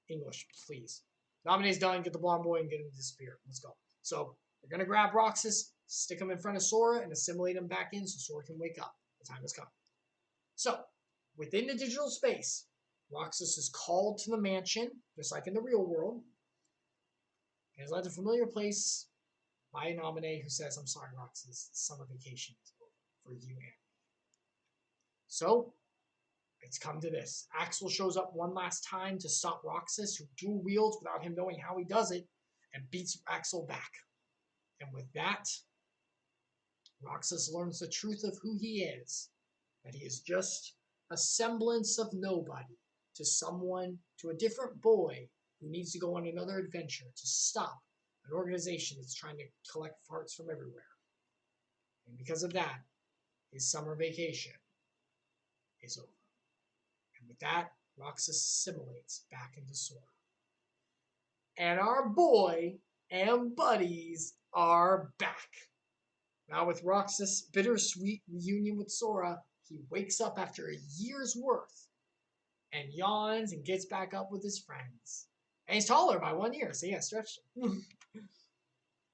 [SPEAKER 1] English, please. Nominee's done. Get the blonde boy and get him to disappear. Let's go. So, they're going to grab Roxas, stick him in front of Sora, and assimilate him back in so Sora can wake up. The time has come. So, within the digital space, Roxas is called to the mansion, just like in the real world, and is led to a familiar place by a nominee who says, "I'm sorry, Roxas, summer vacation is over for you and me." So, it's come to this. Axel shows up one last time to stop Roxas, who dual wields without him knowing how he does it, and beats Axel back. And with that, Roxas learns the truth of who he is, that he is just a semblance of nobody to a different boy who needs to go on another adventure to stop an organization that's trying to collect parts from everywhere. And because of that, his summer vacation is over. And with that, Roxas assimilates back into Sora. And our boy and buddies are back. Now with Roxas' bittersweet reunion with Sora, he wakes up after a year's worth and yawns and gets back up with his friends. And he's taller by 1 year, so yeah, stretched him.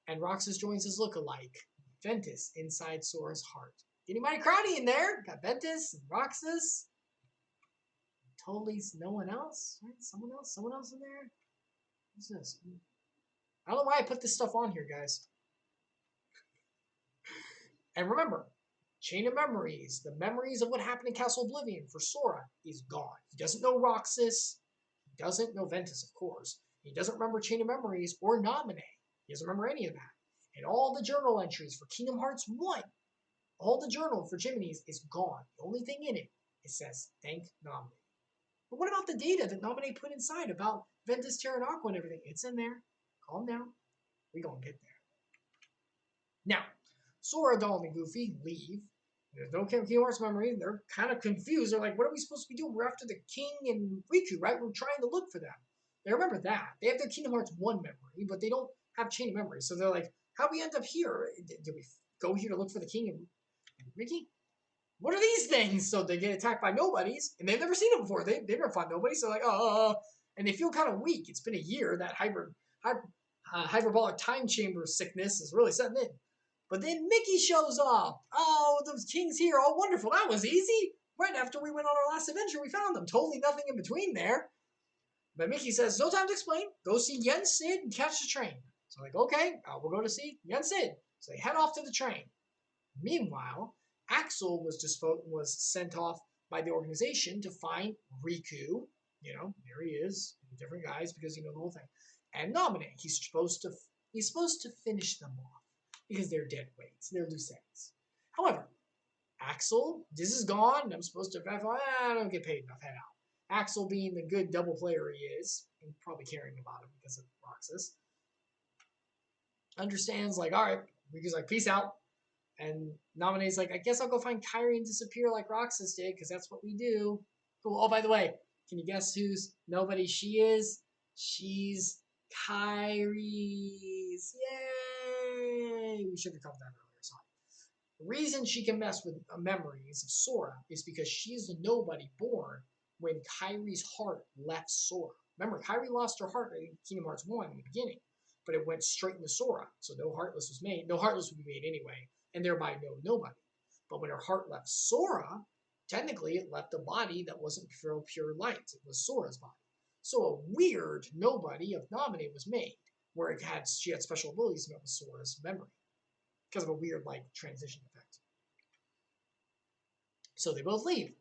[SPEAKER 1] And Roxas joins his lookalike, Ventus, inside Sora's heart. Getting mighty crowdy in there. Got Ventus and Roxas. Totally no one else, right? Someone else in there? What's this? I don't know why I put this stuff on here, guys. And remember, Chain of Memories, the memories of what happened in Castle Oblivion for Sora is gone. He doesn't know Roxas. He doesn't know Ventus, of course. He doesn't remember Chain of Memories or Nominee. He doesn't remember any of that. And all the journal entries for Kingdom Hearts 1, all the journal for Jiminy's is gone. The only thing in it says, "Thank Nominee." But what about the data that Nominee put inside about Ventus, Terra, and Aqua and everything? It's in there. Calm down. We're going to get there. Now, Sora, Donald, and Goofy leave, There's no Kingdom Hearts memory. They're kind of confused. They're like, what are we supposed to be doing? We're after the king and Riku, right? We're trying to look for them. They remember that. They have their Kingdom Hearts 1 memory, but they don't have Chain of Memory. So they're like, how'd we end up here? Did we go here to look for the king and Ricky? What are these things? So they get attacked by nobodies, and they've never seen them before. They've never fought nobodies. So like, and they feel kind of weak. It's been a year. That hyperbolic time chamber sickness is really setting in. But then Mickey shows up. Oh, those kings here. Oh, wonderful. That was easy. Right after we went on our last adventure, we found them. Totally nothing in between there. But Mickey says, no time to explain. Go see Yen Sid and catch the train. So like, okay, we'll go to see Yen Sid. So they head off to the train. Meanwhile, Axel was sent off by the organization to find Riku. You know, there he is, different guys because you know the whole thing. And nominate. He's supposed to finish them off because they're dead weights. They're loose ends. However, Axel, this is gone. And I'm supposed to. I don't get paid enough. Head out. Axel, being the good double player he is, and probably caring about him because of Roxas, understands like, all right, Riku's like, peace out. And Namine's like, I guess I'll go find Kairi and disappear like Roxas did, because that's what we do. Cool. Oh, by the way, can you guess who's nobody she is? She's Kairi's. Yay! We should have covered that earlier, sorry. The reason she can mess with memories of Sora is because she's the nobody born when Kairi's heart left Sora. Remember, Kairi lost her heart in Kingdom Hearts 1 in the beginning, but it went straight into Sora, so no Heartless was made. No Heartless would be made anyway, and thereby no nobody. But when her heart left Sora, technically it left a body that wasn't pure light. It was Sora's body. So a weird nobody of Naminé was made, where she had special abilities met with Sora's memory, because of a weird like transition effect. So they both leave.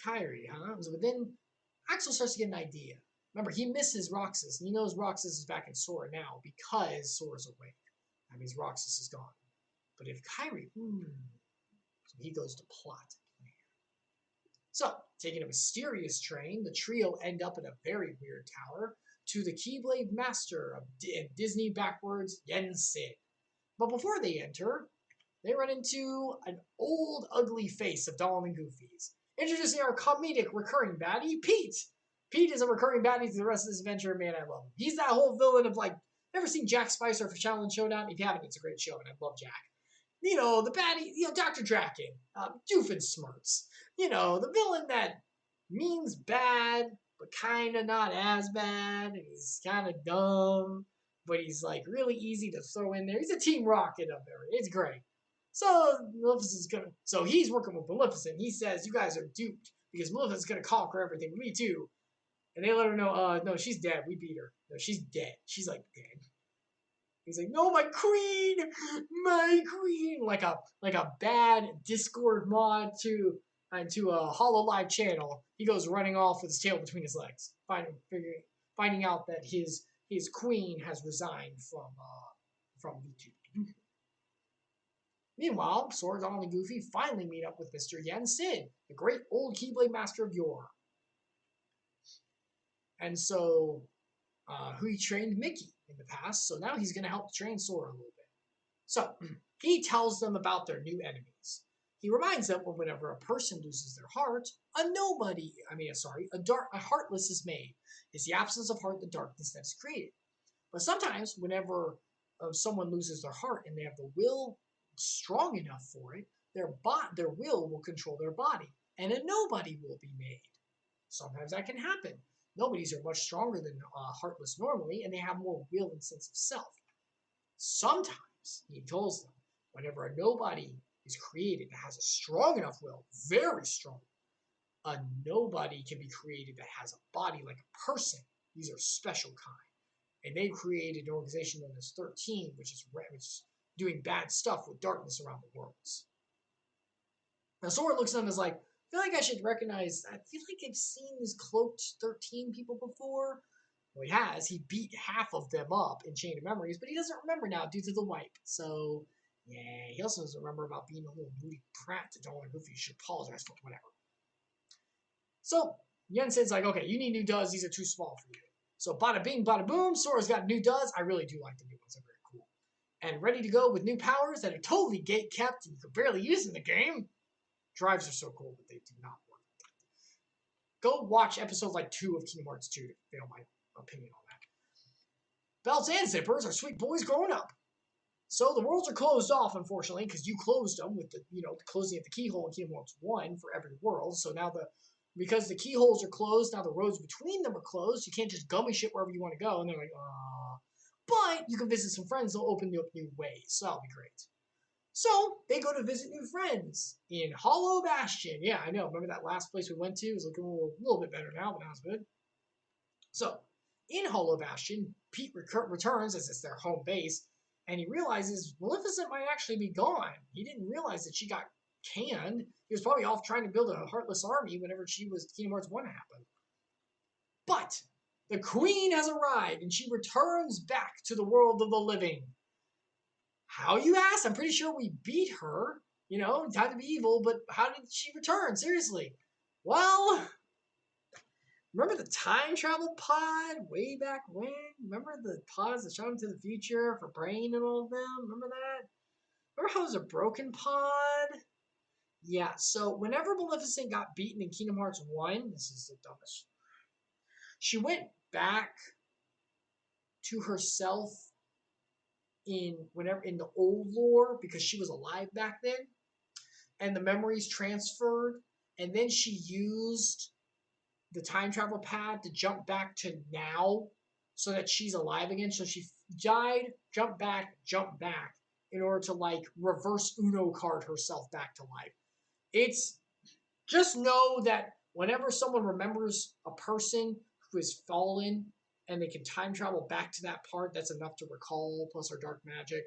[SPEAKER 1] Kairi, huh? But then Axel starts to get an idea. Remember, he misses Roxas, and he knows Roxas is back in Sora now because Sora's awake. That means Roxas is gone. But if Kairi, so he goes to plot. So, taking a mysterious train, the trio end up in a very weird tower to the Keyblade Master of Disney backwards, Yen Sid. But before they enter, they run into an old, ugly face of Donald and Goofy's. Introducing our comedic recurring baddie, Pete. Pete is a recurring baddie to the rest of this adventure, man, I love him. He's that whole villain of like, ever seen Jack Spicer for Challenge Showdown? If you haven't, it's a great show, and I love Jack. You know, the baddie, Dr. Draken, Doofenshmirtz. You know, the villain that means bad, but kind of not as bad, and he's kind of dumb, but he's like really easy to throw in there. He's a Team Rocket up there. It's great. So So he's working with Maleficent. He says, you guys are duped because Maleficent's gonna conquer everything. Me too. And they let her know, no, she's dead. We beat her. No, she's dead. She's like dead. He's like, no, my queen, like a bad Discord mod to a HoloLive channel. He goes running off with his tail between his legs, finding out that his queen has resigned from YouTube. Meanwhile, Sora, Donald, and Goofy finally meet up with Mr. Yen Sid, the great old Keyblade Master of yore. And so, who he trained Mickey in the past, so now he's going to help train Sora a little bit. So, he tells them about their new enemies. He reminds them that whenever a person loses their heart, a heartless is made. It's the absence of heart, the darkness that is created. But sometimes, whenever someone loses their heart and they have the will strong enough for it, their will control their body, and a nobody will be made. Sometimes that can happen. Nobodies are much stronger than Heartless normally, and they have more will and sense of self. Sometimes, he tells them, whenever a nobody is created that has a strong enough will, very strong, a nobody can be created that has a body like a person. These are special kind. And they've created an organization known as 13, which is doing bad stuff with darkness around the worlds. Now, Sora looks at them as like, I feel like I should recognize, I feel like I've seen these cloaked 13 people before. Well, he has. He beat half of them up in Chain of Memories, but he doesn't remember now due to the wipe. So, yeah, he also doesn't remember about being a little moody prat to Donald and Goofy. You should apologize for whatever. So, Yen Sid's like, okay, you need new duds. These are too small for you. So, bada bing, bada boom. Sora's got new duds. I really do like the new ones. They're very cool. and ready to go with new powers that are totally gate-kept and you can barely use in the game. Drives are so cool, but they do not work. Go watch episode like 2 of Kingdom Hearts 2 to feel my opinion on that. Belts and zippers are sweet boys growing up. So the worlds are closed off, unfortunately, because you closed them with the closing of the keyhole in Kingdom Hearts 1 for every world. So now because the keyholes are closed, now the roads between them are closed. You can't just gummy shit wherever you want to go. And they're like, but you can visit some friends. They'll open you up new ways. So that'll be great. So they go to visit new friends in Hollow Bastion. Yeah, I know. Remember that last place we went to? It was looking a little bit better now, but that was good. So in Hollow Bastion, Pete returns as it's their home base, and he realizes Maleficent might actually be gone. He didn't realize that she got canned. He was probably off trying to build a Heartless Army whenever Kingdom Hearts 1 happened. But the Queen has arrived, and she returns back to the world of the living. How, you ask? I'm pretty sure we beat her. Time to be evil, but how did she return? Seriously. Well, remember the time travel pod way back when? Remember the pods that shot into the future for Brain and all of them? Remember that? Remember how it was a broken pod? Yeah, so whenever Maleficent got beaten in Kingdom Hearts 1, this is the dumbest. She went back to herself in the old lore because she was alive back then, and the memories transferred, and then she used the time travel pad to jump back to now so that she's alive again. So she died, jumped back in order to reverse Uno card herself back to life. It's just know that whenever someone remembers a person who has fallen and they can time travel back to that part, that's enough to recall, plus her dark magic.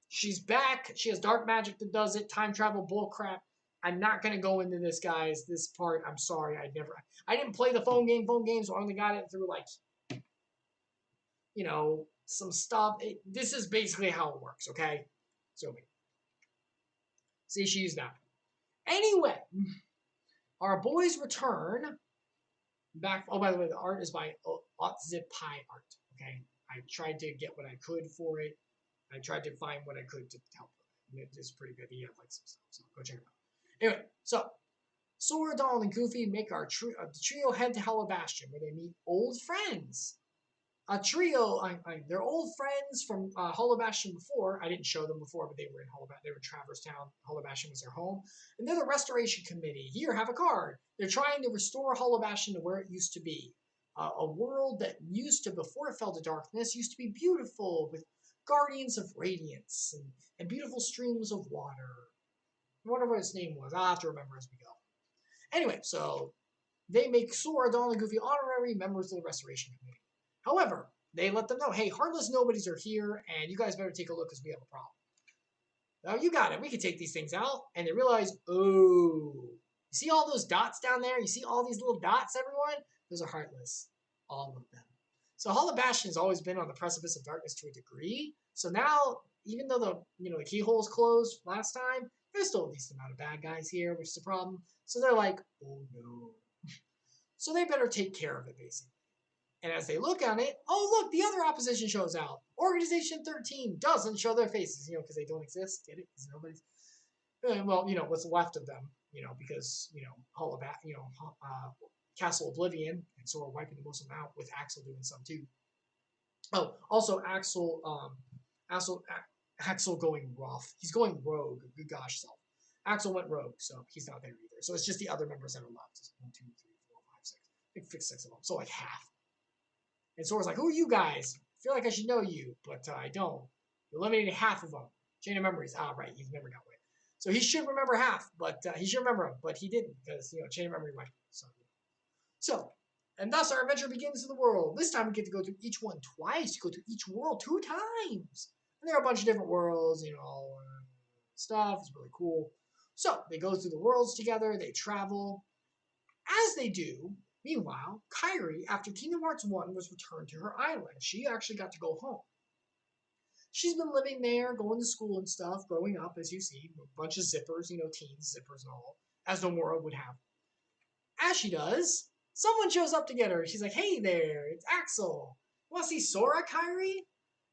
[SPEAKER 1] She's back. She has dark magic that does it. Time travel bullcrap. I'm not going to go into this, guys. This part, I'm sorry. I didn't play the phone game, so I only got it through, some stuff. This is basically how it works, okay? So, see, she used that. Anyway, our boys return back. Oh, by the way, the art is by Otzipai Art, okay? I tried to get what I could for it. I tried to find what I could to help with it. It's pretty good. He had some stuff, so go check it out. Anyway, so Sora, Donald, and Goofy make the trio head to Hollow Bastion, where they meet old friends. A trio, they're old friends from Hollow Bastion before. I didn't show them before, but they were in Hollow Bastion. They were in Traverse Town. Hollow Bastion was their home. And they're the Restoration Committee. Here, have a card. They're trying to restore Hollow Bastion to where it used to be. A world that used to, before it fell to darkness, used to be beautiful with guardians of radiance and beautiful streams of water. I wonder what his name was. I'll have to remember as we go. Anyway, so they make Sora, Donald, and Goofy honorary members of the Restoration Committee. However, they let them know, hey, Heartless Nobodies are here, and you guys better take a look because we have a problem. Now, you got it. We can take these things out. And they realize, oh, you see all those dots down there? You see all these little dots, everyone? Those are Heartless. All of them. So Hollow Bastion has always been on the precipice of darkness to a degree. So now, even though the keyhole's closed last time, there's still a decent amount of bad guys here, which is a problem. So they're like, oh no. So they better take care of it, basically. And as they look on it, oh look, the other opposition shows out. Organization 13 doesn't show their faces, because they don't exist. Get it? Because nobody's. Well, what's left of them, because Hollow Castle Oblivion, and so we're wiping the most of them out with Axel doing some too. Oh, also Axel going rough. He's going rogue. Good gosh, self. Axel went rogue, so he's not there either. So it's just the other members that are left. 1, 2, 3, 4, 5, 6. I think 6 of them. So half. And Sora's like, who are you guys? I feel like I should know you, but I don't. You eliminated half of them. Chain of memories. Right. You've never got away. So he should remember half, but he should remember them, but he didn't because, chain of memory went. So, and thus our adventure begins in the world. This time we get to go through each one twice. Go through each world 2 times. And there are a bunch of different worlds, stuff. It's really cool. So they go through the worlds together. They travel. As they do, meanwhile, Kairi, after Kingdom Hearts 1, was returned to her island. She actually got to go home. She's been living there, going to school and stuff, growing up, as you see. A bunch of zippers, teens, zippers and all, as Nomura would have. As she does, someone shows up to get her. She's like, hey there, it's Axel. Want to see Sora, Kairi?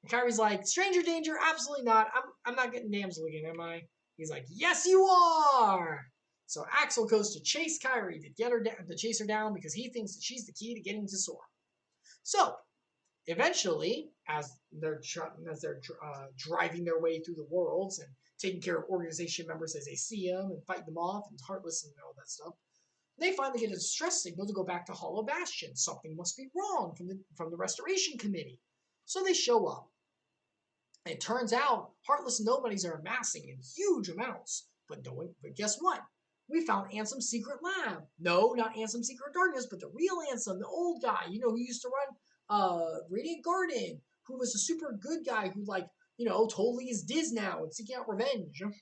[SPEAKER 1] And Kyrie's like, stranger danger? Absolutely not. I'm not getting damsel again, am I? He's like, yes, you are. So Axel goes to chase Kyrie to get her to chase her down because he thinks that she's the key to getting to Sora. So eventually, as they're driving their way through the worlds and taking care of organization members as they see them and fight them off and Heartless and all that stuff, they finally get a distress signal to go back to Hollow Bastion. Something must be wrong from the Restoration Committee. So they show up. And it turns out Heartless Nobodies are amassing in huge amounts. But guess what? We found Ansem's secret lab. No, not Ansem's secret darkness, but the real Ansem, the old guy, who used to run Radiant Garden, who was a super good guy who, totally is Diz now and seeking out revenge. And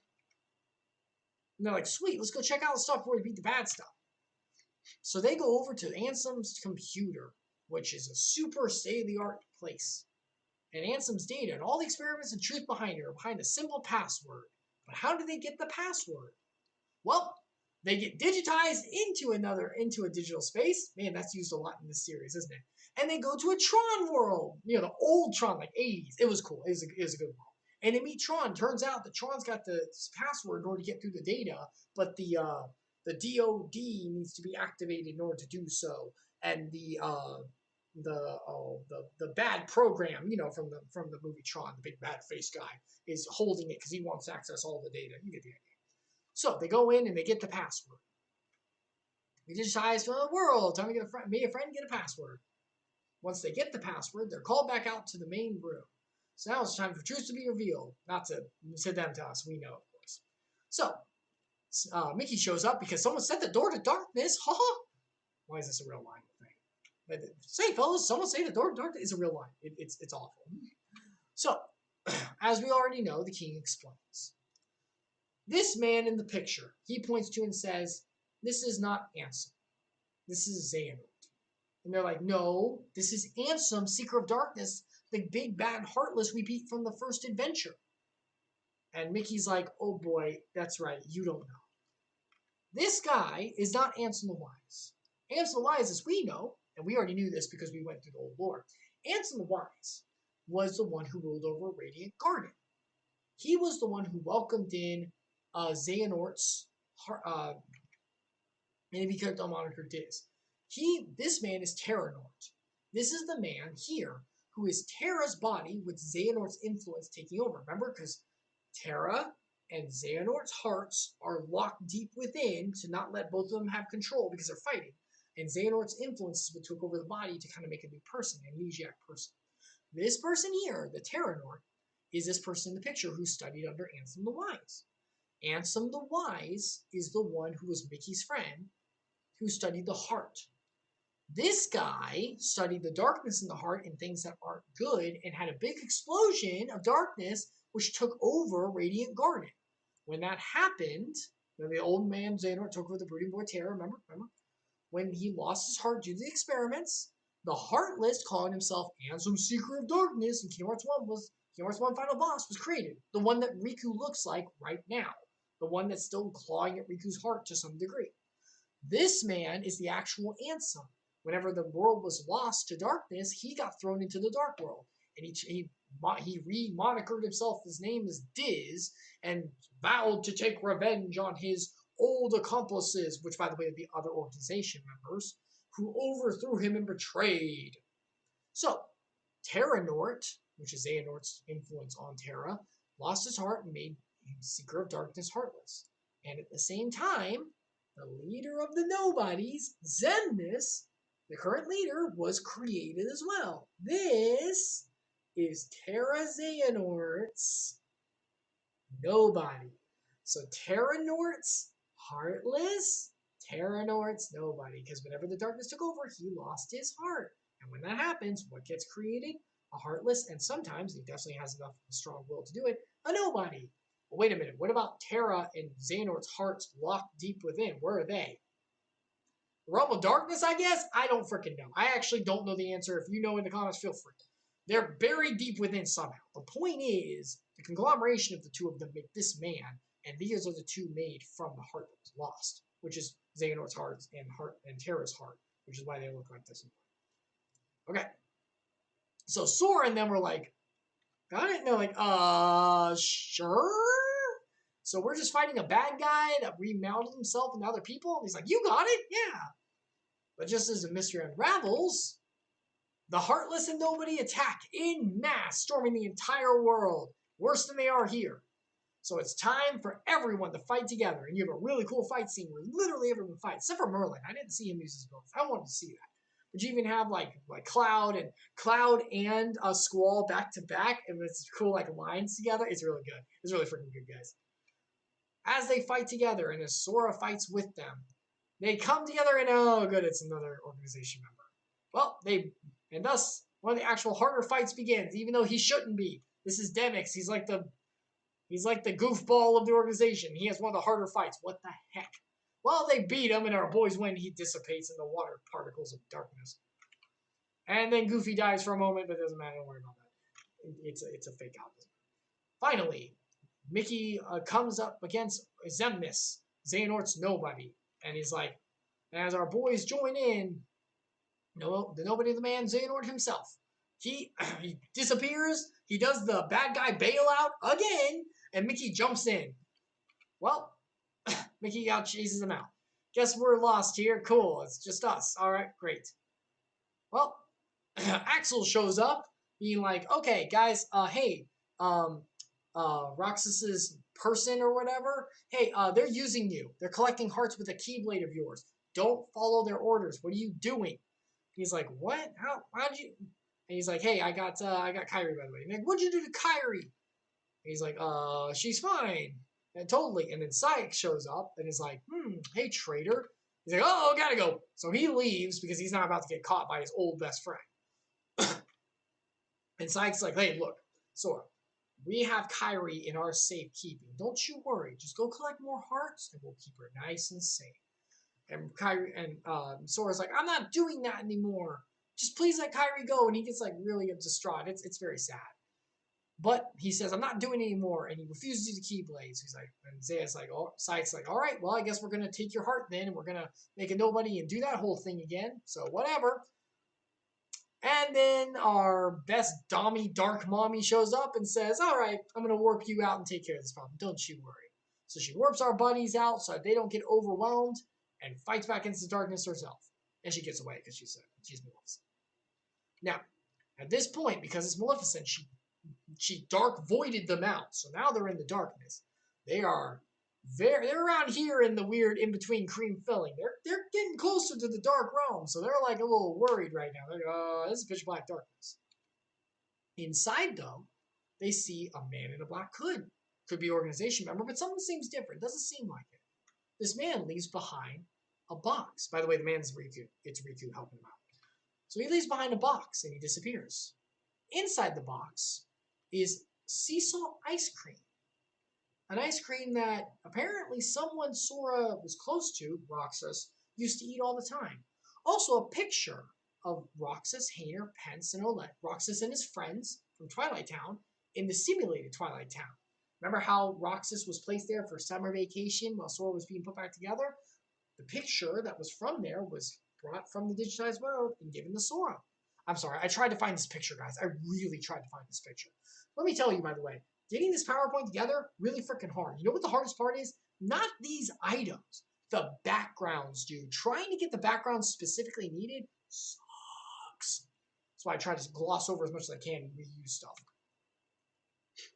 [SPEAKER 1] they're like, sweet, let's go check out the stuff before we beat the bad stuff. So they go over to Ansem's computer, which is a super state-of-the-art place. And Ansem's data and all the experiments and truth behind it are behind a simple password. But how do they get the password? Well, they get digitized into a digital space. Man, that's used a lot in this series, isn't it? And they go to a Tron world, the old Tron, like 80s. It was cool. It was a good world. And they meet Tron. Turns out that Tron's got the password in order to get through the data, but the DOD needs to be activated in order to do so. And the bad program, from the movie Tron, the big bad face guy, is holding it because he wants to access all the data. You get the idea. So they go in and they get the password. We digitize from the world. Time to get a friend, get a password. Once they get the password, they're called back out to the main room. So now it's time for truth to be revealed. Not to sit them to us. We know, of course. So Mickey shows up because someone set the door to darkness. Ha ha! Why is this a real line thing? Say, fellas, someone say the door to darkness is a real line. It's awful. So, as we already know, the king explains. This man in the picture, he points to and says, this is not Ansem. This is Xehanort. And they're like, no, this is Ansem, Seeker of Darkness, the big bad Heartless we beat from the first adventure. And Mickey's like, oh boy, that's right, you don't know. This guy is not Ansem the Wise. Ansem the Wise, as we know, and we already knew this because we went through the old lore, Ansem the Wise was the one who ruled over Radiant Garden. He was the one who welcomed in Xehanort's and he became the moniker Diz. This man is Terranort. This is the man here who is Terra's body with Xehanort's influence taking over. Remember, because Terra and Xehanort's hearts are locked deep within to not let both of them have control because they're fighting. And Xehanort's influence is what took over the body to kind of make a new person, an amnesiac person. This person here, the Terranort, is this person in the picture who studied under Ansem the Wise. Ansem the Wise is the one who was Mickey's friend who studied the heart. This guy studied the darkness in the heart and things that aren't good and had a big explosion of darkness which took over Radiant Garden. When that happened, when the old man Xehanort took over the brooding boy Terra, remember? When he lost his heart due to the experiments, the Heartless, calling himself Ansem Seeker of Darkness, and Kingdom Hearts 1 final boss was created. The one that Riku looks like right now. The one that's still clawing at Riku's heart to some degree. This man is the actual Ansem. Whenever the world was lost to darkness, he got thrown into the dark world. And he re-monikered himself, his name is Diz, and vowed to take revenge on his old accomplices, which, by the way, are the other organization members, who overthrew him and betrayed. So, Terranort, which is Xehanort's influence on Terra, lost his heart and made him Seeker of Darkness Heartless. And at the same time, the leader of the Nobodies, Xemnas, the current leader, was created as well. This is Terra Xehanort's Nobody. So Terranort's Heartless, Terranort's Nobody. Because whenever the darkness took over, he lost his heart. And when that happens, what gets created? A Heartless, and sometimes he definitely has enough strong will to do it, a Nobody. But wait a minute, what about Terra and Xehanort's hearts locked deep within? Where are they? The realm of darkness, I guess? I don't freaking know. I actually don't know the answer. If you know in the comments, feel free. They're buried deep within somehow. The point is, the conglomeration of the two of them make this man, and these are the two made from the heart that was lost, which is Xehanort's heart and Terra's heart, which is why they look like this. Okay. So Sora and them were like, got it? And they're like, sure? So we're just fighting a bad guy that remounted himself and other people? And he's like, you got it? Yeah. But just as the mystery unravels, the Heartless and Nobody attack in mass, storming the entire world. Worse than they are here. So it's time for everyone to fight together. And you have a really cool fight scene where literally everyone fights, except for Merlin. I didn't see him use his abilities. I wanted to see that. But you even have like Cloud and Squall back to back, and it's cool like lines together. It's really good. It's really freaking good, guys. As they fight together, and as Sora fights with them, they come together, and oh, good, it's another organization member. Well, and thus one of the actual harder fights begins, even though he shouldn't be. This is Demix. He's like the goofball of the organization. He has one of the harder fights. What the heck? Well, they beat him, and our boys win. He dissipates in the water particles of darkness. And then Goofy dies for a moment, but it doesn't matter. Don't worry about that. It's a fake out. Finally, Mickey comes up against Zemnis, Xehanort's nobody. And he's like, as our boys join in, the nobody of the man, Xehanort himself. He disappears. He does the bad guy bailout again, and Mickey jumps in. Well, Mickey chases him out. Guess we're lost here. Cool. It's just us. All right, great. Well, Axel shows up, being like, okay, guys, hey, Roxas's person or whatever, hey, they're using you. They're collecting hearts with a keyblade of yours. Don't follow their orders. What are you doing? He's like, what? How'd you? And he's like, hey, I got Kairi, by the way. And like, what'd you do to Kairi? And he's like, she's fine. And totally. And then Syx shows up and is like, hey, traitor. He's like, oh, gotta go. So he leaves because he's not about to get caught by his old best friend. And Syx is like, hey, look, Sora, we have Kairi in our safekeeping. Don't you worry. Just go collect more hearts and we'll keep her nice and safe. And Kairi and Sora's like, I'm not doing that anymore. Just please let Kairi go. And he gets like really distraught. It's very sad. But he says, I'm not doing it anymore. And he refuses to use the Keyblades. He's like, and Zaya's like, oh, Syke's like, all right, well, I guess we're going to take your heart then. And we're going to make a nobody and do that whole thing again. So whatever. And then our best Dommy Dark Mommy shows up and says, all right, I'm going to warp you out and take care of this problem. Don't you worry. So she warps our buddies out so that they don't get overwhelmed and fights back into the darkness herself. And she gets away because she's Maleficent. Now, at this point, because it's Maleficent, she dark voided them out. So now they're in the darkness. They're around here in the weird in-between cream filling. They're getting closer to the dark realm, so they're like a little worried right now. They're like, this is pitch black darkness. Inside, though, they see a man in a black hood. Could be organization member, but something seems different. Doesn't seem like it. This man leaves behind a box. By the way, the man's Riku. It's Riku helping him out. So he leaves behind a box and he disappears. Inside the box is sea salt ice cream. An ice cream that apparently someone Sora was close to, Roxas, used to eat all the time. Also a picture of Roxas, Hayner, Pence, and Olette. Roxas and his friends from Twilight Town in the simulated Twilight Town. Remember how Roxas was placed there for summer vacation while Sora was being put back together? The picture that was from there was brought from the digitized world and given to Sora. I'm sorry, I tried to find this picture, guys. I really tried to find this picture. Let me tell you, by the way, getting this PowerPoint together, really freaking hard. You know what the hardest part is? Not these items. The backgrounds, dude. Trying to get the backgrounds specifically needed sucks. So I try to gloss over as much as I can and reuse stuff.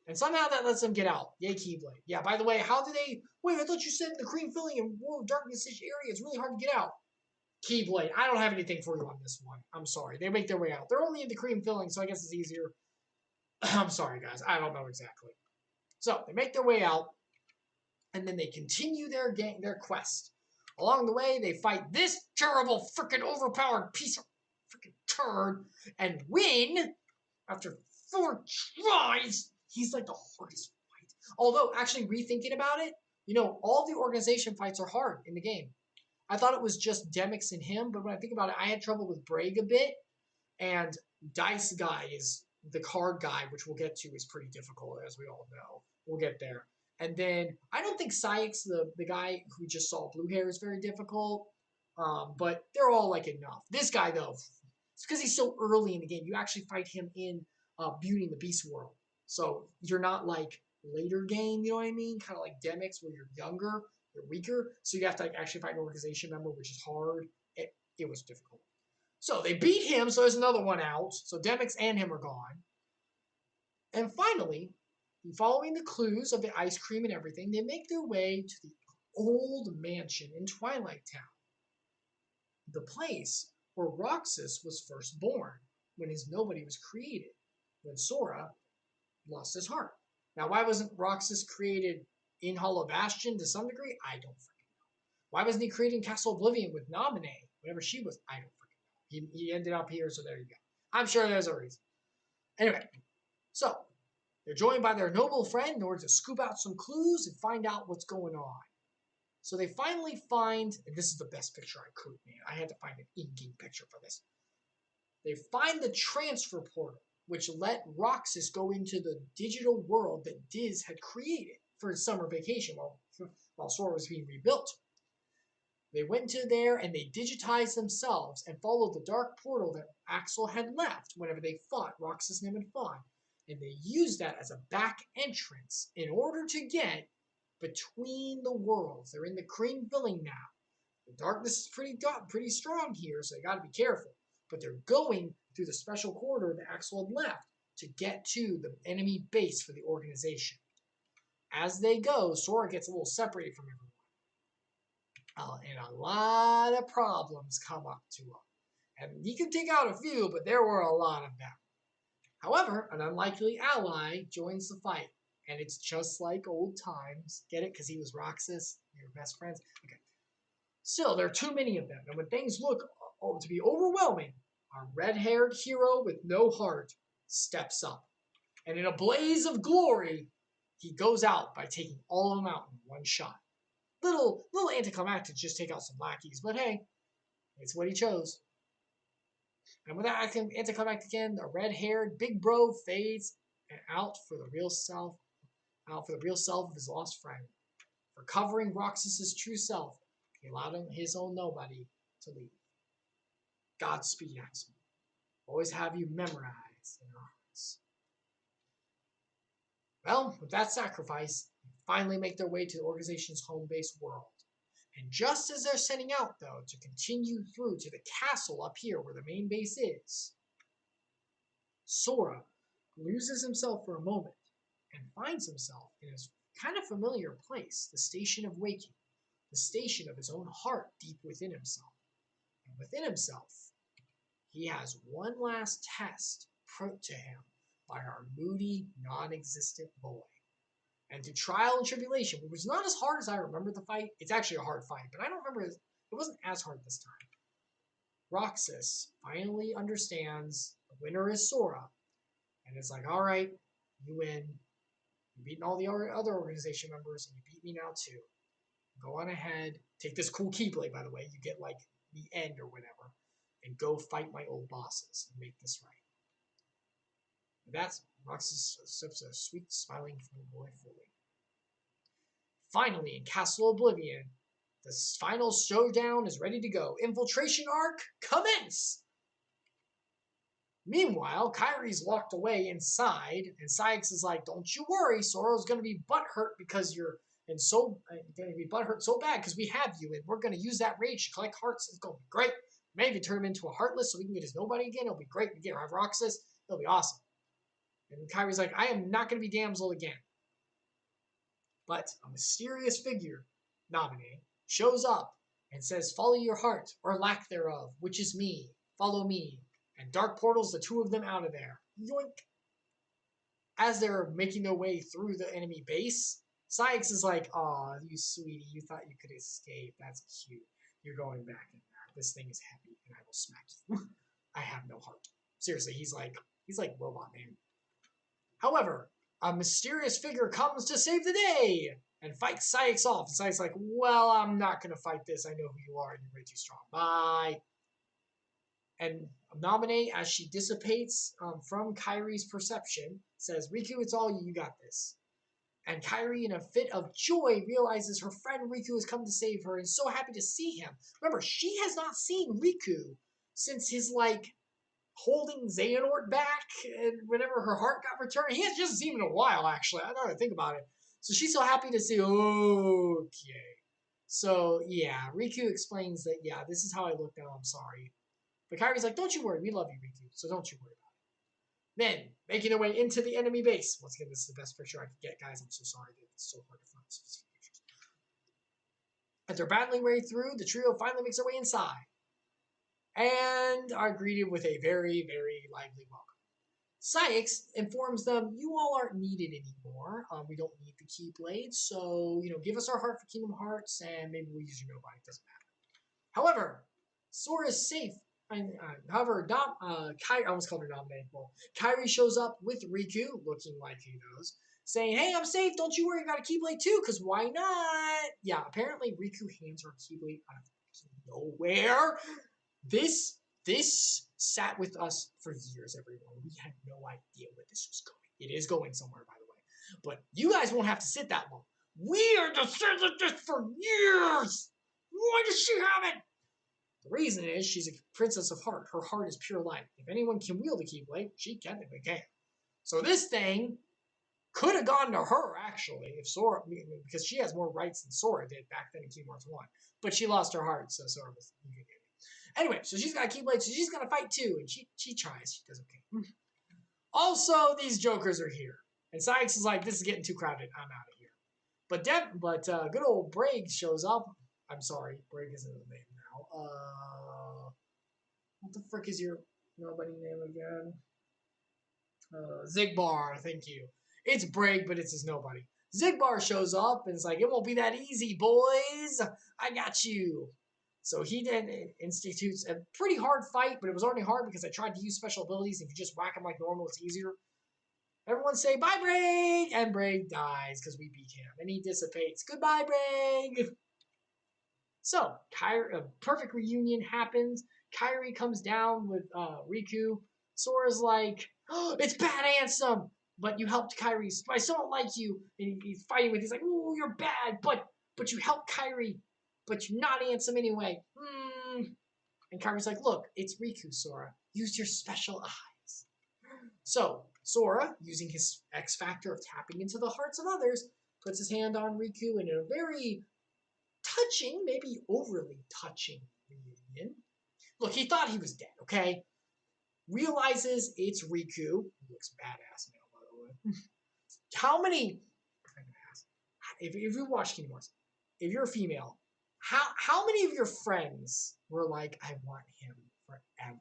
[SPEAKER 1] And somehow that lets them get out. Yay, Keyblade. Yeah, by the way, how do they... Wait, I thought you said in the cream filling and world darkness-ish area, it's really hard to get out. Keyblade. I don't have anything for you on this one. I'm sorry. They make their way out. They're only in the cream filling, so I guess it's easier. I'm sorry, guys. I don't know exactly. So, they make their way out, and then they continue their quest. Along the way, they fight this terrible, freaking overpowered piece of freaking turd, and win after 4 tries. He's like the hardest fight. Although, actually rethinking about it, you know, all the organization fights are hard in the game. I thought it was just Demix and him, but when I think about it, I had trouble with Braig a bit, and Dice Guy is the card guy, which we'll get to, is pretty difficult, as we all know. We'll get there. And then, I don't think Syx, the guy who just saw blue hair, is very difficult, but they're all, like, enough. This guy, though, it's because he's so early in the game. You actually fight him in Beauty and the Beast world. So you're not like later game, you know what I mean? Kind of like Demix where you're younger, you're weaker. So you have to like actually fight an organization member, which is hard. It was difficult. So they beat him, so there's another one out. So Demix and him are gone. And finally, following the clues of the ice cream and everything, they make their way to the old mansion in Twilight Town. The place where Roxas was first born, when his nobody was created, when Sora lost his heart. Now, why wasn't Roxas created in Hollow Bastion to some degree? I don't freaking know. Why wasn't he created in Castle Oblivion with Naminé, whatever she was? I don't freaking know. He ended up here, so there you go. I'm sure there's a reason. Anyway, so they're joined by their noble friend in order to scoop out some clues and find out what's going on. So they finally find, and this is the best picture I could, man. I had to find an in-game picture for this. They find the transfer portal, which let Roxas go into the digital world that Diz had created for his summer vacation while Sora was being rebuilt. They went to there and they digitized themselves and followed the dark portal that Axel had left whenever they fought Roxas and him and Fawn. And they used that as a back entrance in order to get between the worlds. They're in the cream filling now. The darkness is pretty strong here, so they got to be careful. But they're going through the special corridor that Axel had left to get to the enemy base for the organization. As they go, Sora gets a little separated from everyone. And a lot of problems come up to him. And you can take out a few, but there were a lot of them. However, an unlikely ally joins the fight. And it's just like old times. Get it? Because he was Roxas, your best friends. Okay. Still, there are too many of them. And when things look to be overwhelming, our red-haired hero with no heart steps up. And in a blaze of glory, he goes out by taking all of them out in one shot. Little anticlimactic, just take out some lackeys. But hey, it's what he chose. And with that anticlimactic end, the red-haired big bro fades and out for the real self of his lost friend. For covering Roxas's true self, he allowed him his own nobody to leave. Godspeed, Axel. Always have you memorized in our hearts. Well, with that sacrifice, they finally make their way to the organization's home base world. And just as they're setting out, though, to continue through to the castle up here where the main base is, Sora loses himself for a moment and finds himself in a kind of familiar place, the Station of Waking, the station of his own heart deep within himself. And within himself, he has one last test put to him by our moody, non-existent boy. And to trial and tribulation, which was not as hard as I remember the fight. It's actually a hard fight, but I don't remember. It wasn't as hard this time. Roxas finally understands the winner is Sora. And it's like, all right, you win. You've beaten all the other organization members, and you beat me now too. Go on ahead. Take this cool Keyblade, by the way. You get like the end or whatever. And go fight my old bosses and make this right. And that's Roxas sips a sweet, smiling boy fully. Finally, in Castle Oblivion, the final showdown is ready to go. Infiltration arc, commence! Meanwhile, Kyrie's locked away inside, and Sykes is like, "Don't you worry, Sora's going to be butthurt because you're going to be butthurt so bad because we have you, and we're going to use that rage to collect hearts. It's going to be great. Maybe turn him into a Heartless so we can get his nobody again. It'll be great. We get have Roxas. It'll be awesome." And Kyrie's like, "I am not going to be damsel again." But a mysterious figure, Naminé, shows up and says, "Follow your heart, or lack thereof, which is me. Follow me." And dark portals the two of them out of there. Yoink! As they're making their way through the enemy base, Sykes is like, "Aw, you sweetie, you thought you could escape. That's cute. You're going back in there. This thing is heavy, and I will smack you. I have no heart." Seriously, he's like Robot Man. However, a mysterious figure comes to save the day and fights Sykes off. And Sykes like, "Well, I'm not going to fight this. I know who you are, and you're way too strong. Bye." And Naminé, as she dissipates from Kyrie's perception, says, "Riku, it's all you. You got this." And Kyrie, in a fit of joy, realizes her friend Riku has come to save her and is so happy to see him. Remember, she has not seen Riku since his, holding Xehanort back and whenever her heart got returned. He hasn't seen him in a while, actually. I don't think about it. So she's so happy to see, okay. So, yeah, Riku explains that, yeah, this is how I look now, I'm sorry. But Kairi's like, don't you worry, we love you, Riku, so don't you worry about it. Then, making their way into the enemy base. Once again, this is the best picture I could get, guys. I'm so sorry that it's so hard to find specific pictures. As they're battling way through, the trio finally makes their way inside and are greeted with a very, very lively welcome. Syx informs them, you all aren't needed anymore. We don't need the Keyblade, so, give us our heart for Kingdom Hearts, and maybe we'll use your nobody. It doesn't matter. However, Sora's safe. However, Kairi, I almost called her Naminé. Well, Kairi shows up with Riku, looking like he knows, saying, hey, I'm safe, don't you worry, I got a Keyblade too, because why not? Yeah, apparently Riku hands her a Keyblade out of nowhere. This sat with us for years, everyone. We had no idea where this was going. It is going somewhere, by the way. But you guys won't have to sit that long. We are to sit with this for years! Why does she have it? The reason is she's a princess of heart. Her heart is pure light. If anyone can wield a Keyblade, she technically can. So this thing could have gone to her, actually, if Sora, because she has more rights than Sora did back then in Kingdom Hearts 1. But she lost her heart, so Sora was... Anyway, so she's got a Keyblade, so she's gonna fight too, and she tries. She does okay. Also, these jokers are here, and Syx is like, "This is getting too crowded. I'm out of here." But good old Braig shows up. I'm sorry, Braig isn't the name now. What the frick is your nobody name again? Zigbar. Thank you. It's Braig, but it's his nobody. Zigbar shows up and it's like, "It won't be that easy, boys. I got you." So he then institutes a pretty hard fight, but it was already hard because I tried to use special abilities. If you just whack him like normal, it's easier. Everyone say, bye, Braig! And Braig dies because we beat him. And he dissipates. Goodbye, Braig! So, a perfect reunion happens. Kairi comes down with Riku. Sora's like, oh, it's bad, Ansem! But you helped Kairi. I still don't like you. And he's fighting with, he's like, oh, you're bad, but you helped Kairi. But you're not Ansem anyway. And Kairi's like, look, it's Riku, Sora. Use your special eyes. So, Sora, using his X factor of tapping into the hearts of others, puts his hand on Riku in a very touching, maybe overly touching reunion. Look, he thought he was dead, okay? Realizes it's Riku. He looks badass now, by the way. How many... If you watch Kingdom Hearts, if you're a female, how many of your friends were like, I want him forever?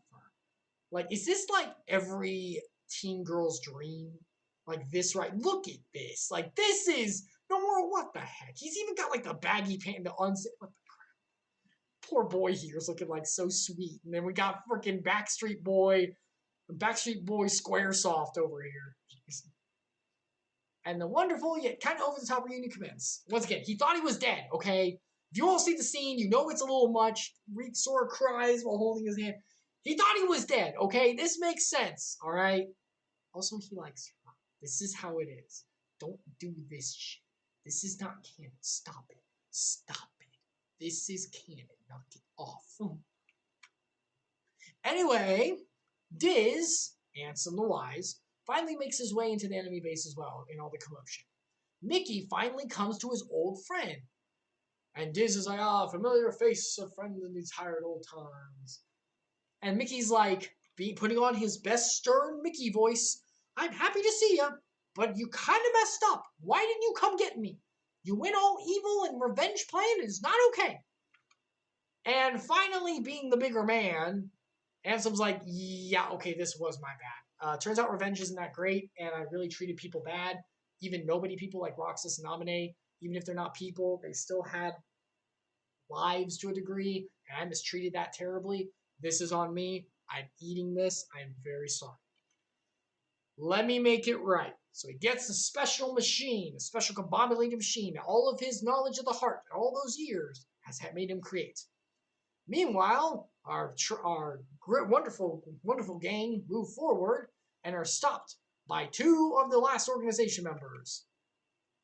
[SPEAKER 1] Like, is this like every teen girl's dream? Like this, right? Look at this. Like, this is no more. What the heck? He's even got like the baggy pant, the unzip. What the crap? Poor boy here is looking like so sweet. And then we got freaking Backstreet Boy Squaresoft over here. Jeez. And the wonderful yet kind of over the top reunion commences. Once again, he thought he was dead, okay? If you all see the scene, you know it's a little much. Sora cries while holding his hand. He thought he was dead, okay? This makes sense, all right? Also, he likes her. This is how it is. Don't do this shit. This is not canon. Stop it. Stop it. This is canon. Knock it off. Anyway, Diz, Ansem the Wise, finally makes his way into the enemy base as well in all the commotion. Mickey finally comes to his old friend. And Diz is like, familiar face of friends in these tired old times. And Mickey's like, putting on his best stern Mickey voice, I'm happy to see ya, but you kind of messed up. Why didn't you come get me? You went all evil and revenge playing is not okay. And finally, being the bigger man, Ansem's like, yeah, okay, this was my bad. Turns out revenge isn't that great, and I really treated people bad. Even nobody people like Roxas and Naminé, even if they're not people, they still had lives to a degree, and I mistreated that terribly. This is on me. I'm eating this. I'm very sorry. Let me make it right. So he gets a special machine, a special combobulated machine. All of his knowledge of the heart, all those years, has made him create. Meanwhile, our wonderful, wonderful gang move forward and are stopped by two of the last organization members.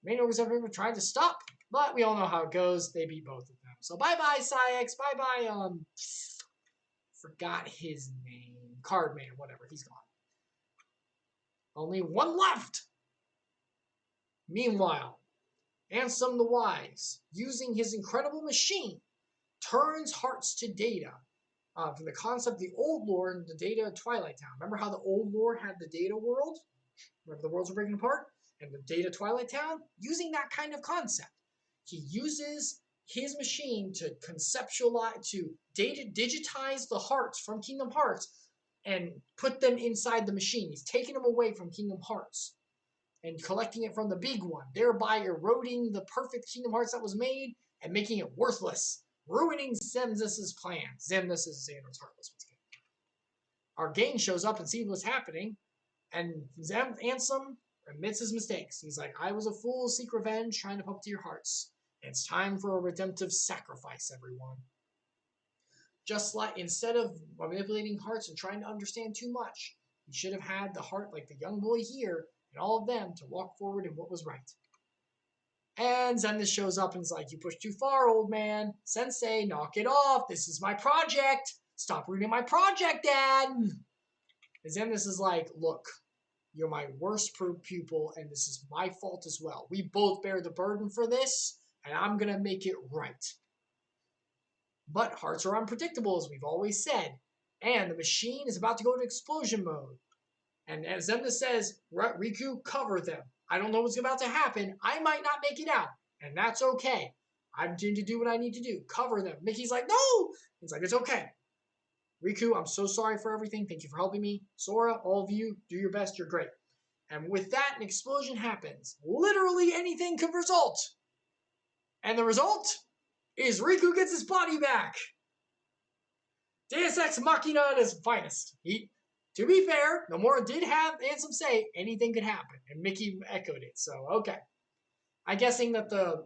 [SPEAKER 1] Main organization member tried to stop, but we all know how it goes. They beat both of them. So bye-bye, Syx. Bye-bye, forgot his name. Card Man, whatever, he's gone. Only one left! Meanwhile, Ansem the Wise, using his incredible machine, turns hearts to data. From the concept of the old lore and the data of Twilight Town. Remember how the old lore had the data world? Remember the worlds were breaking apart? And the data Twilight Town? Using that kind of concept. He uses his machine to conceptualize, to digitize the hearts from Kingdom Hearts and put them inside the machine. He's taking them away from Kingdom Hearts and collecting it from the big one, thereby eroding the perfect Kingdom Hearts that was made and making it worthless, ruining Xemnas' plan. Xemnas is Xehanort's Heartless. Our gang shows up and sees what's happening, and Ansem admits his mistakes. He's like, I was a fool, seek revenge, trying to pump to your hearts. It's time for a redemptive sacrifice, everyone. Just like, instead of manipulating hearts and trying to understand too much, you should have had the heart like the young boy here and all of them to walk forward in what was right. And Xemnas shows up and is like, you pushed too far, old man. Sensei, knock it off. This is my project. Stop ruining my project, Dad. And Xemnas is like, look, you're my worst pupil, and this is my fault as well. We both bear the burden for this, and I'm going to make it right. But hearts are unpredictable, as we've always said. And the machine is about to go into explosion mode. And as Xemnas says, Riku, cover them. I don't know what's about to happen. I might not make it out. And that's okay. I'm going to do what I need to do. Cover them. Mickey's like, no! He's like, it's okay. Riku, I'm so sorry for everything. Thank you for helping me. Sora, all of you, do your best. You're great. And with that, an explosion happens. Literally anything could result. And the result is Riku gets his body back. Deus Ex Machina at his finest. To be fair, Nomura did have Ansem say anything could happen, and Mickey echoed it. So okay, I'm guessing that the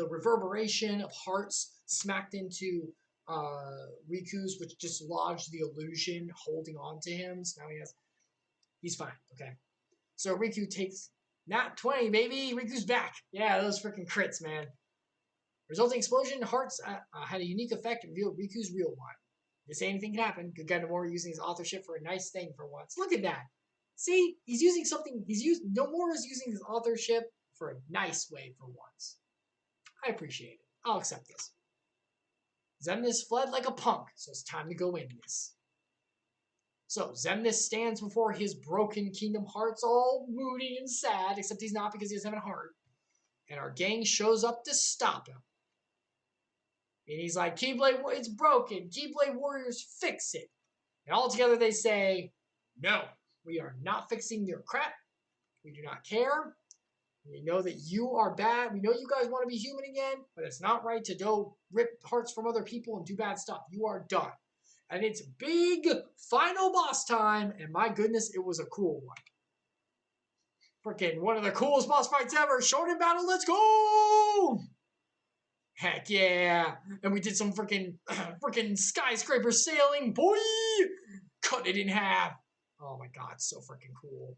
[SPEAKER 1] reverberation of hearts smacked into Riku's, which just lodged the illusion holding on to him. So now he's fine. Okay, so Riku takes nat 20, baby. Riku's back. Yeah, those freaking crits, man. Resulting explosion hearts had a unique effect and revealed Riku's real one. Didn't say anything could happen. Good guy Nomura using his authorship for a nice thing for once. Look at that. See, he's using something. Nomura's using his authorship for a nice way for once. I appreciate it. I'll accept this. Xemnas fled like a punk, so it's time to go in this. So Xemnas stands before his broken Kingdom Hearts, all moody and sad, except he's not because he doesn't have a heart. And our gang shows up to stop him. And he's like, Keyblade, it's broken. Keyblade Warriors, fix it. And all together they say, no, we are not fixing your crap. We do not care. We know that you are bad. We know you guys want to be human again, but it's not right to go rip hearts from other people and do bad stuff. You are done. And it's big final boss time, and my goodness, it was a cool one. Freaking one of the coolest boss fights ever. Shonen battle, let's go! Heck yeah! And we did some freaking skyscraper sailing, boy! Cut it in half. Oh my god, so freaking cool.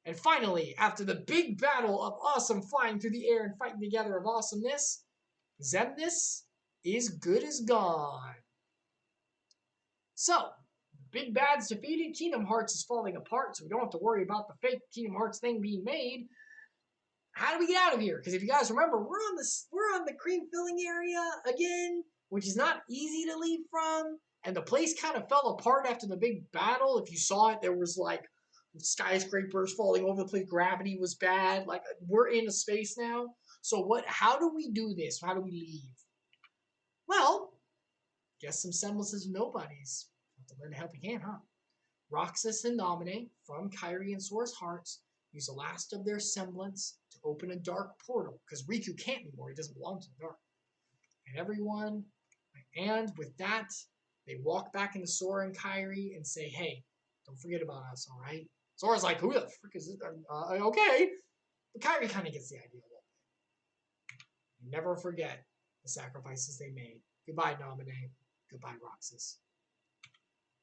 [SPEAKER 1] And finally, after the big battle of awesome flying through the air and fighting together of awesomeness, Xemnas is good as gone. So, Big Bad's defeated, Kingdom Hearts is falling apart, so we don't have to worry about the fake Kingdom Hearts thing being made. How do we get out of here? Because if you guys remember, we're on the cream filling area again, which is not easy to leave from. And the place kind of fell apart after the big battle. If you saw it, there was like skyscrapers falling over the place. Gravity was bad. Like, we're in a space now. So how do we do this? How do we leave? Well, guess some semblances of nobodies. Have to lend a helping hand, huh? Roxas and Naminé from Kairi and Sora's hearts use the last of their semblance to open a dark portal, because Riku can't anymore. He doesn't belong to the dark. And with that, they walk back into Sora and Kairi and say, hey, don't forget about us, all right? Sora's like, who the frick is this? Okay. But Kairi kind of gets the idea a little bit. Never forget the sacrifices they made. Goodbye, Naminé. Goodbye, Roxas.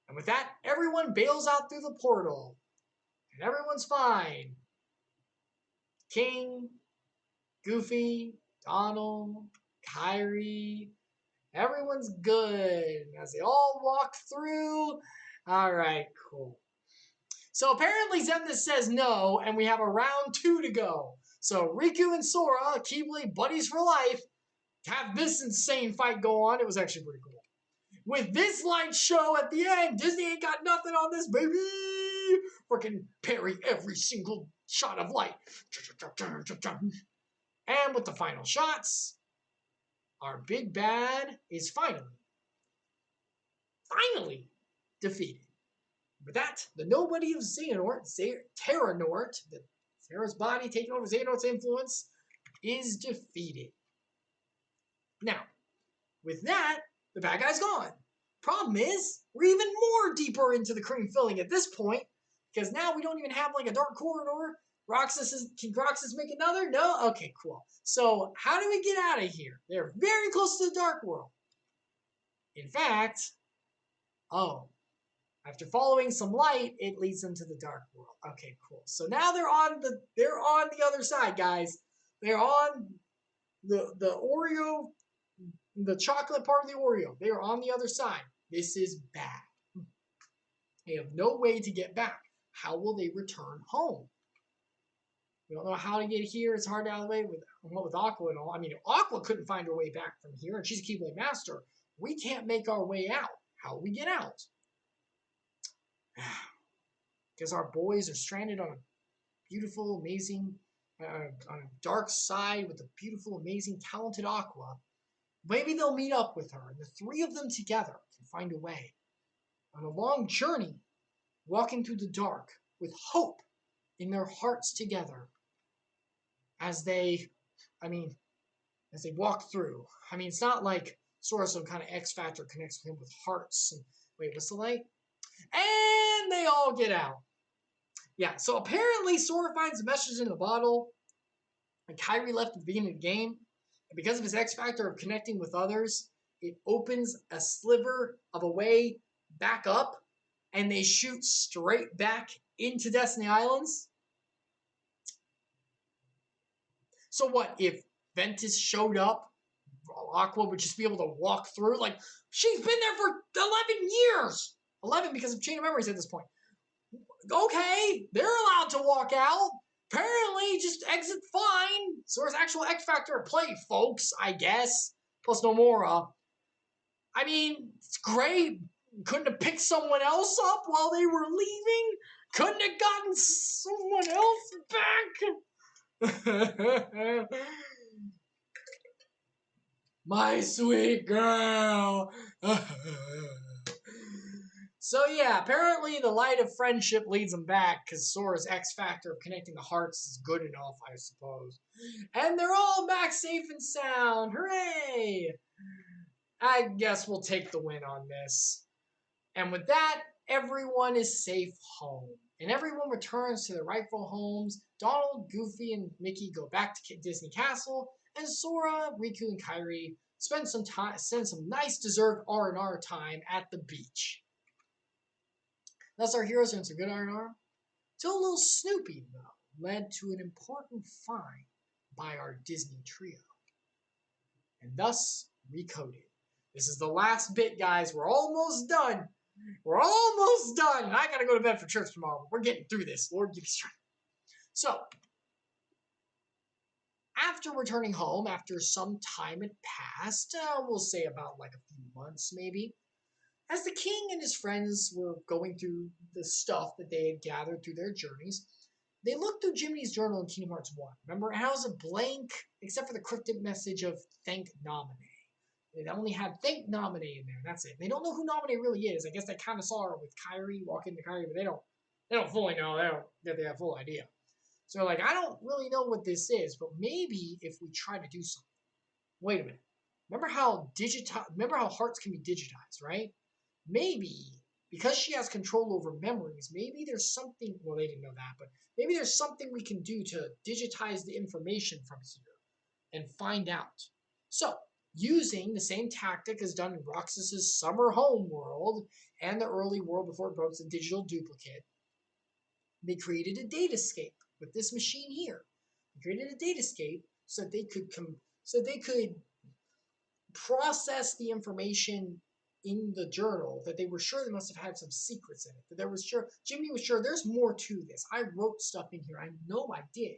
[SPEAKER 1] And with that, everyone bails out through the portal. And everyone's fine. King, Goofy, Donald, Kairi,
[SPEAKER 5] Everyone's good. As they all walk through. All right, cool. So apparently Zemnis says no, and we have a round 2 to go. So Riku and Sora, Keyblade buddies for life, have this insane fight go on. It was actually pretty cool. With this light show at the end, Disney ain't got nothing on this, baby! Freaking parry every single shot of light. And with the final shots, our big bad is finally defeated. With that, the nobody of Xehanort, Terranort, Sarah's body taking over Xehanort's influence, is defeated. Now, with that, the bad guy's gone. Problem is, we're even more deeper into the cream filling at this point, because now we don't even have like a dark corridor. Can Roxas make another? No? Okay, cool. So, how do we get out of here? They're very close to the dark world. In fact, after following some light, it leads them to the dark world. Okay, cool. So now they're on the other side, guys. They're on the Oreo, the chocolate part of the Oreo. They are on the other side. This is bad. They have no way to get back. How will they return home? We don't know how to get here. It's hard to out of the way with Aqua and all. I mean, if Aqua couldn't find her way back from here, and she's a Keyblade Master, we can't make our way out. How will we get out? Because our boys are stranded on a beautiful, amazing, on a dark side with a beautiful, amazing, talented Aqua. Maybe they'll meet up with her, and the three of them together can find a way on a long journey, walking through the dark with hope in their hearts together as they walk through. I mean, it's not like Sora some kind of X Factor connects with him with hearts. And wait, what's the light? And they all get out. Yeah, so apparently Sora finds the message in the bottle, and Kairi left at the beginning of the game. And because of his X Factor of connecting with others, it opens a sliver of a way back up, and they shoot straight back into Destiny Islands. So what, if Ventus showed up, Aqua would just be able to walk through? Like, she's been there for 11 years! 11 because of Chain of Memories at this point. Okay, they're allowed to walk out. Apparently, just exit fine. Sora's actual X Factor at play, folks, I guess. Plus Nomura. I mean, it's great. Couldn't have picked someone else up while they were leaving? Couldn't have gotten someone else back? My sweet girl. So yeah, apparently the light of friendship leads them back because Sora's X Factor of connecting the hearts is good enough, I suppose. And they're all back safe and sound. Hooray! I guess we'll take the win on this. And with that, everyone is safe home. And everyone returns to their rightful homes. Donald, Goofy, and Mickey go back to Disney Castle. And Sora, Riku, and Kairi spend some nice deserved R&R time at the beach. Thus, our heroes earned some good R&R. Till a little snooping, though, led to an important find by our Disney trio. And thus, recoded. This is the last bit, guys. We're almost done. We're almost done. And I gotta go to bed for church tomorrow. We're getting through this. Lord, give me strength. So, after returning home, after some time had passed, we'll say about like a few months maybe, as the king and his friends were going through the stuff that they had gathered through their journeys, they looked through Jiminy's journal in Kingdom Hearts 1. Remember, it was a blank, except for the cryptic message of thank Naminé. They only had thank Naminé in there, that's it. They don't know who Naminé really is. I guess they kind of saw her with Kairi, walking to Kairi, but they don't fully know. They don't have a full idea. So like, I don't really know what this is, but maybe if we try to do something. Wait a minute. Remember how hearts can be digitized, right? Maybe, because she has control over memories, maybe there's something, well, they didn't know that, but maybe there's something we can do to digitize the information from here and find out. So, using the same tactic as done in Roxas's summer home world and the early world before it broke the digital duplicate, they created a datascape with this machine here. They created a datascape so they could processed the information in the journal that they were sure they must have had some secrets in it. That there was sure, Jimmy was sure there's more to this. I wrote stuff in here. I know I did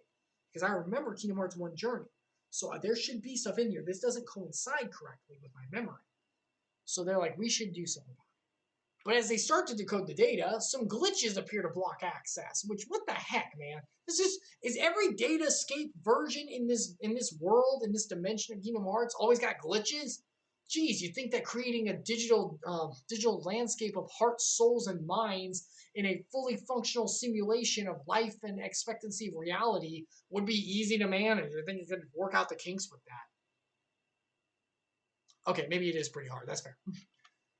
[SPEAKER 5] because I remember Kingdom Hearts 1 Journey. So there should be stuff in here. This doesn't coincide correctly with my memory. So they're like, we should do something about it. But as they start to decode the data, some glitches appear to block access. Which, what the heck, man? This is every datascape version in this world, in this dimension of Kingdom Hearts, always got glitches? Geez, you think that creating a digital landscape of hearts, souls, and minds in a fully functional simulation of life and expectancy of reality would be easy to manage? I think you could work out the kinks with that. Okay, maybe it is pretty hard. That's fair.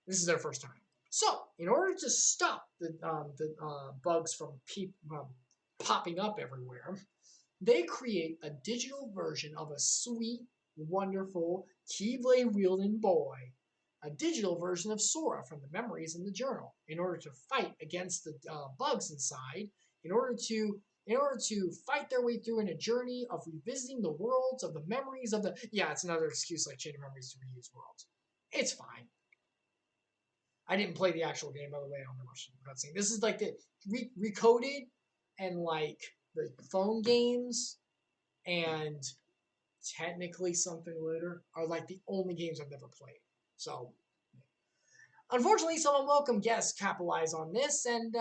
[SPEAKER 5] This is their first time. So, in order to stop the bugs from popping up everywhere, they create a digital version of a sweet, wonderful, keyblade wielding boy, a digital version of Sora from the memories in the journal, in order to fight against the bugs inside, in order to fight their way through in a journey of revisiting the worlds of the memories of the. Yeah, it's another excuse like Chain of Memories to reuse worlds. It's fine. I didn't play the actual game, by the way. I don't know much about cutscene. This is like the recoded and like the phone games and technically something later are like the only games I've never played. So, unfortunately, some unwelcome guests capitalize on this, and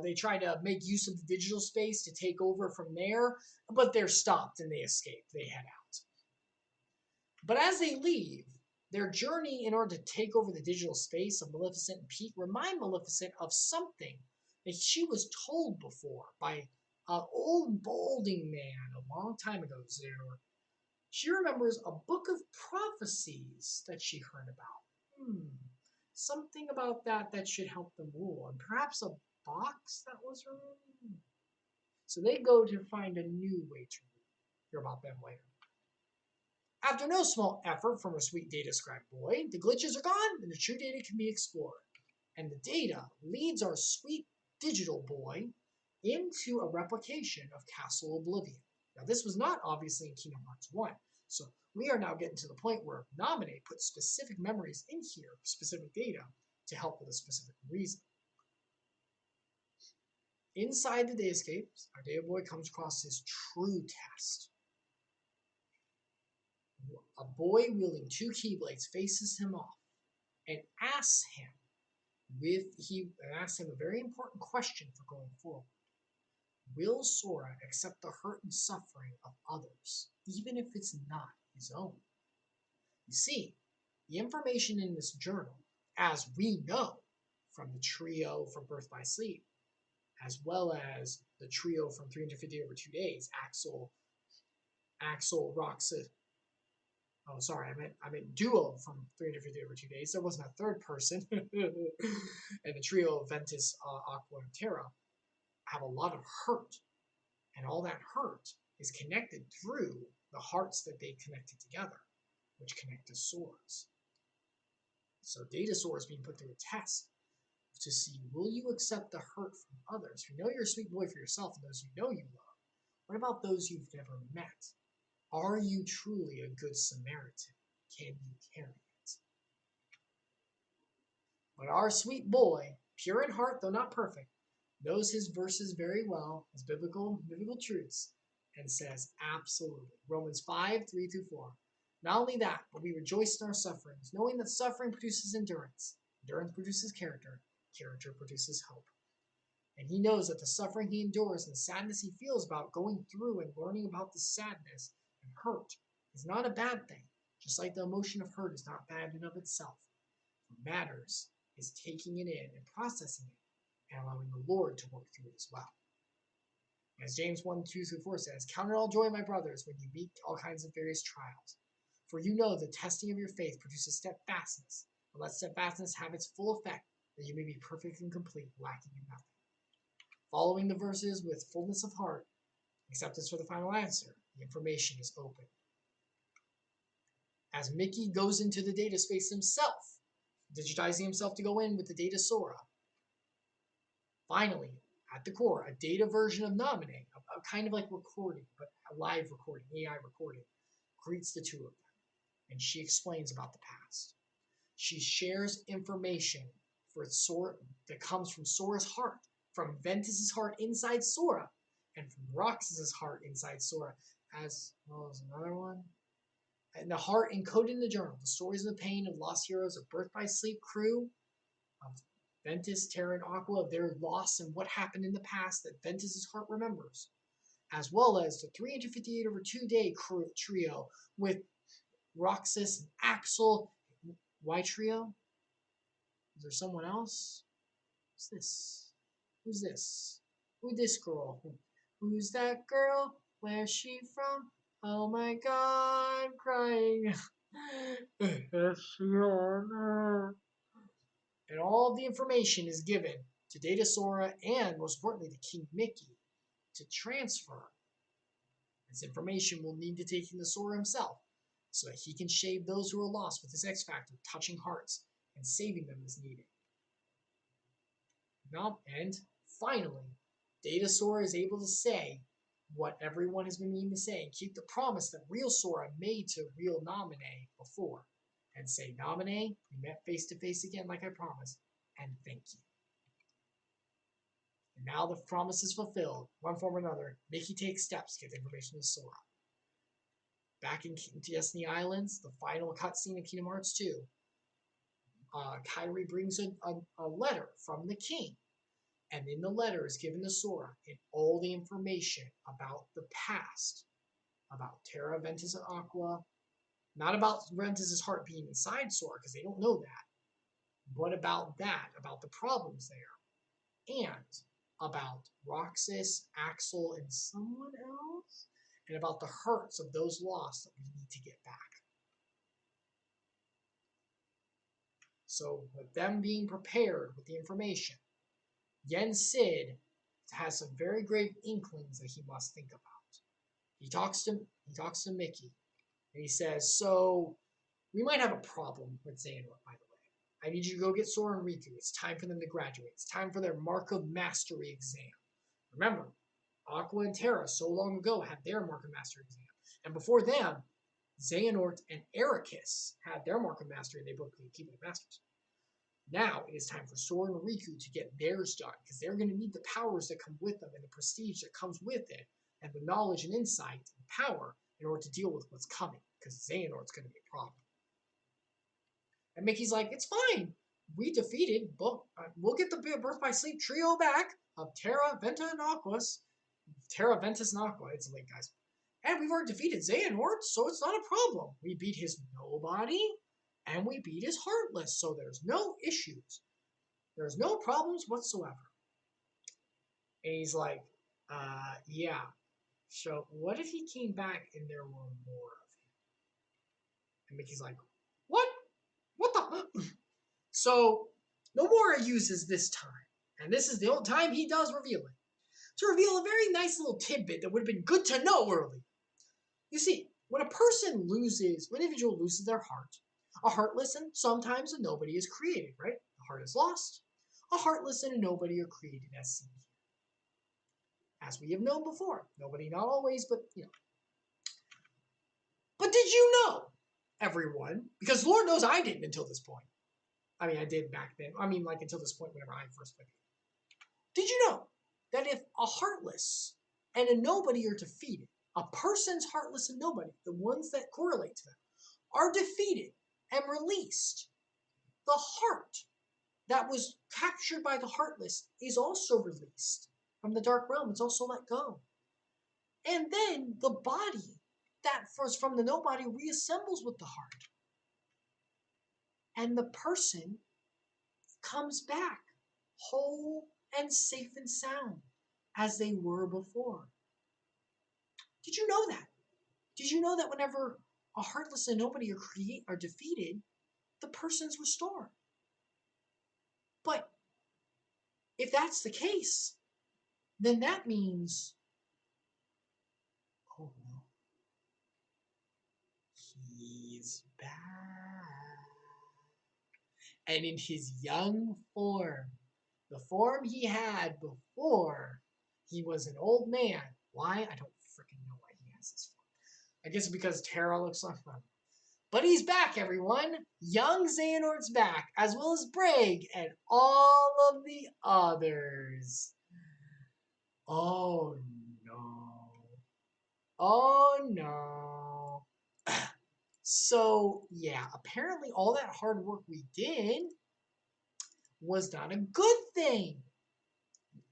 [SPEAKER 5] they try to make use of the digital space to take over from there, but they're stopped and they escape. They head out. But as they leave, their journey in order to take over the digital space of Maleficent and Pete remind Maleficent of something that she was told before by an old balding man a long time ago. She remembers a book of prophecies that she heard about. Something about that should help them rule, and perhaps a box that was removed. So they go to find a new way to rule. Hear about them later. After no small effort from a sweet data scribe boy, the glitches are gone and the true data can be explored. And the data leads our sweet digital boy into a replication of Castle Oblivion. Now, this was not obviously in Kingdom Hearts 1, so we are now getting to the point where Nominate puts specific memories in here, specific data, to help with a specific reason. Inside the datascapes, our data boy comes across his true test. A boy wielding two keyblades faces him off and asks him a very important question for going forward. Will Sora accept the hurt and suffering of others, even if it's not his own? You see, the information in this journal, as we know from the trio from Birth by Sleep, as well as the trio from 350 Over 2 Days, Axel, Roxas. Oh, sorry, I meant duo from 350 Over 2 Days. There wasn't a third person. And the trio of Ventus, Aqua, and Terra have a lot of hurt. And all that hurt is connected through the hearts that they connected together, which connect to swords. So Data Sword is being put through a test to see, will you accept the hurt from others? You know you're a sweet boy for yourself and those you know you love. What about those you've never met? Are you truly a good Samaritan? Can you carry it? But our sweet boy, pure in heart though not perfect, knows his verses very well, his biblical truths, and says absolutely. Romans 5, 3-4. Not only that, but we rejoice in our sufferings, knowing that suffering produces endurance. Endurance produces character. Character produces hope. And he knows that the suffering he endures and the sadness he feels about going through and learning about the sadness and hurt is not a bad thing, just like the emotion of hurt is not bad in of itself. What matters is taking it in and processing it and allowing the Lord to work through it as well. As James 1:2-4 says, count it all joy, my brothers, when you meet all kinds of various trials. For you know the testing of your faith produces steadfastness, and let steadfastness have its full effect, that you may be perfect and complete, lacking in nothing. Following the verses with fullness of heart, acceptance for the final answer, the information is open. As Mickey goes into the data space himself, digitizing himself to go in with the data Sora, finally, at the core, a data version of Nominate, a kind of like recording, but a live recording, AI recording, greets the two of them and she explains about the past. She shares information for Sora that comes from Sora's heart, from Ventus's heart inside Sora, and from Roxas's heart inside Sora, as well as another one. And the heart encoded in the journal, the stories of the pain of lost heroes of Birth by Sleep crew, of Ventus, Terra, and Aqua, of their loss and what happened in the past that Ventus's heart remembers, as well as the 358 over 2-day trio with Roxas and Axel. Why trio? Is there someone else? Who's this? Who's this? Who's this girl? Who's that girl? Where's she from? Oh my god, I'm crying. And all of the information is given to Data Sora and, most importantly, to King Mickey to transfer. This information will need to take into Sora himself so that he can save those who are lost with his X Factor, touching hearts and saving them as needed. And finally, Data Sora is able to say what everyone has been meaning to say and keep the promise that real Sora made to real Naminé before, and say, Naminé, we met face to face again like I promised, and thank you. And now the promise is fulfilled. One form or another, Mickey takes steps to get information to Sora. Back in Destiny Islands, the final cutscene of Kingdom Hearts 2, Kairi brings a letter from the king. And in the letter is given to Sora in all the information about the past, about Terra, Ventus, and Aqua. Not about Ventus's heart being inside Sora, because they don't know that. But about that, about the problems there. And about Roxas, Axel, and someone else. And about the hurts of those lost that we need to get back. So with them being prepared with the information, Yen Sid has some very grave inklings that he must think about. He talks to Mickey, and he says, so, we might have a problem with Xehanort, by the way. I need you to go get Sora and Riku. It's time for them to graduate. It's time for their Mark of Mastery exam. Remember, Aqua and Terra so long ago had their Mark of Mastery exam. And before them, Xehanort and Ericus had their Mark of Mastery, and they both could keep it masters. Now it is time for Sora and Riku to get theirs done, because they're going to need the powers that come with them and the prestige that comes with it, and the knowledge and insight and power in order to deal with what's coming, because Xehanort's going to be a problem. And Mickey's like, it's fine. We defeated, but we'll get the Birth by Sleep trio back of Terra, Ventus, and Aquas. Terra, Ventus, and Aqua. It's late, guys. And we've already defeated Xehanort, so it's not a problem. We beat his nobody. And we beat his Heartless, so there's no issues. There's no problems whatsoever. And he's like, yeah. So what if he came back and there were more of him? And Mickey's like, what? What the? So Nomura uses this time, and this is the only time he does reveal it, to reveal a very nice little tidbit that would have been good to know early. You see, when an individual loses their heart, a heartless and sometimes a nobody is created, right? The heart is lost. A heartless and a nobody are created as seen here. As we have known before. Nobody, not always, but, you know. But did you know, everyone, because Lord knows I didn't until this point. I mean, I did back then. I mean, like, until this point whenever I first played it. Did you know that if a heartless and a nobody are defeated, a person's heartless and nobody, the ones that correlate to them, are defeated and released, the heart that was captured by the heartless is also released from the dark realm. It's also let go. And then the body that was from the nobody reassembles with the heart. And the person comes back whole and safe and sound as they were before. Did you know that? Did you know that whenever a heartless and nobody are defeated, the person's restored? But if that's the case, then that means, oh no, he's back. And in his young form, the form he had before he was an old man. Why? I don't freaking know why he has this form. I guess because Terra looks like him. But he's back, everyone. Young Xehanort's back, as well as Braig and all of the others. Oh no. Oh no. So, yeah, apparently all that hard work we did was not a good thing.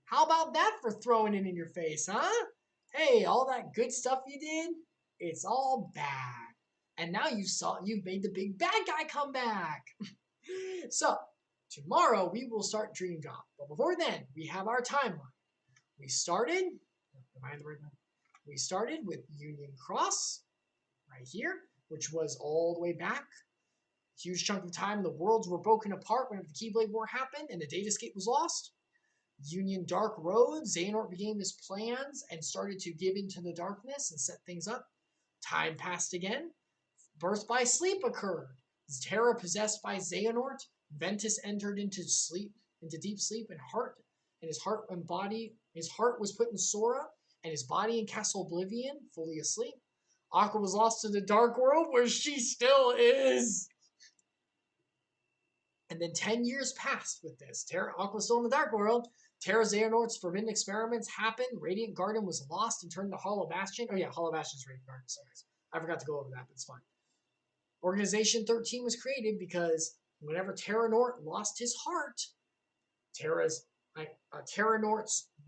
[SPEAKER 5] How about that for throwing it in your face, huh? Hey, all that good stuff you did, it's all bad. And now you've made the big bad guy come back. So, tomorrow we will start Dream Drop. But before then, we have our timeline. We started, am I in the right one? We started with Union Cross, right here, which was all the way back. Huge chunk of time, the worlds were broken apart whenever the Keyblade War happened and the Datascape was lost. Union Dark Road, Xehanort began his plans and started to give into the darkness and set things up. Time passed again. Birth by sleep occurred. Terra possessed by Xehanort. Ventus entered into sleep, into deep sleep, and his heart and body. His heart was put in Sora, and his body in Castle Oblivion, fully asleep. Aqua was lost to the Dark World, where she still is. And then 10 years passed with this. Aqua was still in the Dark World. Terra Xehanort's forbidden experiments happened. Radiant Garden was lost and turned to Hollow Bastion. Oh yeah, Hollow Bastion's Radiant Garden. Sorry, I forgot to go over that, but it's fine. Organization 13 was created because whenever Terranort lost his heart, Terranort's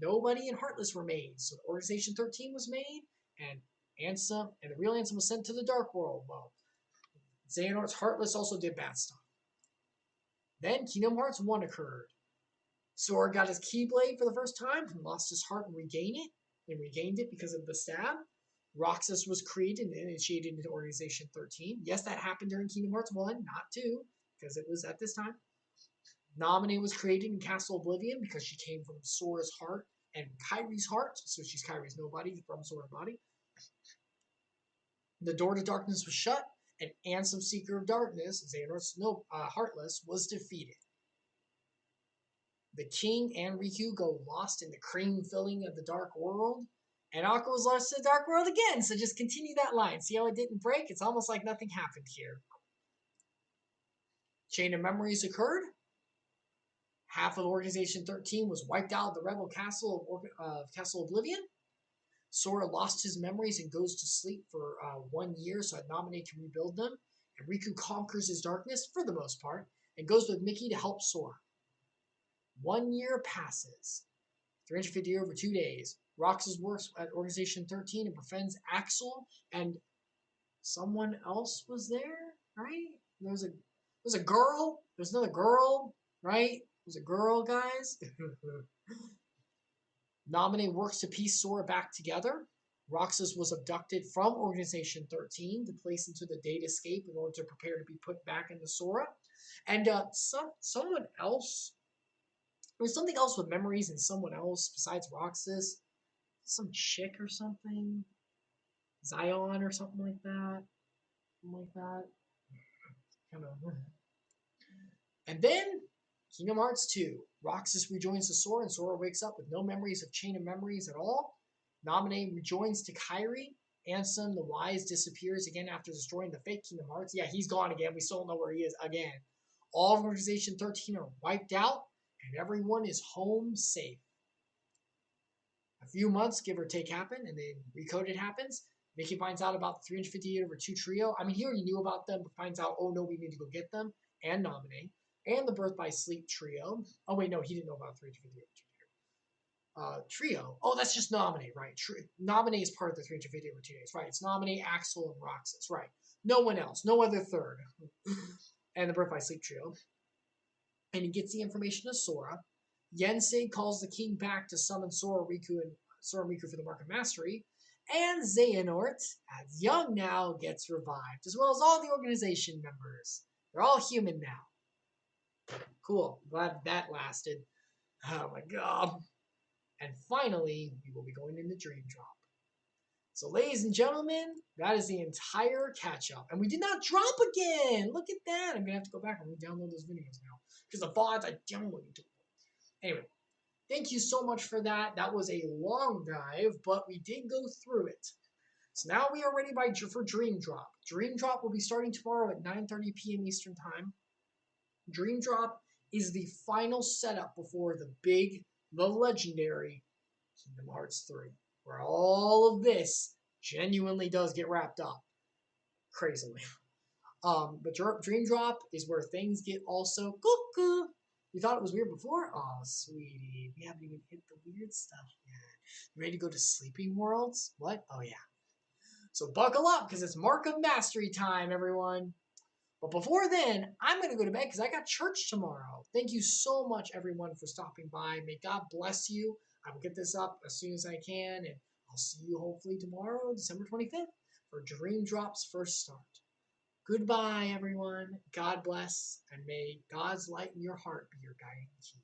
[SPEAKER 5] Nobody and Heartless were made. So Organization 13 was made, and Ansem and the real Ansem was sent to the Dark World. Well, Xehanort's Heartless also did bad stuff. Then Kingdom Hearts 1 occurred. Sora got his Keyblade for the first time and lost his heart and regained it because of the stab. Roxas was created and initiated into Organization 13. Yes, that happened during Kingdom Hearts 1, not 2, because it was at this time. Naminé was created in Castle Oblivion because she came from Sora's heart and Kairi's heart, so she's Kairi's Nobody from Sora's body. The door to darkness was shut, and Ansem, Seeker of Darkness, Xehanort's Heartless, was defeated. The King and Riku go lost in the cream filling of the Dark World, and Aqua was lost in the Dark World again, so just continue that line. See how it didn't break? It's almost like nothing happened here. Chain of Memories occurred. Half of Organization 13 was wiped out of the Rebel Castle of Castle Oblivion. Sora lost his memories and goes to sleep for 1 year, so Naminé can rebuild them. And Riku conquers his darkness, for the most part, and goes with Mickey to help Sora. 1 year passes. 350 over 2 days. Roxas works at Organization 13 and befriends Axel, and someone else was there, right? There was a girl. There's another girl, right? There's a girl, guys. Naminé works to piece Sora back together. Roxas was abducted from Organization 13 to place into the Datascape in order to prepare to be put back into Sora. And someone else, there was something else with memories and someone else besides Roxas. Some chick or something. Zion or something like that. Kind of. And then Kingdom Hearts 2. Roxas rejoins the Sora, and Sora wakes up with no memories of Chain of Memories at all. Naminé rejoins to Kairi. Ansem, the Wise, disappears again after destroying the fake Kingdom Hearts. Yeah, he's gone again. We still don't know where he is again. All of Organization 13 are wiped out, and everyone is home safe. A few months, give or take, happen, and then Recoded happens. Mickey finds out about the 358 over 2 trio. I mean, he already knew about them, but finds out, oh no, we need to go get them. And Naminé. And the Birth by Sleep trio. Oh wait, no, he didn't know about 358 over 2 trio. Oh, that's just Naminé, right? Naminé is part of the 358 over 2 days, right? It's Naminé, Axel, and Roxas, right? No one else, no other third. And the Birth by Sleep trio. And he gets the information to Sora. Yensei calls the king back to summon Sora, Riku for the Mark of Mastery. And Xehanort, as young now, gets revived, as well as all the organization members. They're all human now. Cool. Glad that lasted. Oh my god. And finally, we will be going into Dream Drop. So, ladies and gentlemen, that is the entire catch-up. And we did not drop again! Look at that! I'm going to have to go back and re-download those videos now. Because the VODs, I downloaded them. Anyway, thank you so much for that. That was a long dive, but we did go through it. So now we are ready for Dream Drop. Dream Drop will be starting tomorrow at 9:30 p.m. Eastern Time. Dream Drop is the final setup before the legendary Kingdom Hearts 3, where all of this genuinely does get wrapped up crazily. But Dream Drop is where things get also cuckoo. You thought it was weird before? Oh, sweetie, we haven't even hit the weird stuff yet. You ready to go to Sleeping Worlds? What? Oh yeah. So buckle up, because it's Markham Mastery time, everyone. But before then, I'm going to go to bed because I got church tomorrow. Thank you so much, everyone, for stopping by. May God bless you. I will get this up as soon as I can, and I'll see you hopefully tomorrow, December 25th, for Dream Drop's first start. Goodbye, everyone. God bless, and may God's light in your heart be your guiding key.